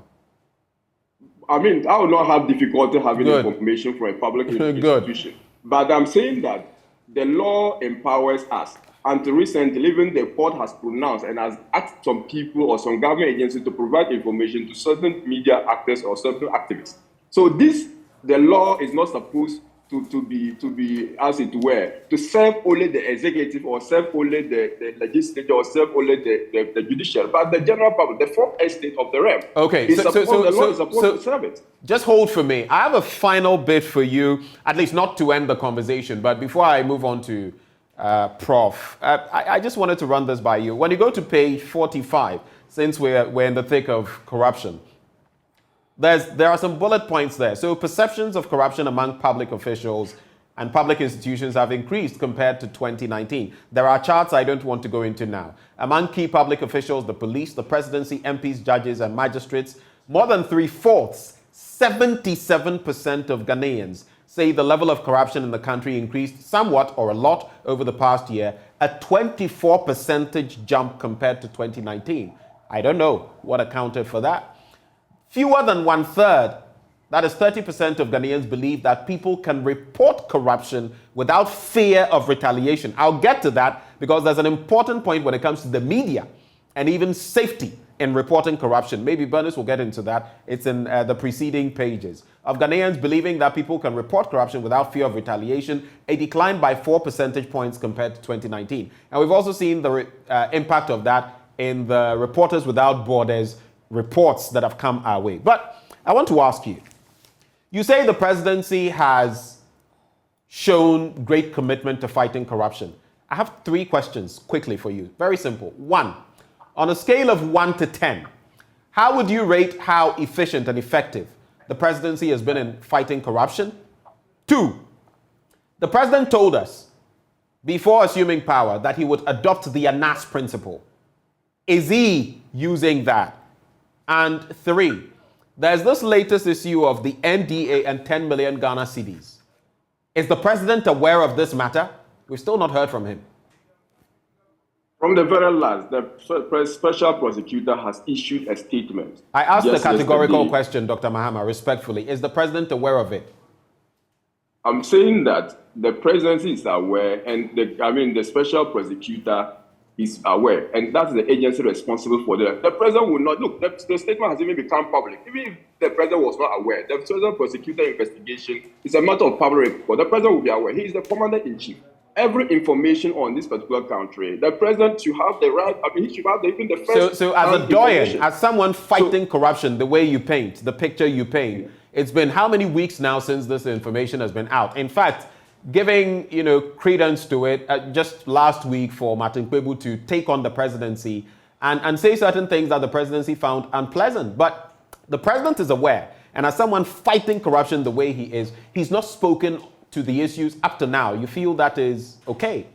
I mean, I will not have difficulty having information from a public institution. But I'm saying that the law empowers us. Until recently, even the court has pronounced and has asked some people or some government agencies to provide information to certain media actors or certain activists. So the law is not supposed to be, as it were, to serve only the executive or serve only the legislature or serve only the judicial, but the general public, the fourth estate of the realm. Okay, the law is supposed to serve it. Just hold for me. I have a final bit for you, at least not to end the conversation, but before I move on to Prof, I just wanted to run this by you. When you go to page 45, since we're in the thick of corruption, there are some bullet points there. So perceptions of corruption among public officials and public institutions have increased compared to 2019. There are charts I don't want to go into now. Among key public officials, the police, the presidency, MPs, judges, and magistrates, more than 3/4, 77% of Ghanaians say the level of corruption in the country increased somewhat or a lot over the past year, a 24% jump compared to 2019. I don't know what accounted for that. Fewer than 1/3, that is 30% of Ghanaians, believe that people can report corruption without fear of retaliation. I'll get to that because there's an important point when it comes to the media and even safety in reporting corruption. Maybe Bernice will get into that. It's in the preceding pages. Of Ghanaians believing that people can report corruption without fear of retaliation, a decline by 4 percentage points compared to 2019. And we've also seen the impact of that in the Reporters Without Borders reports that have come our way. But I want to ask you, you say the presidency has shown great commitment to fighting corruption. I have 3 questions quickly for you. Very simple. 1, on a scale of 1 to 10, how would you rate how efficient and effective the presidency has been in fighting corruption? 2, the president told us before assuming power that he would adopt the ANAS principle. Is he using that? And 3, there's this latest issue of the NDA and 10 million Ghana cedis. Is the president aware of this matter? We've still not heard from him. From the very last, the special prosecutor has issued a statement. I asked a categorical question, Dr. Mahama, respectfully. Is the president aware of it? I'm saying that the presidency is aware, and the special prosecutor is aware, and that's the agency responsible for that. The president will not look. The statement has even become public. Even if the president was not aware, the special prosecutor investigation is a matter of public record. The president will be aware. He is the commander-in-chief. Every information on this particular country, the president should have the right. He should have even the first. So as a doyen, as someone fighting corruption, the way you paint, the picture you paint, it's been how many weeks now since this information has been out? In fact, giving credence to it, just last week for Martin Kpebu to take on the presidency and say certain things that the presidency found unpleasant. But the president is aware, and as someone fighting corruption the way he is, he's not spoken to the issues up to now. You feel that is okay?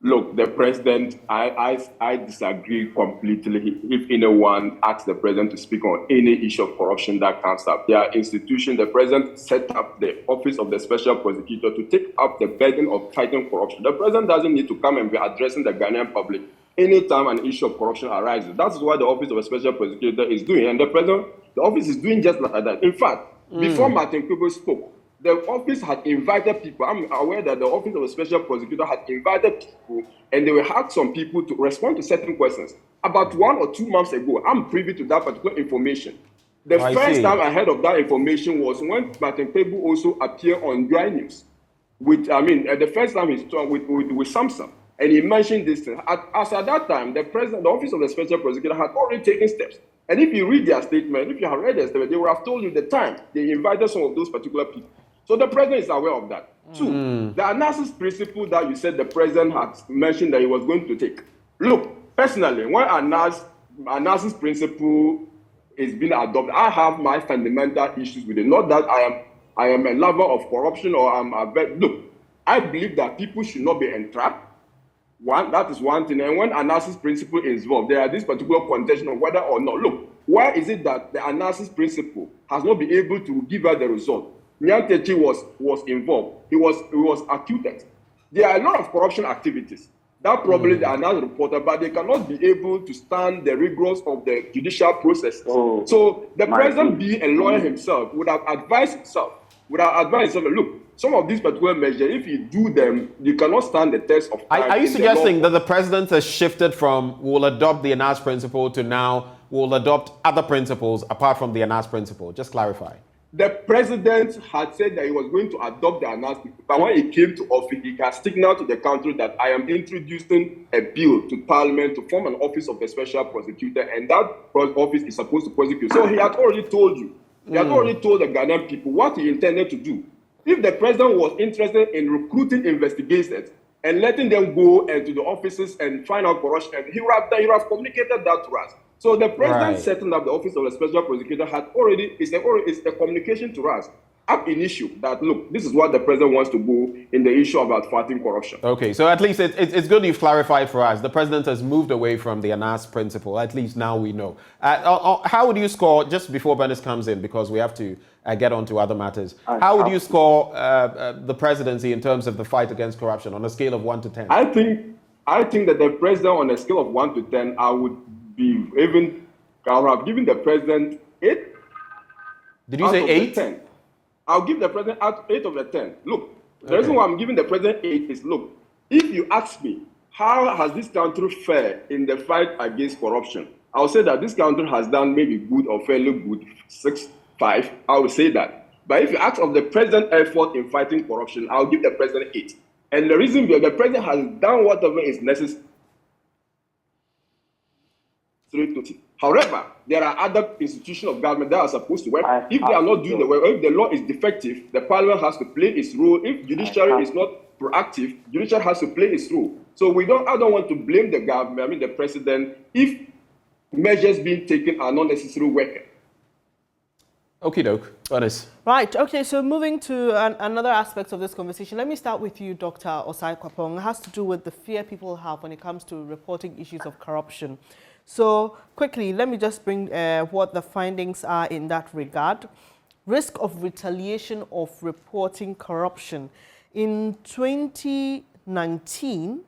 Look, the president, I disagree completely. If anyone asks the president to speak on any issue of corruption that comes up, their institution, the president set up the office of the special prosecutor to take up the burden of fighting corruption. The president doesn't need to come and be addressing the Ghanaian public anytime an issue of corruption arises. That's what the office of a special prosecutor is doing. And the president, the office is doing just like that. In fact, before Martin Kebo spoke, the office had invited people. I'm aware that the office of a special prosecutor had invited people, and they had some people to respond to certain questions. About 1 or 2 months ago, I'm privy to that particular information. The first time I heard of that information was when Martin Kebo also appeared on JoyNews. The first time he talked with Samson, and he mentioned this thing. As at that time, the office of the special prosecutor had already taken steps. And if you read their statement, if you have read their statement, they would have told you the time they invited some of those particular people. So the president is aware of that. Two, the analysis principle that you said the president had mentioned that he was going to take. Look, personally, when analysis principle is being adopted, I have my fundamental issues with it. Not that I am a lover of corruption or look, I believe that people should not be entrapped. That is one thing. And when analysis principle is involved, there are this particular contention of whether or not. Look, why is it that the analysis principle has not been able to give us the result? Nyantechi was involved. He was accused. There are a lot of corruption activities that probably they are not reported, but they cannot be able to stand the rigors of the judicial process. So the president, being a lawyer himself, would have advised himself, look, some of these particular measures, if you do them, you cannot stand the test of time. Are you suggesting that the president has shifted from will adopt the ANAS principle to now will adopt other principles apart from the ANAS principle? Just clarify. The president had said that he was going to adopt the ANAS principle, but when he came to office, he has signaled to the country that I am introducing a bill to Parliament to form an office of the special prosecutor, and that office is supposed to prosecute. So he had already told you, he had already told the Ghanaian people what he intended to do. If the president was interested in recruiting investigators and letting them go into the offices and find out corruption, he would have communicated that to us. So the president setting up the office of the special prosecutor is a communication to us, up in issue that, look, this is what the president wants to go in the issue about fighting corruption. Okay, so at least it's good you've clarified for us. The president has moved away from the ANAS principle. At least now we know. How would you score, just before Bernice comes in, because we have to get on to other matters, how would you score the presidency in terms of the fight against corruption on a scale of 1 to 10? I think that the president, on a scale of 1 to 10, I would have given the president 8. Did you say 8? 10. I'll give the president 8 of the 10. Look, the reason why I'm giving the president 8 is, look, if you ask me, how has this country fared in the fight against corruption? I'll say that this country has done maybe good or fairly good, 6, 5. I will say that. But if you ask of the president's effort in fighting corruption, I'll give the president 8. And the reason being, the president has done whatever is necessary. However, there are other institutions of government that are supposed to work. If they are not doing the work, if the law is defective, the parliament has to play its role. If judiciary is not proactive, judiciary has to play its role. So I don't want to blame the government, the president, if measures being taken are not necessarily working. Okie doke. Bernice. Right. Okay. So moving to another aspect of this conversation, let me start with you, Dr. Osai Kwapong. It has to do with the fear people have when it comes to reporting issues of corruption. So quickly, let me just bring what the findings are in that regard. Risk of retaliation of reporting corruption. In 2019,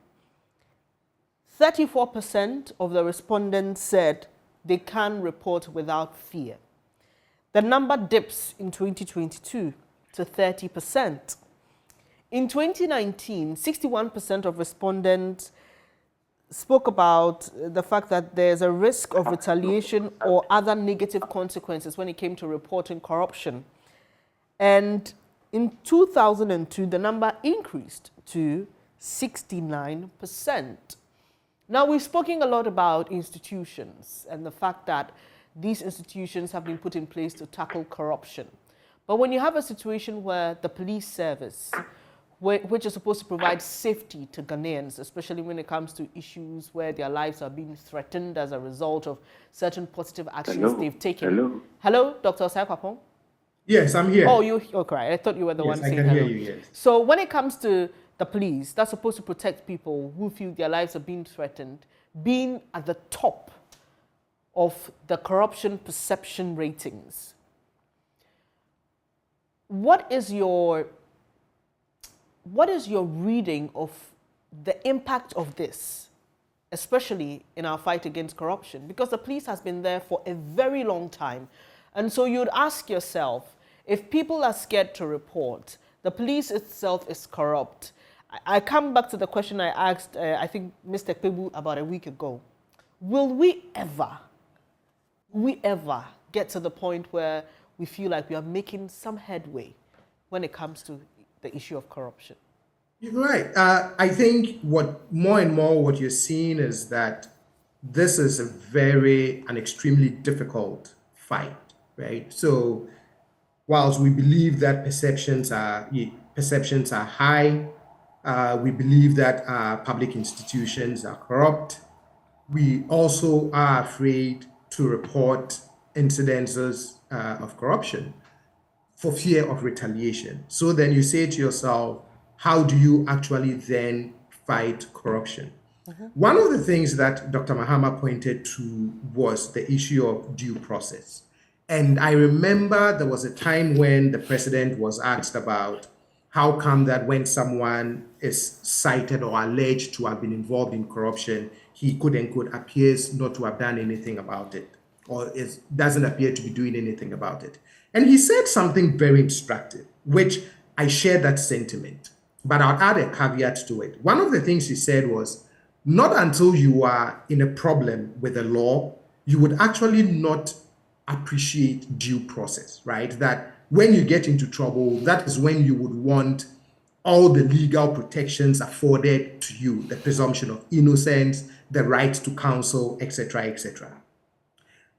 34% of the respondents said they can report without fear. The number dips in 2022 to 30%. In 2019, 61% of respondents spoke about the fact that there's a risk of retaliation or other negative consequences when it came to reporting corruption. And in 2002, the number increased to 69%. Now, we've spoken a lot about institutions and the fact that these institutions have been put in place to tackle corruption. But when you have a situation where the police service, which is supposed to provide safety to Ghanaians, especially when it comes to issues where their lives are being threatened as a result of certain positive actions they've taken. Hello, Dr. Osai Kwapong? Yes, I'm here. Oh, okay. I thought you were the one saying hello. I can hear you, yes. So when it comes to the police that's supposed to protect people who feel their lives are being threatened, being at the top of the corruption perception ratings. What is your reading of the impact of this, especially in our fight against corruption? Because the police has been there for a very long time. And so you'd ask yourself, if people are scared to report, the police itself is corrupt. I come back to the question I asked, I think, Mr. Akakpo about a week ago. Will we ever get to the point where we feel like we are making some headway when it comes to the issue of corruption? You're right. I think what more and more what you're seeing is that this is an extremely difficult fight, right? So whilst we believe that perceptions are high, we believe that public institutions are corrupt, we also are afraid to report incidences of corruption for fear of retaliation. So then you say to yourself, how do you actually then fight corruption? One of the things that Dr. Mahama pointed to was the issue of due process. And I remember there was a time when the president was asked about how come that when someone is cited or alleged to have been involved in corruption, he quote unquote appears not to have done anything about it, or doesn't appear to be doing anything about it. And he said something very instructive, which I share that sentiment, but I'll add a caveat to it. One of the things he said was, not until you are in a problem with the law, you would actually not appreciate due process, right? That when you get into trouble, that is when you would want all the legal protections afforded to you, the presumption of innocence, the right to counsel, etc., etc.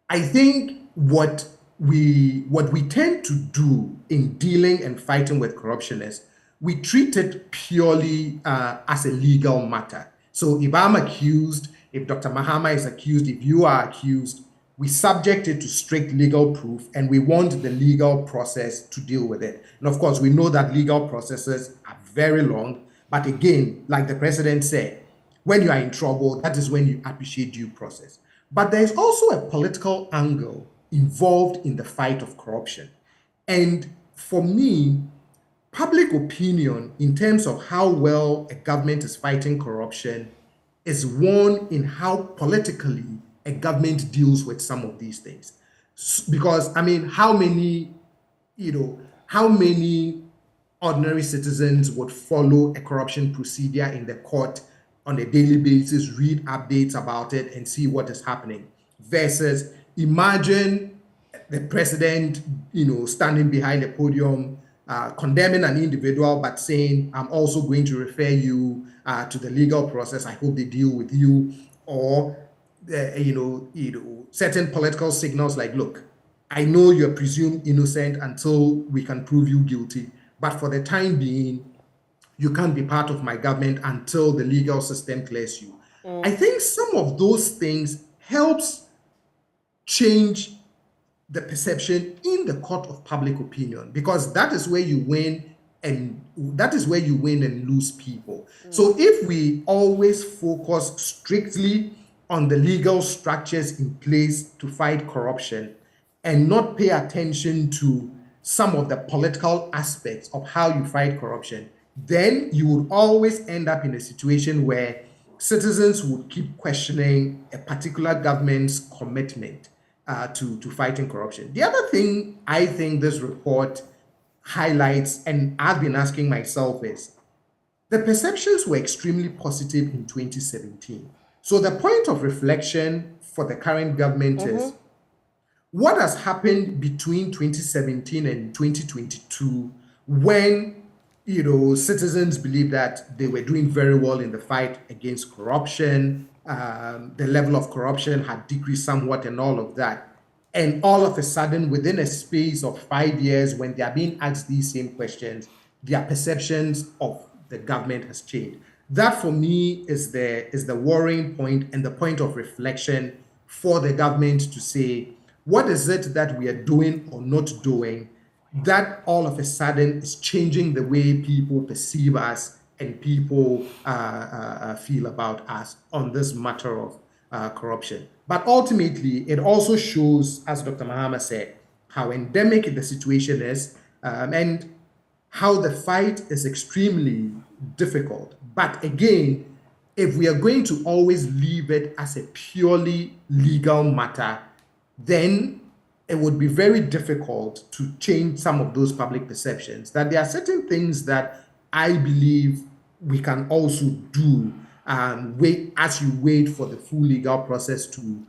I think what we tend to do in dealing and fighting with corruption is we treat it purely as a legal matter. So if I'm accused, if Dr. Mahama is accused, if you are accused, we subject it to strict legal proof and we want the legal process to deal with it. And of course, we know that legal processes are very long. But again, like the president said, when you are in trouble, that is when you appreciate due process. But there is also a political angle involved in the fight of corruption. And for me, public opinion in terms of how well a government is fighting corruption is one in how politically a government deals with some of these things. Because, I mean, how many ordinary citizens would follow a corruption procedure in the court on a daily basis, read updates about it and see what is happening, versus imagine the president, standing behind a podium, condemning an individual, but saying, I'm also going to refer you to the legal process. I hope they deal with you. Or, certain political signals like, look, I know you're presumed innocent until we can prove you guilty. But for the time being, you can't be part of my government until the legal system clears you. I think some of those things helps change the perception in the court of public opinion, because that is where you win and lose people. So if we always focus strictly on the legal structures in place to fight corruption and not pay attention to some of the political aspects of how you fight corruption, then you would always end up in a situation where citizens would keep questioning a particular government's commitment to fighting corruption. The other thing I think this report highlights, and I've been asking myself, is the perceptions were extremely positive in 2017. So the point of reflection for the current government is, what has happened between 2017 and 2022 when citizens believe that they were doing very well in the fight against corruption, the level of corruption had decreased somewhat and all of that. And all of a sudden, within a space of 5 years, when they are being asked these same questions, their perceptions of the government has changed. That for me is the worrying point and the point of reflection for the government to say, what is it that we are doing or not doing that all of a sudden is changing the way people perceive us and people feel about us on this matter of corruption. But ultimately, it also shows, as Dr. Mahama said, how endemic the situation is, and how the fight is extremely difficult. But again, if we are going to always leave it as a purely legal matter, then it would be very difficult to change some of those public perceptions. That there are certain things that I believe we can also do wait as you wait for the full legal process to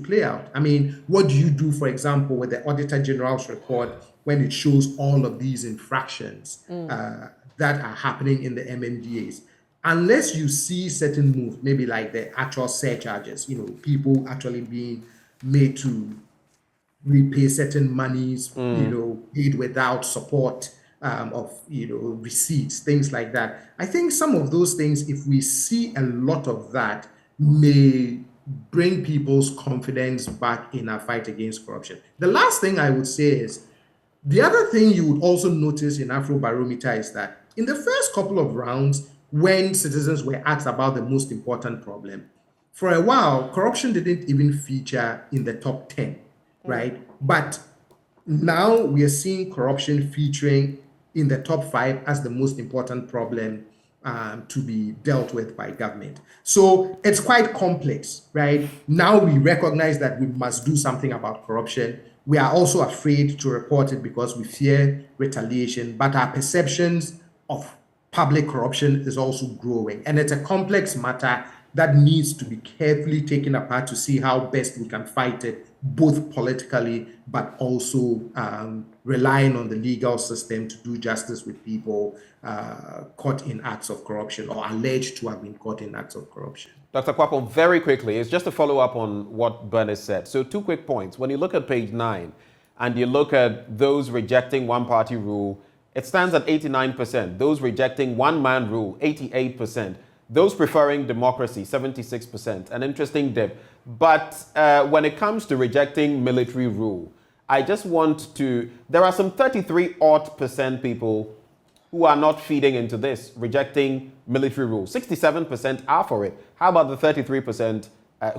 play out. I mean, what do you do, for example, with the Auditor General's report when it shows all of these infractions that are happening in the MMDAs? Unless you see certain moves, maybe like the actual surcharges, people actually being made to repay certain monies, paid without support of, receipts, things like that. I think some of those things, if we see a lot of that, may bring people's confidence back in our fight against corruption. The last thing I would say is, the other thing you would also notice in Afrobarometer is that in the first couple of rounds, when citizens were asked about the most important problem, for a while, corruption didn't even feature in the top 10, right? But now we are seeing corruption featuring in the top 5 as the most important problem to be dealt with by government. So it's quite complex, right? Now we recognize that we must do something about corruption. We are also afraid to report it because we fear retaliation, but our perceptions of public corruption is also growing. And it's a complex matter that needs to be carefully taken apart to see how best we can fight it, both politically, but also relying on the legal system to do justice with people caught in acts of corruption or alleged to have been caught in acts of corruption. Dr. Akakpo, very quickly, it's just a follow-up on what Bernice said. So 2 quick points. When you look at page 9 and you look at those rejecting one-party rule, it stands at 89%. Those rejecting one-man rule, 88%. Those preferring democracy, 76%. An interesting dip. But when it comes to rejecting military rule, I just want to... There are some 33% people who are not feeding into this, rejecting military rule. 67% are for it. How about the 33%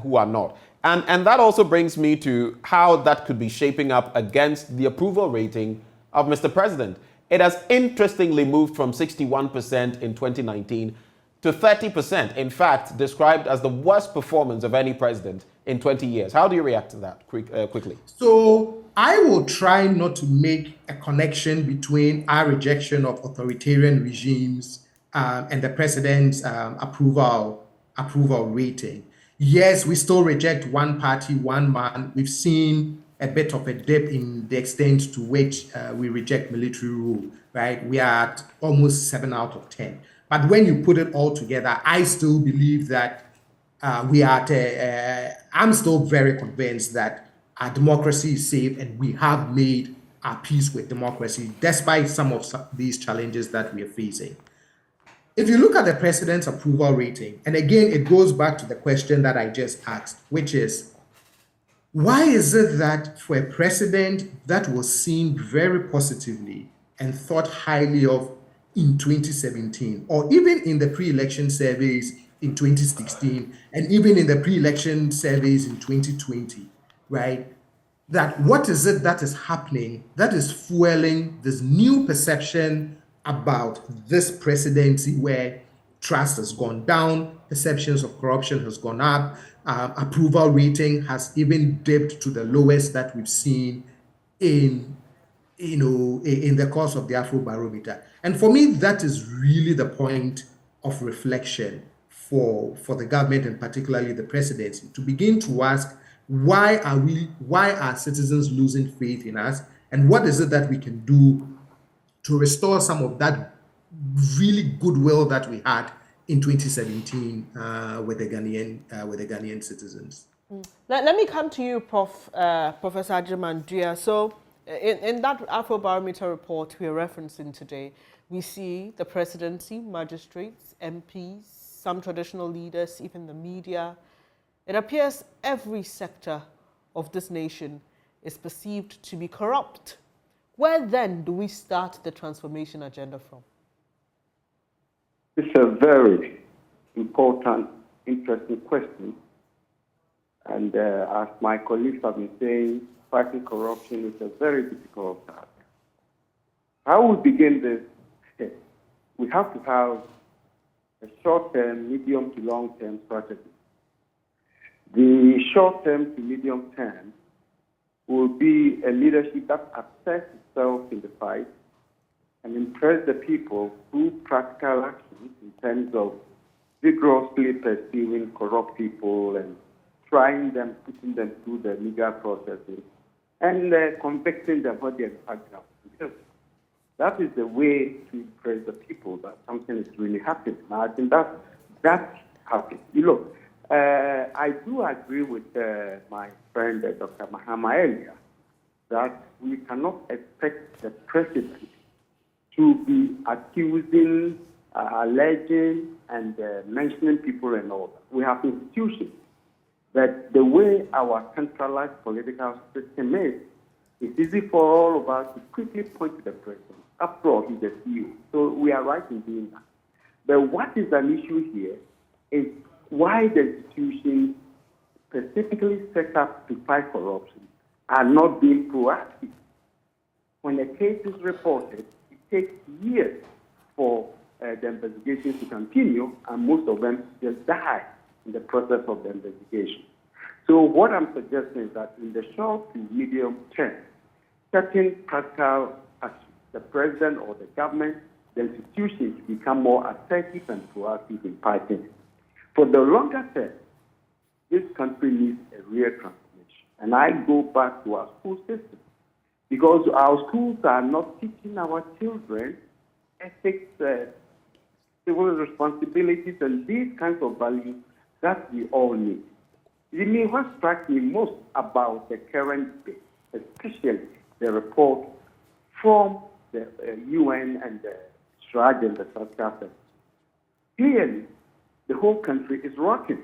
who are not? And that also brings me to how that could be shaping up against the approval rating of Mr. President. It has interestingly moved from 61% in 2019 to 30%, in fact, described as the worst performance of any president in 20 years. How do you react to that quickly? So I will try not to make a connection between our rejection of authoritarian regimes and the president's approval rating. Yes, we still reject one party, one man. We've seen a bit of a dip in the extent to which we reject military rule, right? We are at almost 7 out of 10. But when you put it all together, I still believe that we are I'm still very convinced that our democracy is safe and we have made our peace with democracy, despite some of these challenges that we are facing. If you look at the president's approval rating, and again, it goes back to the question that I just asked, which is, why is it that for a president that was seen very positively and thought highly of in 2017, or even in the pre-election surveys in 2016, and even in the pre-election surveys in 2020, right? That what is it that is happening that is fueling this new perception about this presidency where trust has gone down, perceptions of corruption has gone up, approval rating has even dipped to the lowest that we've seen in the course of the Afrobarometer. And for me, that is really the point of reflection for the government and particularly the presidency, to begin to ask, why are citizens losing faith in us, and what is it that we can do to restore some of that really goodwill that we had in 2017 with the Ghanaian citizens. Let me come to you, Professor Agyemang-Duah. So in that Afrobarometer report we are referencing today, we see the presidency, magistrates, MPs, some traditional leaders, even the media. It appears every sector of this nation is perceived to be corrupt. Where then do we start the transformation agenda from? It's a very important, interesting question. And as my colleagues have been saying, fighting corruption is a very difficult task. How we begin this, we have to have a short-term, medium to long-term strategy. The short-term to medium-term will be a leadership that assesses itself in the fight and impress the people through practical actions in terms of vigorously pursuing corrupt people and trying them, putting them through the legal processes, and convicting them when they're in. Because that is the way to impress the people that something is really happening. Now, I think that's happening. You look, I do agree with my friend Dr. Mahama earlier that we cannot expect the president to be accusing, alleging, and mentioning people and all that. We have institutions that the way our centralized political system is, it's easy for all of us to quickly point to the president. After all, he's the CEO. So we are right in doing that. But what is an issue here is why the institutions specifically set up to fight corruption are not being proactive. When a case is reported, it takes years for the investigations to continue, and most of them just die in the process of the investigation. So what I'm suggesting is that in the short to medium term, certain practical actions, the president or the government, the institutions become more assertive and proactive in fighting it. For the longer term, this country needs a real transformation. And I go back to our school system, because our schools are not teaching our children ethics, civil responsibilities, and these kinds of values that we all need. What strikes me most about the current day, especially the report from the UN and the SRAG and the South Africa, clearly the whole country is rocking.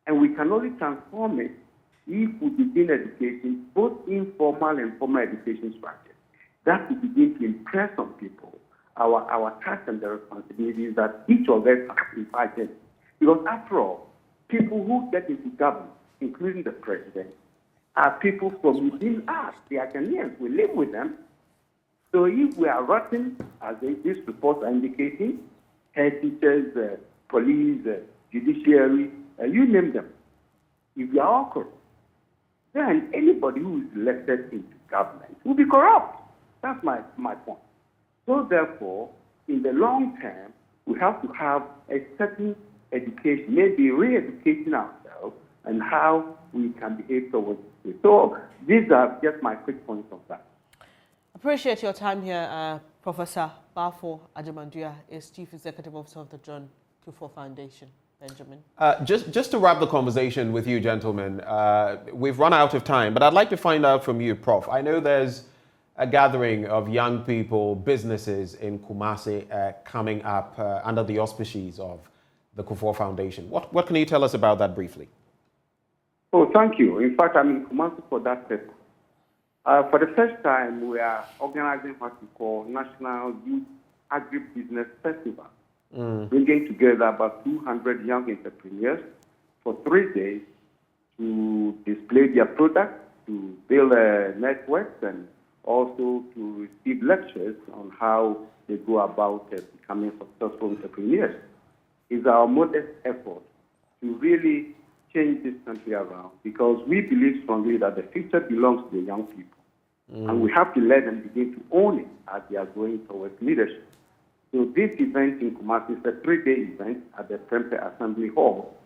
And we can only transform it if we begin education, both informal and formal education structures. That will begin to impress on people our task and the responsibilities that each of us have in fighting. Because after all, people who get into government, including the president, are people from within us. They are Ghanaians. We live with them. So if we are rotten, as these reports are indicating, head teachers, police, judiciary, you name them, if they are all corrupt, then anybody who is elected into government will be corrupt. That's my point. So therefore, in the long term, we have to have a certain education, maybe re-educating ourselves and how we can behave towards it. So these are just my quick points of that. Appreciate your time here. Professor Bafo Ajimandua is Chief Executive Officer of the John Kufuor Foundation. Benjamin. Just to wrap the conversation with you, gentlemen, we've run out of time, but I'd like to find out from you, Prof. I know there's a gathering of young people, businesses in Kumasi coming up under the auspices of the Kufuor Foundation. What can you tell us about that briefly? Oh, thank you. In fact, I'm in Kumasi for that purpose. For the first time, we are organizing what we call National Youth Agribusiness Festival, bringing together about 200 young entrepreneurs for 3 days to display their products, to build networks, and also to receive lectures on how they go about becoming successful entrepreneurs. It's our modest effort to really change this country around, because we believe strongly that the future belongs to the young people. And we have to let them begin to own it as they are going towards leadership. So this event in Kumasi is a 3-day event at the Prempeh Assembly Hall.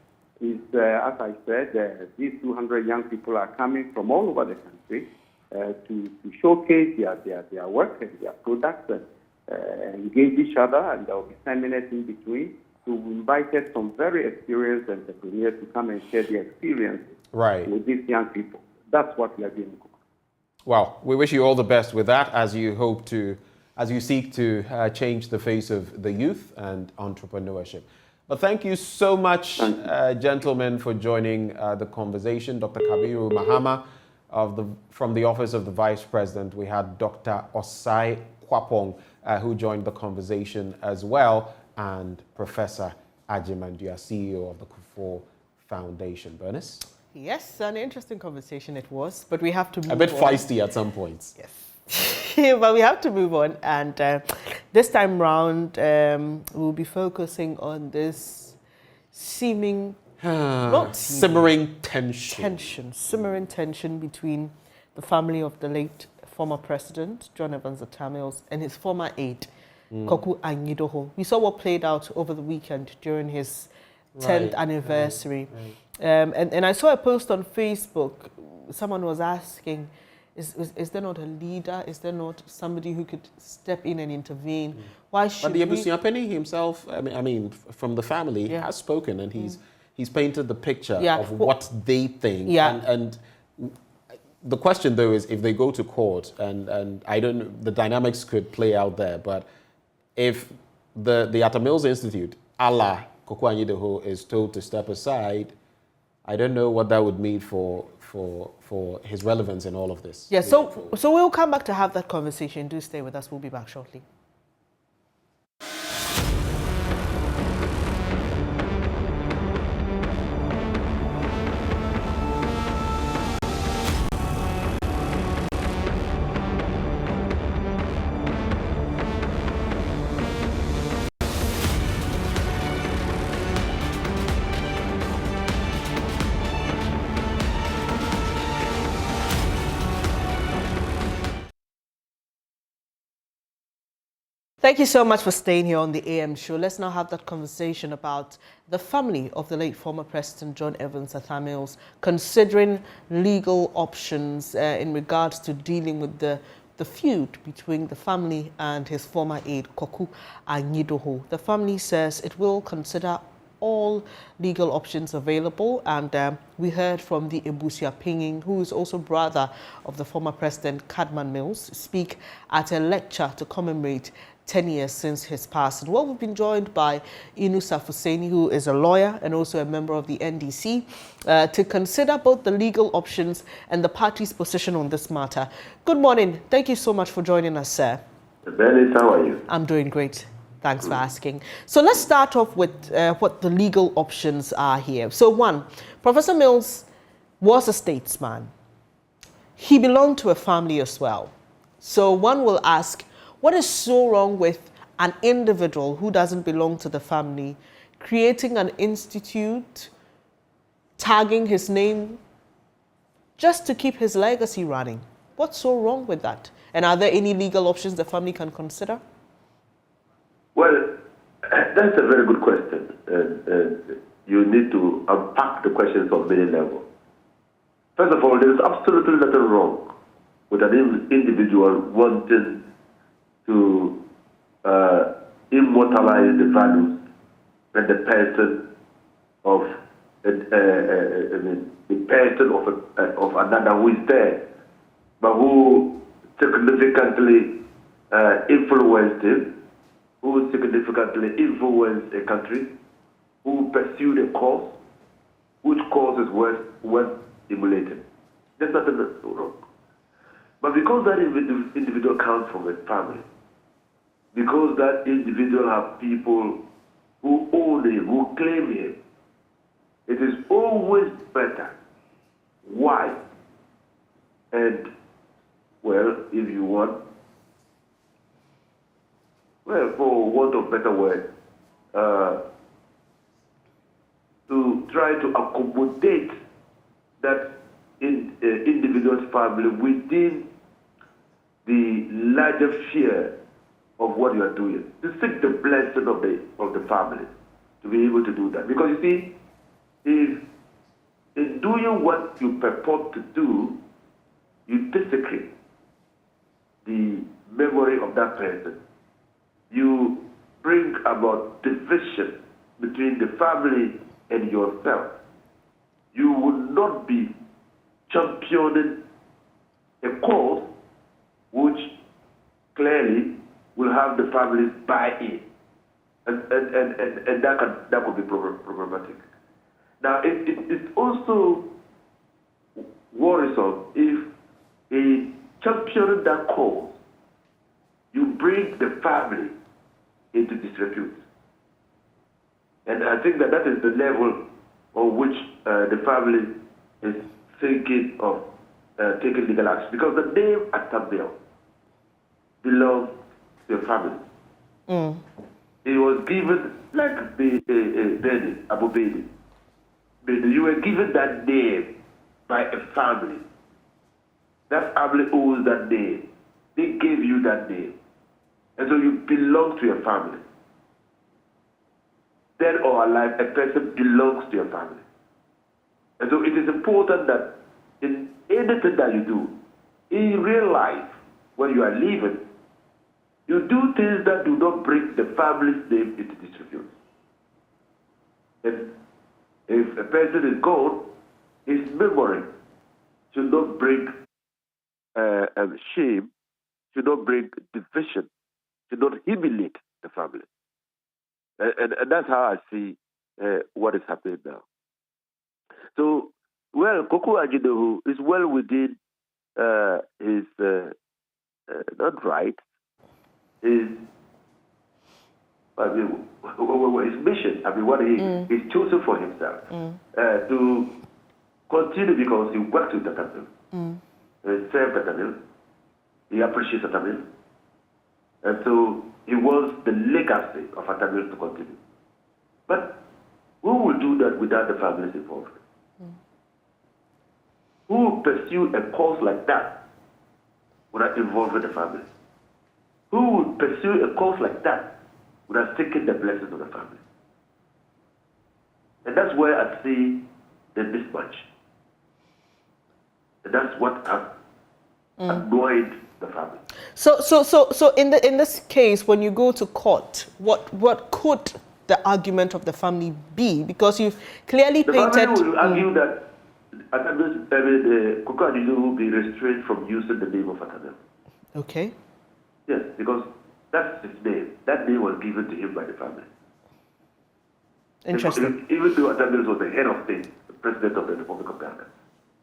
As I said, these 200 young people are coming from all over the country to showcase their work and their products, and engage each other, and there will be seminars in between. So we invited some very experienced entrepreneurs to come and share their experiences with these young people. That's what we are doing. Well, we wish you all the best with that as you seek to change the face of the youth and entrepreneurship. But thank you so much, gentlemen, for joining the conversation. Dr. Kabiru Mahama from the Office of the Vice President. We had Dr. Osai Kwapong, who joined the conversation as well. and Professor Ajimandua, CEO of the Kufuor Foundation. Bernice? Yes, an interesting conversation it was, but we have to move on. A bit feisty at some points. Yes. But we have to move on, and this time round we'll be focusing on this simmering tension between the family of the late former president John Evans Atta Mills and his former aide Koku Anyidoho. We saw what played out over the weekend during his 10th anniversary. And I saw a post on Facebook. Someone was asking, is there not a leader? Is there not somebody who could step in and intervene? Why should But the Abusiapeni himself, I mean, from the family, has spoken, and he's painted the picture of what they think. And the question, though, is if they go to court, and I don't know, the dynamics could play out there, but if the Atta Mills Institute, Allah Koku Anyidoho, is told to step aside, I don't know what that would mean for his relevance in all of this. Yeah, so we'll come back to have that conversation. Do stay with us. We'll be back shortly. Thank you so much for staying here on the AM show. Let's now have that conversation about the family of the late former President John Evans Atta Mills considering legal options in regards to dealing with the feud between the family and his former aide, Koku Anyidoho. The family says it will consider all legal options available, and we heard from the Abusiapeni, who is also brother of the former President Kadman Mills, speak at a lecture to commemorate 10 years since his passing. Well, we've been joined by Inusa Fuseni, who is a lawyer and also a member of the NDC, to consider both the legal options and the party's position on this matter. Good morning. Thank you so much for joining us, sir. Bernice, how are you? I'm doing great. Thanks for asking. So let's start off with what the legal options are here. So one, Professor Mills was a statesman. He belonged to a family as well. So one will ask, what is so wrong with an individual who doesn't belong to the family creating an institute, tagging his name, just to keep his legacy running? What's so wrong with that? And are there any legal options the family can consider? Well, that's a very good question. You need to unpack the questions on many levels. First of all, there's absolutely nothing wrong with an individual wanting to immortalize the values and the person of the person of another who is there, but who significantly influenced him, who significantly influenced a country, who pursued a cause, which cause is worth emulating. There's nothing wrong. But because that individual comes from a family, because that individual have people who own him, who claim him, it is always better, wise, and, well, if you want, well, for want of better word, to try to accommodate that individual's family within the larger sphere of what you are doing, to seek the blessing of the family, to be able to do that. Because you see, if in doing what you purport to do, you desecrate the memory of that person, you bring about division between the family and yourself. You will not be championing a cause which clearly will have the families buy in, and that could be problematic. Now, it's also worrisome if in championing that cause, you bring the family into disrepute. And I think that is the level on which the family is thinking of taking legal action. Because the name Atabel belongs to the family. It was given like Bernice, Abu-Baidoo. You were given that name by a family. That family owns that name. They gave you that name. And so you belong to your family. Dead or alive, a person belongs to your family. And so it is important that in anything that you do, in real life, when you are living, you do things that do not bring the family's name into disrepute. And if a person is gone, his memory should not bring shame, should not bring division, should not humiliate the family. And that's how I see what is happening now. So, well, Koko Ajidehu is well within his, not right, his mission, what he's chosen for himself, to continue because he worked with the Tamil, he served the Tamil, he appreciates the Tamil, and so he wants the legacy of a Tamil to continue. But who will do that without the families involved? Who will pursue a cause like that without involving the family? Who will pursue a cause like that without taking the blessings of the family? And that's where I see the mismatch. And that's what annoyed the family. So in this case, when you go to court, what could the argument of the family be? Because you've clearly painted. The family will argue that Koko Ajidehu will be restrained from using the name of Atabel. Okay. Yes, because that's his name. That name was given to him by the family. Interesting. Even though Atabel was the head of state, the president of the Republic of Ghana,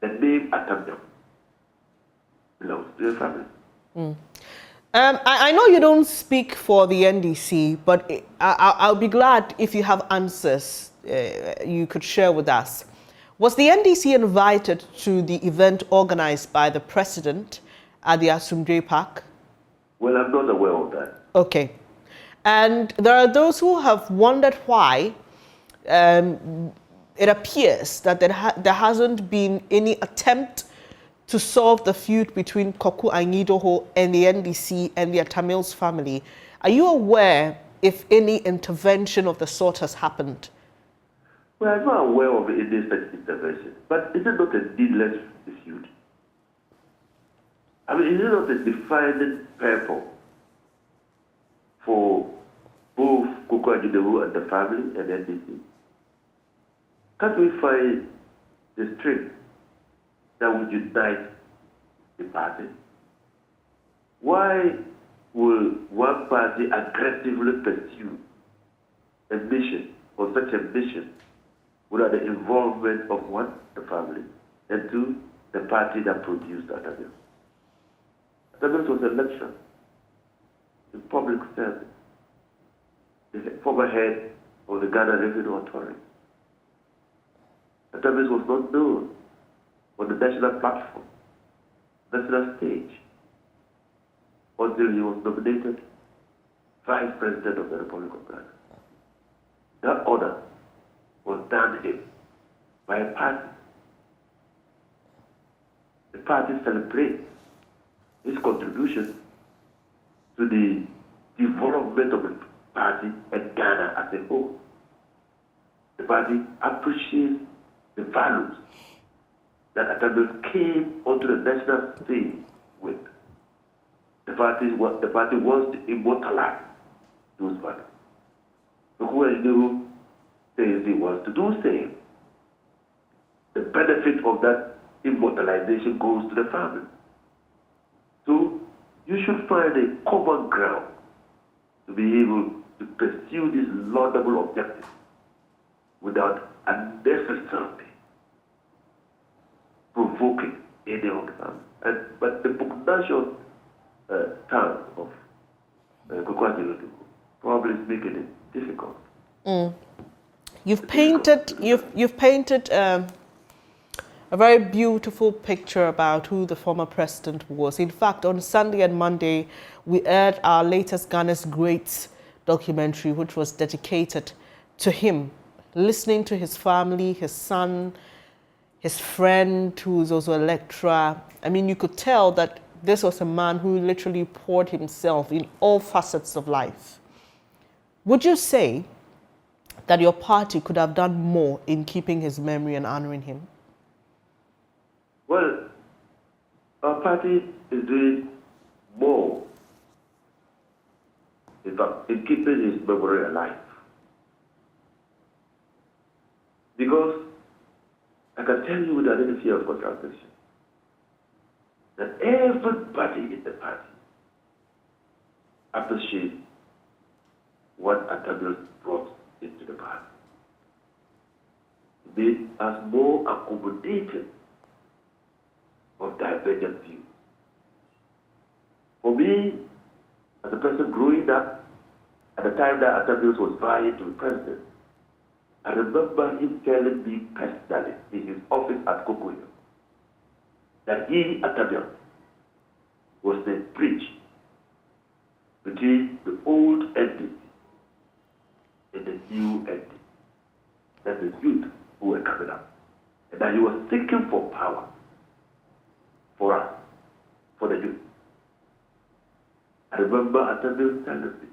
the name Atabel belongs to the family. I know you don't speak for the NDC, but I'll be glad if you have answers you could share with us. Was the NDC invited to the event organized by the president at the Asumdwe Park? Well, I'm not aware of that. Okay. And there are those who have wondered why it appears that there hasn't been any attempt to solve the feud between Koko Ajidehu and the NDC and the Tamils family. Are you aware if any intervention of the sort has happened? Well, I'm not aware of any such intervention. But is it not a needless dispute? I mean, is it not a defining purpose for both Koko Ajidehu and the family and NDC? Can't we find the strength that would unite the party? Why will one party aggressively pursue a mission or such a mission without the involvement of one, the family, and two, the party that produced Atabel? Atabel was a lecturer in public service, the former head of the Ghana Revenue Authority. Atabel was not known on the national platform, national stage, until he was nominated Vice President of the Republic of Ghana. That honor was done him by a party. The party celebrates his contribution to the development of the party and Ghana as a whole. The party appreciates the values that Atabel came onto the national stage with. The party wants to immortalize those values. Koko Ajidehu says he wants to do the same. The benefit of that immortalization goes to the family. So you should find a common ground to be able to pursue this laudable objective without unnecessarily provoking any of them. But the pugnacious tongue of Koko Ajidehu probably is making it difficult. You've painted a very beautiful picture about who the former president was. In fact, on Sunday and Monday, we aired our latest Ghana's Greats documentary, which was dedicated to him, listening to his family, his son, his friend, who is also a lecturer. I mean, you could tell that this was a man who literally poured himself in all facets of life. Would you say that your party could have done more in keeping his memory and honoring him? Well, our party is doing more, in fact, in keeping his memory alive. Because I can tell you without any fear of contradiction that everybody in the party appreciates what Atabil brought into the party. Made us more accommodating of divergent views. For me, as a person growing up, at the time that Atabil was vying to be president, I remember him telling me personally in his office at Kokoyo that he, Atabil, was the bridge between the old entity and the new entity. That's the youth who were coming up. And that he was seeking for power for us, for the youth. I remember Atabil telling me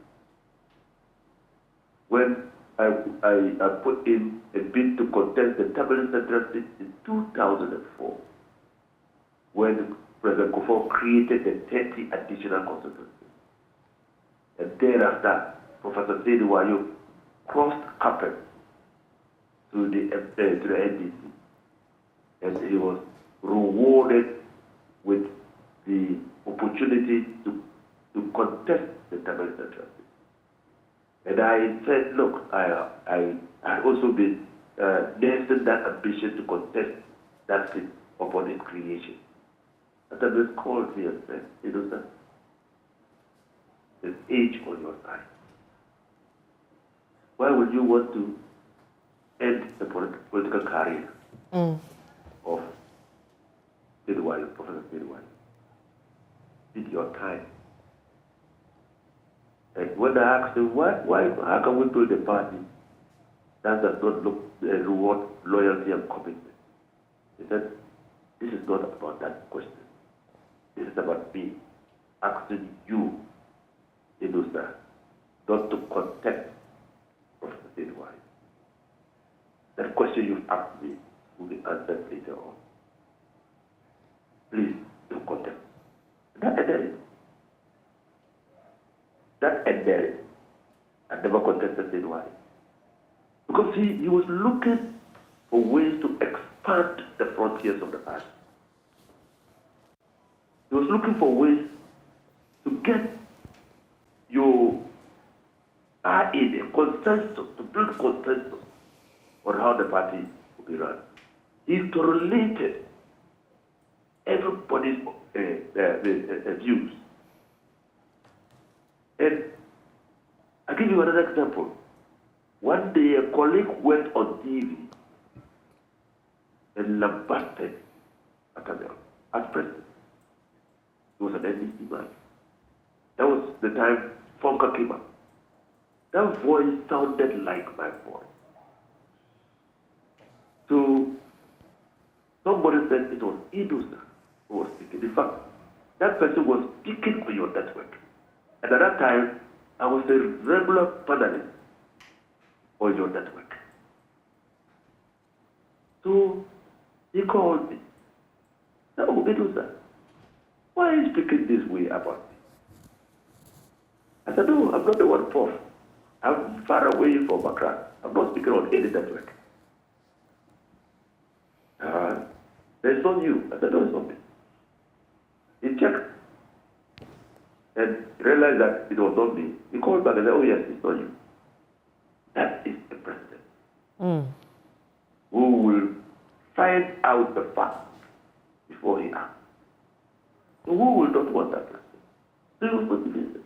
when I put in a bid to contest the Tamale Central seat in 2004, when President Kufuor created the 30 additional constituencies. And thereafter, Professor Sedi Wayo crossed carpet to the NDC, and he was rewarded with the opportunity to contest the Tamale Central seat. And I said, look, I also been nursing that ambition to contest that seat upon its creation. And then called me and said, you know, sir, there's age on your side. Why would you want to end the political career of Professor Sedi? It's your time. And when I asked him, why, how can we build a party that does not reward loyalty and commitment? He said, this is not about that question. This is about me asking you, Inusa, not to contest Professor Sedi. That question you've asked me will be answered later on. Please don't contest. That ended it. That ended it. I never contested Sedi. Because he was looking for ways to expand the frontiers of the party. He was looking for ways to get your in a consensus, to build consensus on how the party will be run. He correlated everybody's views. And I'll give you another example. One day a colleague went on TV and lambasted Atabil as president. He was an NDC man. That was the time Fonka came up. That voice sounded like my voice. So somebody said it was Inusa who was speaking. In fact, that person was speaking on your network. And at that time, I was a regular panelist on your network. So he called me. No, Inusa, why are you speaking this way about me? I said, no, I'm not the one, Prof. I'm far away from Accra. I'm not speaking on any network. There's not you. I said, no, it's not me. He checked and realized that it was not me. He called back and said, oh yes, it's not you. That is the president who will find out the facts before he acts. So who will not want that president? So he was motivated.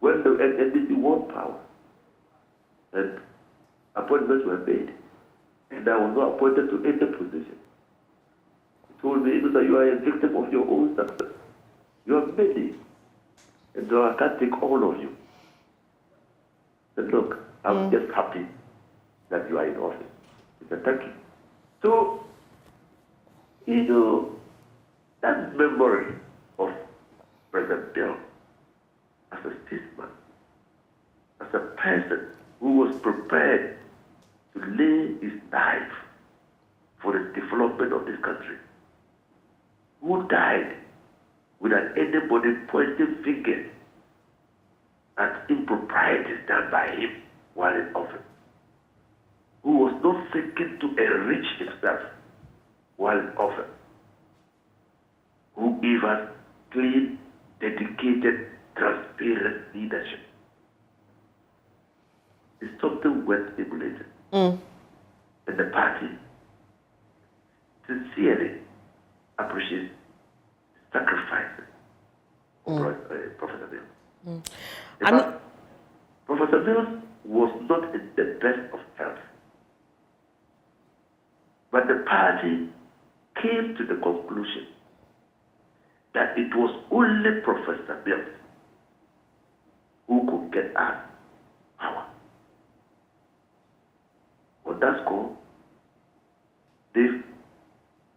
When the NDC won power, and appointments were made. And I was not appointed to any position. He told me, that you are a victim of your own success. You have many, and so I can't take all of you. But look, I'm just happy that you are in office. He said, thank you. So, you know, that memory of President Bill as a statesman, as a person who was prepared to lay his life for the development of this country, who died without anybody pointing fingers at improprieties done by him while in office, who was not seeking to enrich himself while in office, who gave us clean, dedicated, transparent leadership. It's something worth emulating. And the party sincerely appreciates the sacrifices of Professor Mills. Professor Mills was not in the best of health, but the party came to the conclusion that it was only Professor Mills who could get us power. On that score,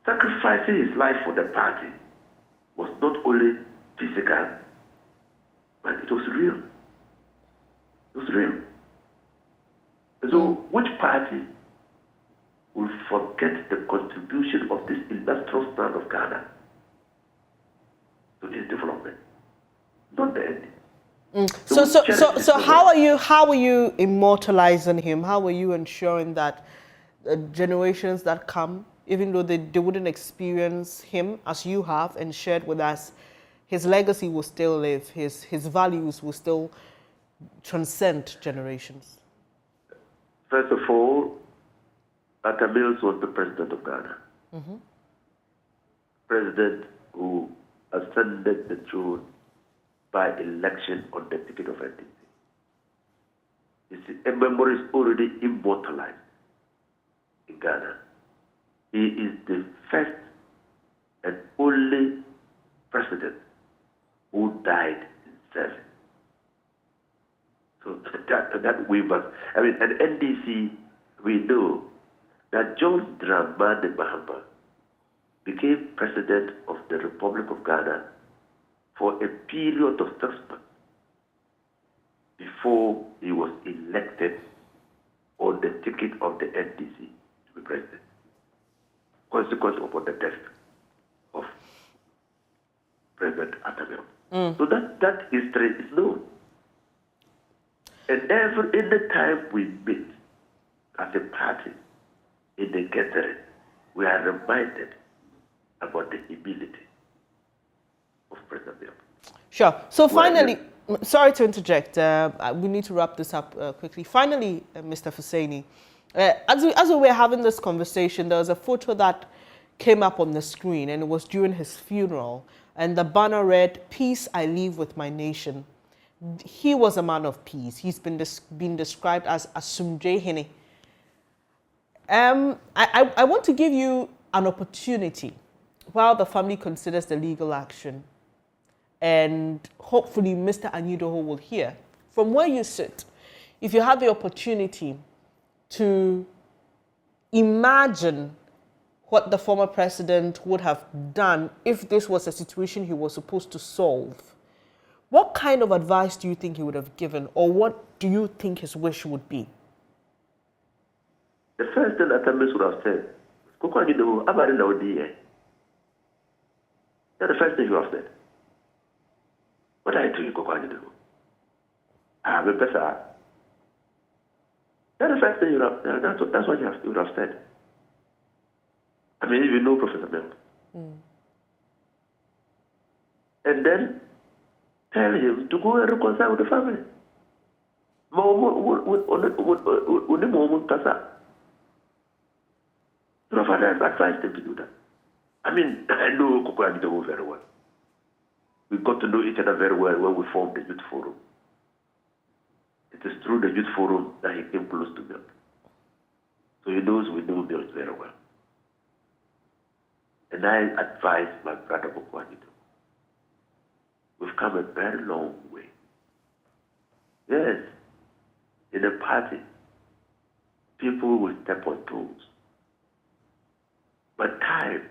sacrificing his life for the party was not only physical, but it was real. It was real. And so, which party will forget the contribution of this illustrious man of Ghana to this development? Not the end. So how are you immortalizing him? How are you ensuring that generations that come, even though they wouldn't experience him as you have and shared with us, his legacy will still live, his values will still transcend generations? First of all, Atta Mills was the president of Ghana. President who ascended the throne by election on the ticket of NDC. A memory is already immortalized in Ghana. He is the first and only president who died in service. So that we must, at NDC, we know that John Dramani Mahama became president of the Republic of Ghana for a period of 6 months before he was elected on the ticket of the NDC to be president, consequence upon the death of President Atta Mills. So that history is known. And in the time we meet as a party in the gathering, we are reminded about the humility of President Mills. Sure. So finally, sorry to interject, we need to wrap this up quickly. Finally, Mr. Fuseni, as we were having this conversation, there was a photo that came up on the screen, and it was during his funeral, and the banner read, "Peace I leave with my nation." He was a man of peace. He's been described as Asumdrehene. I want to give you an opportunity while the family considers the legal action, and hopefully Mr. Anyidoho will hear from where you sit. If you have the opportunity to imagine what the former president would have done if this was a situation he was supposed to solve, what kind of advice do you think he would have given, or what do you think his wish would be? The first thing that Mills would have said, that's the first thing you have said. What are you doing, Kokwanyido? I have a better. That's the first thing you have. That's what you would have said. I mean, if you know Professor Mills. And then tell him to go and reconcile with the family. Your father has advised him to do that. I mean, I know Kokwanyido very well. We got to know each other very well when we formed the youth forum. It is through the youth forum that he came close to milk. So he knows we know milk very well. And I advise my brother Akakpo, we've come a very long way. Yes, in a party, people will step on toes. But time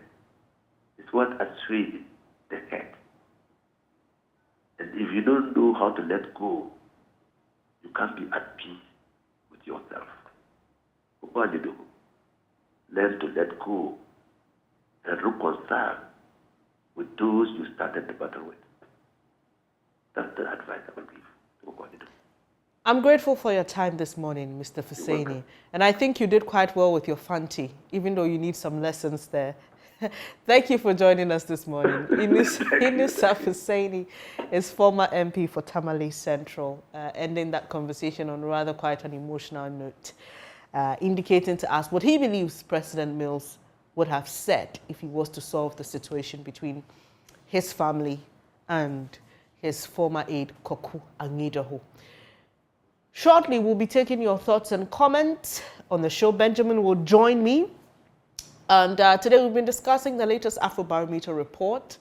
is what assuages the head. And if you don't know how to let go, you can't be at peace with yourself. What do you do? Learn to let go and reconcile with those you started the battle with. That's the advice I will give to Akakpo. I'm grateful for your time this morning, Mr. Fuseni. And I think you did quite well with your Fanti, even though you need some lessons there. Thank you for joining us this morning. Inusa Fuseni is former MP for Tamale Central, ending that conversation on rather quite an emotional note, indicating to us what he believes President Mills would have said if he was to solve the situation between his family and his former aide, Koku Angidaho. Shortly, we'll be taking your thoughts and comments on the show. Benjamin will join me. And today we've been discussing the latest Afrobarometer report,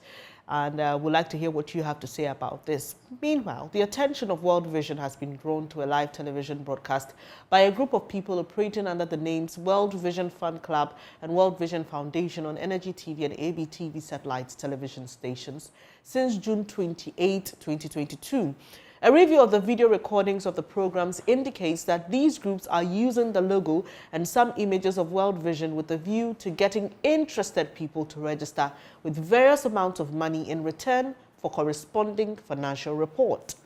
and we'd like to hear what you have to say about this. Meanwhile, the attention of World Vision has been drawn to a live television broadcast by a group of people operating under the names World Vision Fund Club and World Vision Foundation on Energy TV and ABTV satellite television stations since June 28, 2022. A review of the video recordings of the programs indicates that these groups are using the logo and some images of World Vision with a view to getting interested people to register with various amounts of money in return for corresponding financial report.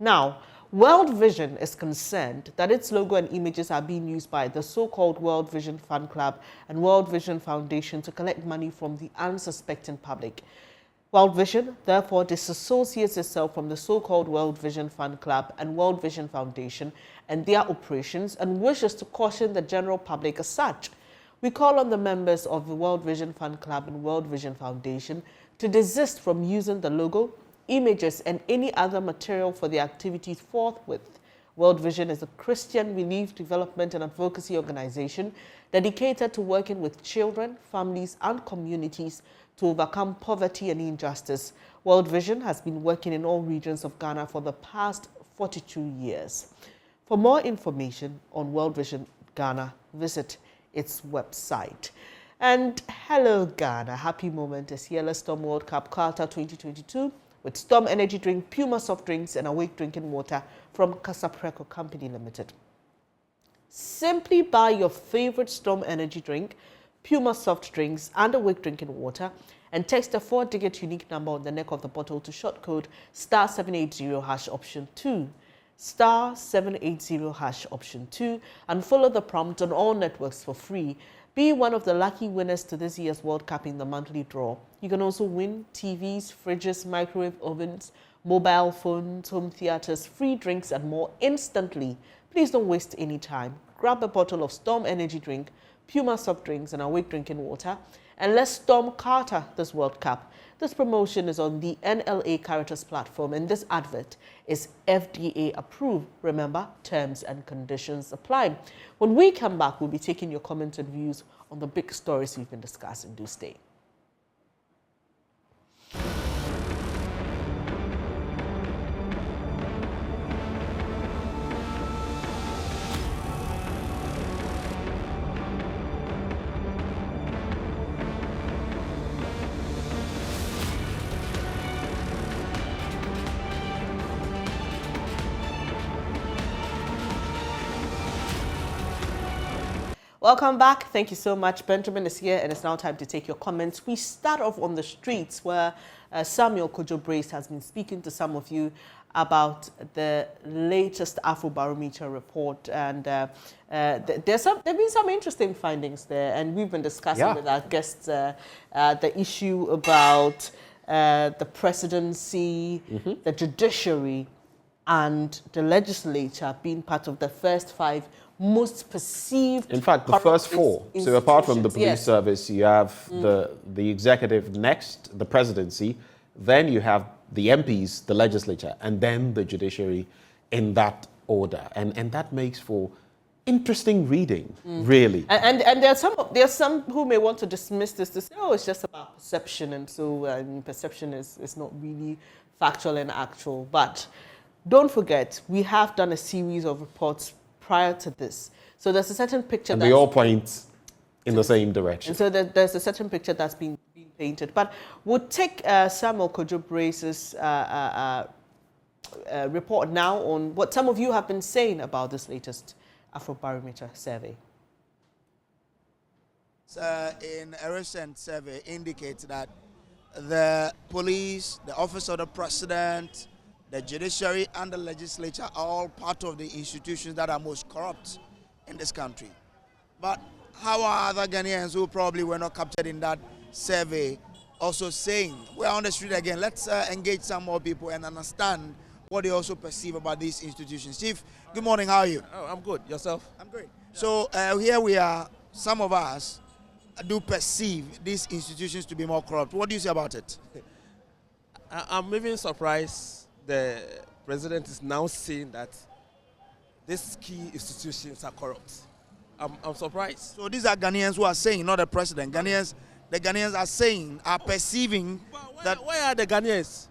Now, World Vision is concerned that its logo and images are being used by the so-called World Vision Fund Club and World Vision Foundation to collect money from the unsuspecting public. World Vision, therefore, disassociates itself from the so-called World Vision Fund Club and World Vision Foundation and their operations and wishes to caution the general public as such. We call on the members of the World Vision Fund Club and World Vision Foundation to desist from using the logo, images, and any other material for their activities forthwith. World Vision is a Christian relief, development, and advocacy organization dedicated to working with children, families, and communities to overcome poverty and injustice. World Vision has been working in all regions of Ghana for the past 42 years. For more information on World Vision Ghana, visit its website. And hello Ghana, happy moment is here. Let's Storm World Cup Qatar 2022 with Storm Energy Drink, Puma Soft Drinks, and Awake Drinking Water from Casapreco Company Limited. Simply buy your favorite Storm Energy Drink, Puma Soft Drinks, and Awake Drinking Water, and text a 4-digit unique number on the neck of the bottle to short code *780# option 2, *780# option 2, and follow the prompt on all networks for free. Be one of the lucky winners to this year's World Cup in the monthly draw. You can also win TVs, fridges, microwave ovens, mobile phones, home theaters, free drinks, and more instantly. Please don't waste any time. Grab a bottle of Storm Energy Drink, Puma Soft Drinks, and Awake Drinking Water, and let's storm Qatar this World Cup. This promotion is on the NLA Caritas platform, and this advert is FDA approved. Remember, terms and conditions apply. When we come back, we'll be taking your comments and views on the big stories we've been discussing. Do stay. Welcome back. Thank you so much. Benjamin is here, and it's now time to take your comments. We start off on the streets where Samuel Kojo-Brace has been speaking to some of you about the latest Afrobarometer report, and there have been some interesting findings there, and we've been discussing with our guests the issue about the presidency, the judiciary, and the legislature being part of the first 5 most perceived. In fact, the first 4. So apart from the police service, you have the executive next, the presidency, then you have the MPs, the legislature, and then the judiciary in that order, and that makes for interesting reading, really. And there are some who may want to dismiss this to say, oh, it's just about perception, and so perception is not really factual and actual. But don't forget, we have done a series of reports prior to this. So there's a certain picture and they all point in the same direction. And so there's a certain picture that's been painted. But we'll take Samuel Kojo-Brace's report now on what some of you have been saying about this latest Afrobarometer survey. In a recent survey indicates that the police, the office of the president, the judiciary and the legislature are all part of the institutions that are most corrupt in this country. But how are other Ghanaians who probably were not captured in that survey also saying? We're on the street again. Let's engage some more people and understand what they also perceive about these institutions. Chief, good morning. How are you? Oh, I'm good. Yourself? I'm great. So here we are. Some of us do perceive these institutions to be more corrupt. What do you say about it? I'm even surprised the president is now saying that these key institutions are corrupt. I'm surprised. So these are Ghanaians who are saying, not the president. The Ghanaians are saying, are perceiving that. Where are the Ghanaians?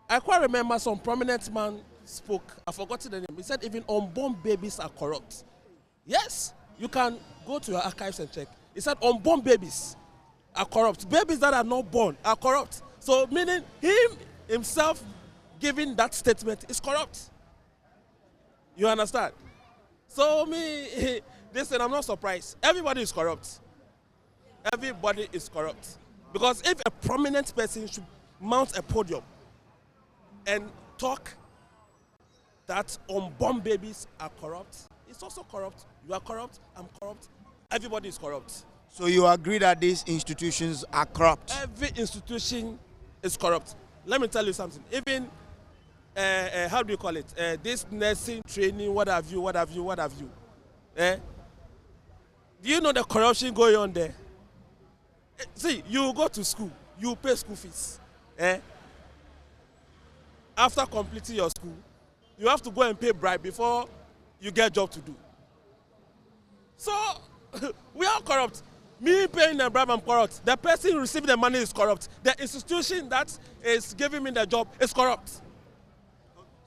I quite remember some prominent man spoke. I forgot the name. He said even unborn babies are corrupt. Yes, you can go to your archives and check. He said unborn babies are corrupt. Babies that are not born are corrupt. So meaning himself giving that statement is corrupt. You understand? So listen, I'm not surprised. Everybody is corrupt. Everybody is corrupt. Because if a prominent person should mount a podium and talk that unborn babies are corrupt, it's also corrupt. You are corrupt, I'm corrupt, everybody is corrupt. So you agree that these institutions are corrupt? Every institution is corrupt. Let me tell you something. Even, how do you call it? This nursing training, what have you. Do you know the corruption going on there? See, you go to school, you pay school fees. After completing your school, you have to go and pay bribe before you get a job to do. So, we are corrupt. Me paying the bribe, I'm corrupt. The person receiving the money is corrupt. The institution that is giving me the job is corrupt.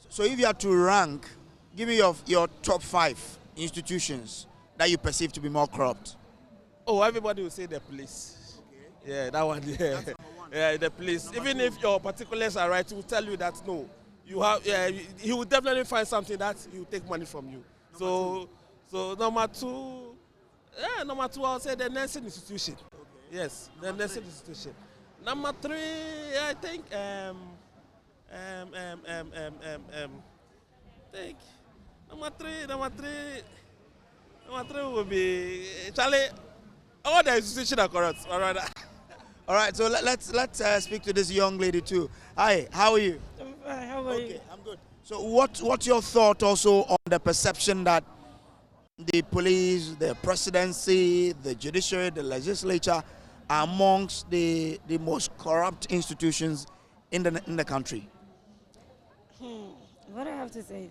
So if you have to rank, give me your top 5 institutions that you perceive to be more corrupt. Oh, everybody will say the police. Okay. Yeah, that one, yeah. Yeah, the police. Even if your particulars are right, he will tell you that no, you have. Yeah, he will definitely find something that he will take money from you. So number 2, I'll say the nursing institution. Okay. Yes, the nursing institution. Number 3, I think Number three will be Charlie. All the institutions are corrupt. All right, so let's speak to this young lady too. Hi, how are you? I'm fine. How are you? Okay, I'm good. So what's your thought also on the perception that the police, the presidency, the judiciary, the legislature are amongst the most corrupt institutions in the country? What I have to say,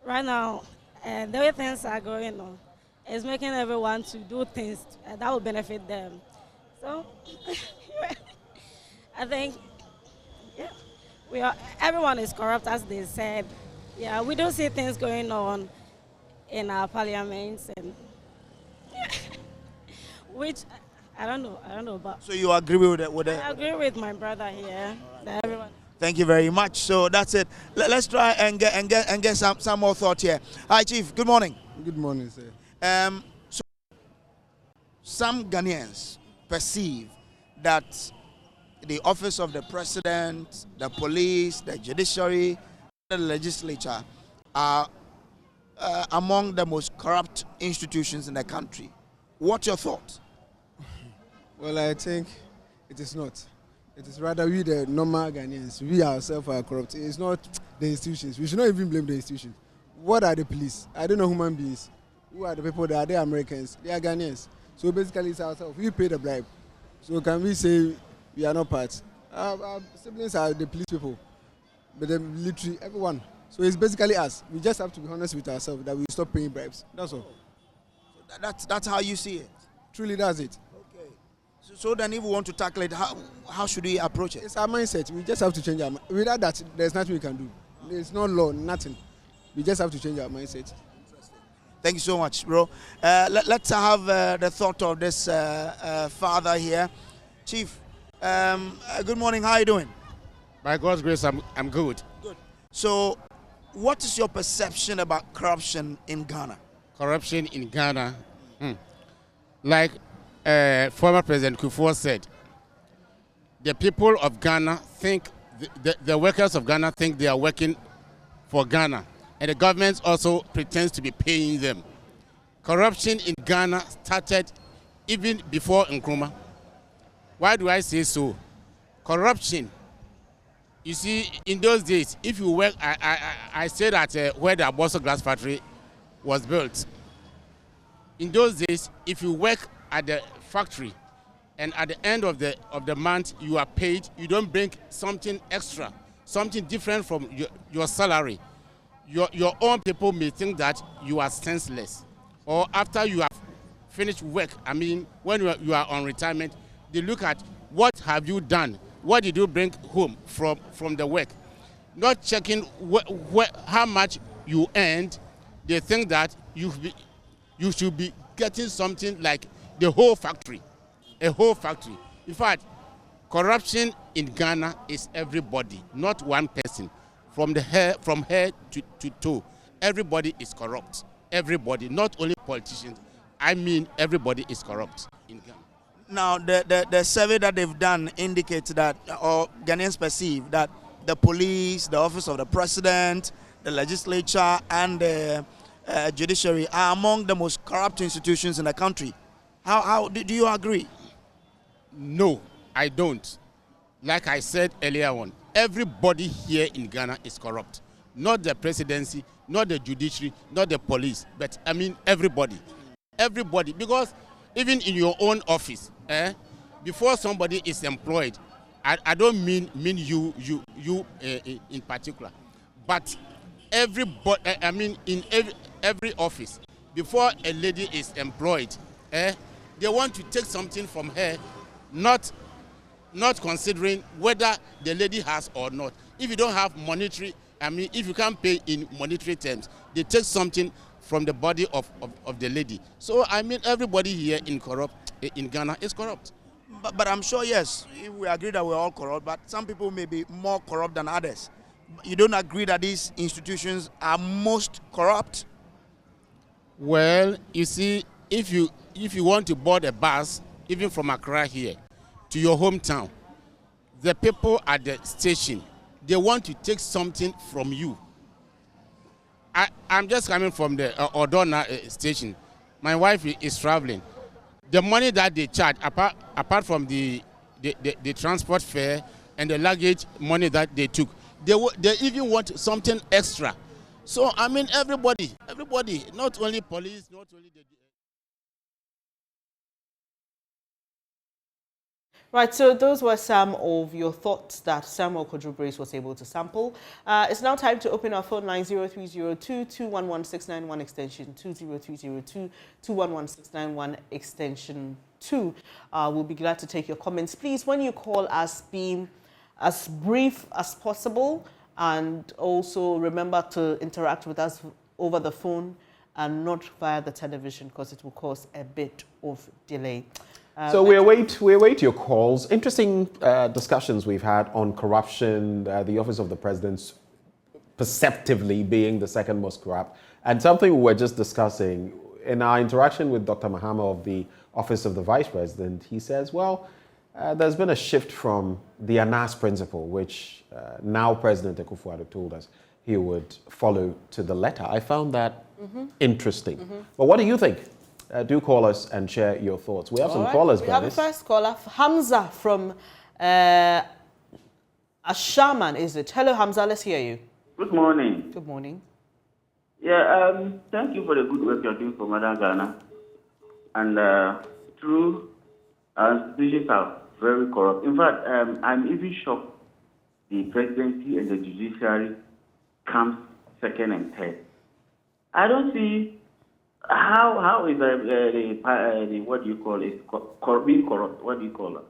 right now, the way things are going on is making everyone to do things that will benefit them. So, I think, everyone is corrupt, as they said. Yeah, we don't see things going on in our parliaments, and which I don't know about. So you agree with that? I agree with my brother here. That everyone. Thank you very much. So that's it. Let's try and get some more thought here. Hi, Chief. Good morning. Good morning, sir. So some Ghanaians perceive that the office of the president, the police, the judiciary, the legislature are among the most corrupt institutions in the country. What's your thought? Well, I think it is not. It is rather we, the normal Ghanaians, we ourselves are corrupt. It's not the institutions. We should not even blame the institutions. What are the police? I don't know human beings. Who are the people that are they Americans? They are Ghanaians. So basically it's ourselves. We pay the bribe. So can we say we are not part? Our siblings are the police people. But the military, everyone. So it's basically us. We just have to be honest with ourselves that we stop paying bribes. That's all. That's how you see it. Truly, that's it. Okay. So then, if we want to tackle it, how should we approach it? It's our mindset. We just have to change our mind. Without that, there's nothing we can do. There's no law, nothing. We just have to change our mindset. Thank you so much, bro. Let's have the thought of this father here. Chief, good morning. How are you doing? By God's grace, I'm good. Good. So, what is your perception about corruption in Ghana? Corruption in Ghana, like former President Kufuor said, the people of Ghana think, the workers of Ghana think they are working for Ghana, and the government also pretends to be paying them. Corruption in Ghana started even before Nkrumah. Why do I say so? Corruption, you see, in those days, if you work, I stayed at where the Aboso glass factory was built. In those days, if you work at the factory and at the end of the month you are paid, you don't bring something extra, something different from your salary. Your own people may think that you are senseless. Or after you have finished work, I mean, when you are on retirement, they look at what have you done, what did you bring home from the work. Not checking how much you earned, they think that you should be getting something like the whole factory, a whole factory. In fact, corruption in Ghana is everybody, not one person. From head to toe, everybody is corrupt. Everybody, not only politicians. I mean, everybody is corrupt in Ghana. Now, the survey that they've done indicates that, or Ghanaians perceive that the police, the office of the president, the legislature, and the judiciary are among the most corrupt institutions in the country. How do you agree? No, I don't. Like I said earlier on, everybody here in Ghana is corrupt. Not the presidency, not the judiciary, not the police, but I mean everybody. Everybody, because even in your own office, before somebody is employed, I don't mean you in particular, but everybody, I mean in every office, before a lady is employed, they want to take something from her, not considering whether the lady has or not. If you don't have monetary, I mean, if you can't pay in monetary terms, they take something from the body of the lady. So, I mean, everybody here in Ghana is corrupt. But I'm sure, yes, we agree that we're all corrupt, but some people may be more corrupt than others. You don't agree that these institutions are most corrupt? Well, you see, if you want to board a bus, even from Accra here, to your hometown, the people at the station, they want to take something from you. I'm just coming from the Odona station. My wife is traveling. The money that they charge, apart from the transport fare and the luggage money that they took, they even want something extra. So, I mean, everybody, not only police, not only the... Right, so those were some of your thoughts that Samuel Kojo-Brace was able to sample. It's now time to open our phone line 0302-211-691 extension 20302-211-691 extension 2. We'll be glad to take your comments. Please, when you call us, be as brief as possible, and also remember to interact with us over the phone and not via the television, because it will cause a bit of delay. So we await your calls. Interesting discussions we've had on corruption, the office of the president perceptively being the second most corrupt, and something we were just discussing in our interaction with Dr. Mahama of the office of the vice president. He says, well, there's been a shift from the Anas principle, which now President Akufo-Addo told us he would follow to the letter. I found that interesting. But what do you think? Do call us and share your thoughts. We have some callers, Bernice. We have a first caller, Hamza from Ashaman, is it? Hello, Hamza, let's hear you. Good morning. Good morning. Yeah, thank you for the good work you're doing for Mother Ghana. And true, our institutions are very corrupt. In fact, I'm even shocked the presidency and the judiciary comes second and third. I don't see how is the what do you call it, being corrupt? What do you call it?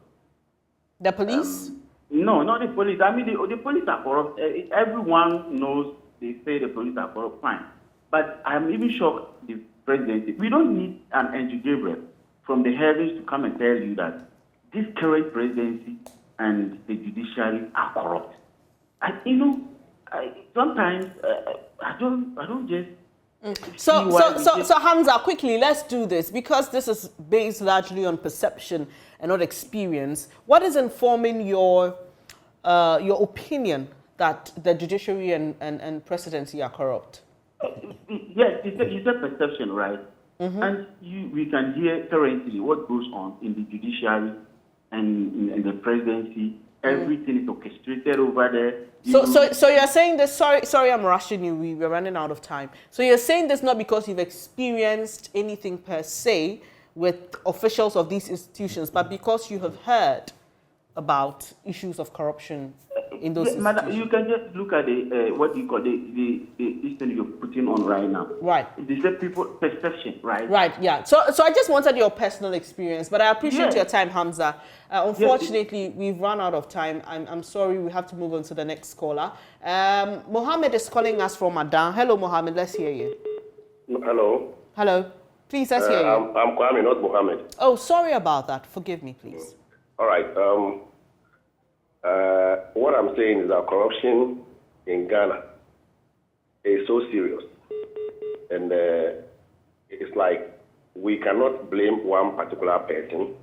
The police? No, not the police. I mean, the police are corrupt. Everyone knows they say the police are corrupt, fine. But I'm even shocked the presidency. We don't need an Andrew Gabriel from the heavens to come and tell you that this current presidency and the judiciary are corrupt. Sometimes I don't just. So Hamza, quickly, let's do this because this is based largely on perception and not experience. What is informing your opinion that the judiciary and presidency are corrupt? Yes, it's a perception, right? And we can hear currently what goes on in the judiciary and in the presidency. Everything is orchestrated over there. So you're saying this, sorry I'm rushing you, we're running out of time. So you're saying this not because you've experienced anything per se with officials of these institutions, but because you have heard about issues of corruption in those institutions. Madam, you can just look at what you call the thing you're putting on right now. Right. These are people perception, right? Right, yeah. So I just wanted your personal experience, but I appreciate your time, Hamza. Unfortunately, we've run out of time. I'm sorry, we have to move on to the next caller. Mohammed is calling us from Adan. Hello, Mohammed, let's hear you. Hello. Hello. Please, let's hear you. I'm Kwame, not Mohammed. Oh, sorry about that. Forgive me, please. All right. What I'm saying is that corruption in Ghana is so serious. And it's like we cannot blame one particular person.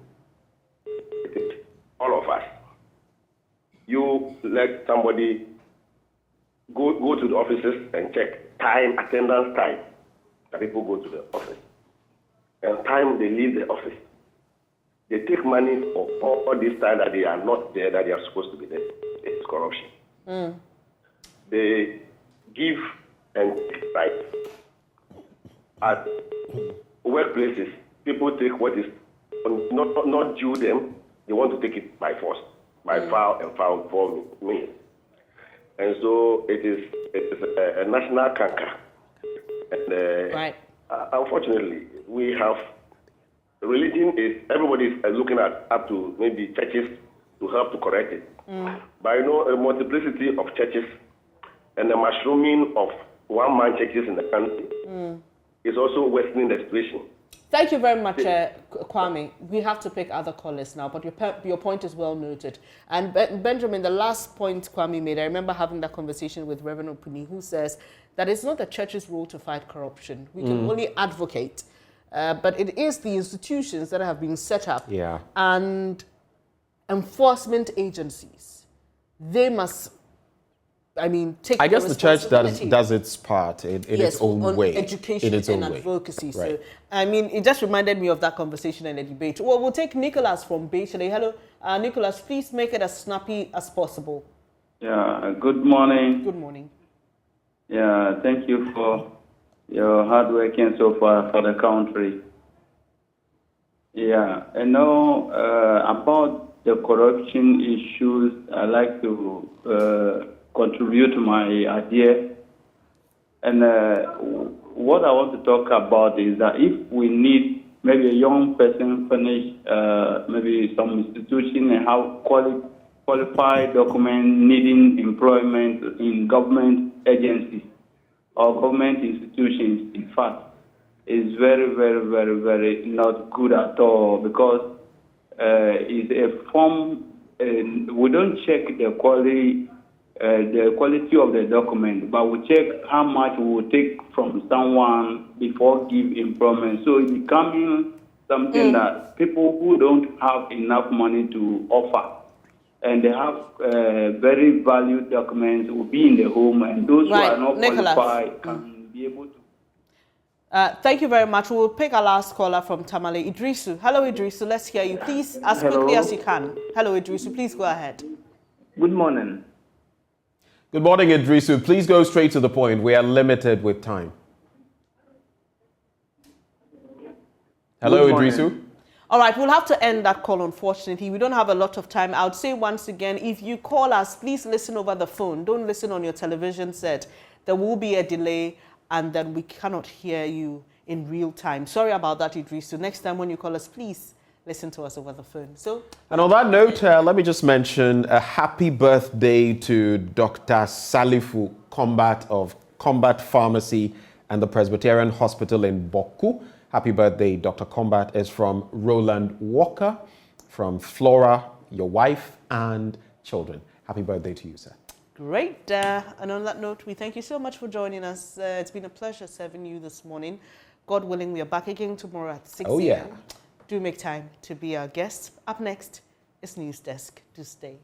It is all of us. You let somebody go to the offices and check attendance time that people go to the office. And time they leave the office. They take money for all this time that they are not there, that they are supposed to be there. It's corruption. They give and take right. At workplaces, people take what is not due them. They want to take it by force, by foul and foul for me. And so it is a national canker. And unfortunately, we have religion is everybody is looking at up to maybe churches to help to correct it. But a multiplicity of churches and the mushrooming of one-man churches in the country is also worsening the situation. Thank you very much, Kwame. We have to pick other callers now, but your point is well noted. And Benjamin, the last point Kwame made, I remember having that conversation with Reverend Opuni, who says that it's not the church's role to fight corruption. We can only advocate. But it is the institutions that have been set up and enforcement agencies. They must, take I guess the church does its part in its own way. Education and advocacy. Right. So, it just reminded me of that conversation and the debate. Well, we'll take Nicholas from Baychile. Hello, Nicholas, please make it as snappy as possible. Yeah, good morning. Good morning. Yeah, thank you for your hard working so far for the country. Yeah, about the corruption issues, I like to contribute my idea. And what I want to talk about is that if we need maybe a young person finish maybe some institution and have qualified document needing employment in government agencies or government institutions, in fact, is very, very, very, very not good at all because it's a form, we don't check the quality of the document, but we check how much we will take from someone before give employment. So it's becoming something that people who don't have enough money to offer and they have very valued documents will be in the home, and those who are not qualified can be able to. Thank you very much. We'll pick our last caller from Tamale. Idrisu. Hello, Idrisu. Let's hear you. Please, as quickly as you can. Hello, Idrisu. Please go ahead. Good morning. Good morning, Idrisu. Please go straight to the point. We are limited with time. Hello, Idrisu. All right, we'll have to end that call, unfortunately. We don't have a lot of time. I would say once again, if you call us, please listen over the phone. Don't listen on your television set. there will be a delay and then we cannot hear you in real time. Sorry about that, Idris. So next time when you call us, please listen to us over the phone. So, and on that note, let me just mention a happy birthday to Dr. Salifu Combat of Combat Pharmacy and the Presbyterian Hospital in Boku. Happy birthday, Dr. Combat is from Roland Walker, from Flora, your wife, and children. Happy birthday to you, sir. Great. And on that note, we thank you so much for joining us. It's been a pleasure serving you this morning. God willing, we are back again tomorrow at 6 a.m. Oh, yeah. Do make time to be our guest. Up next is News Desk. Do stay.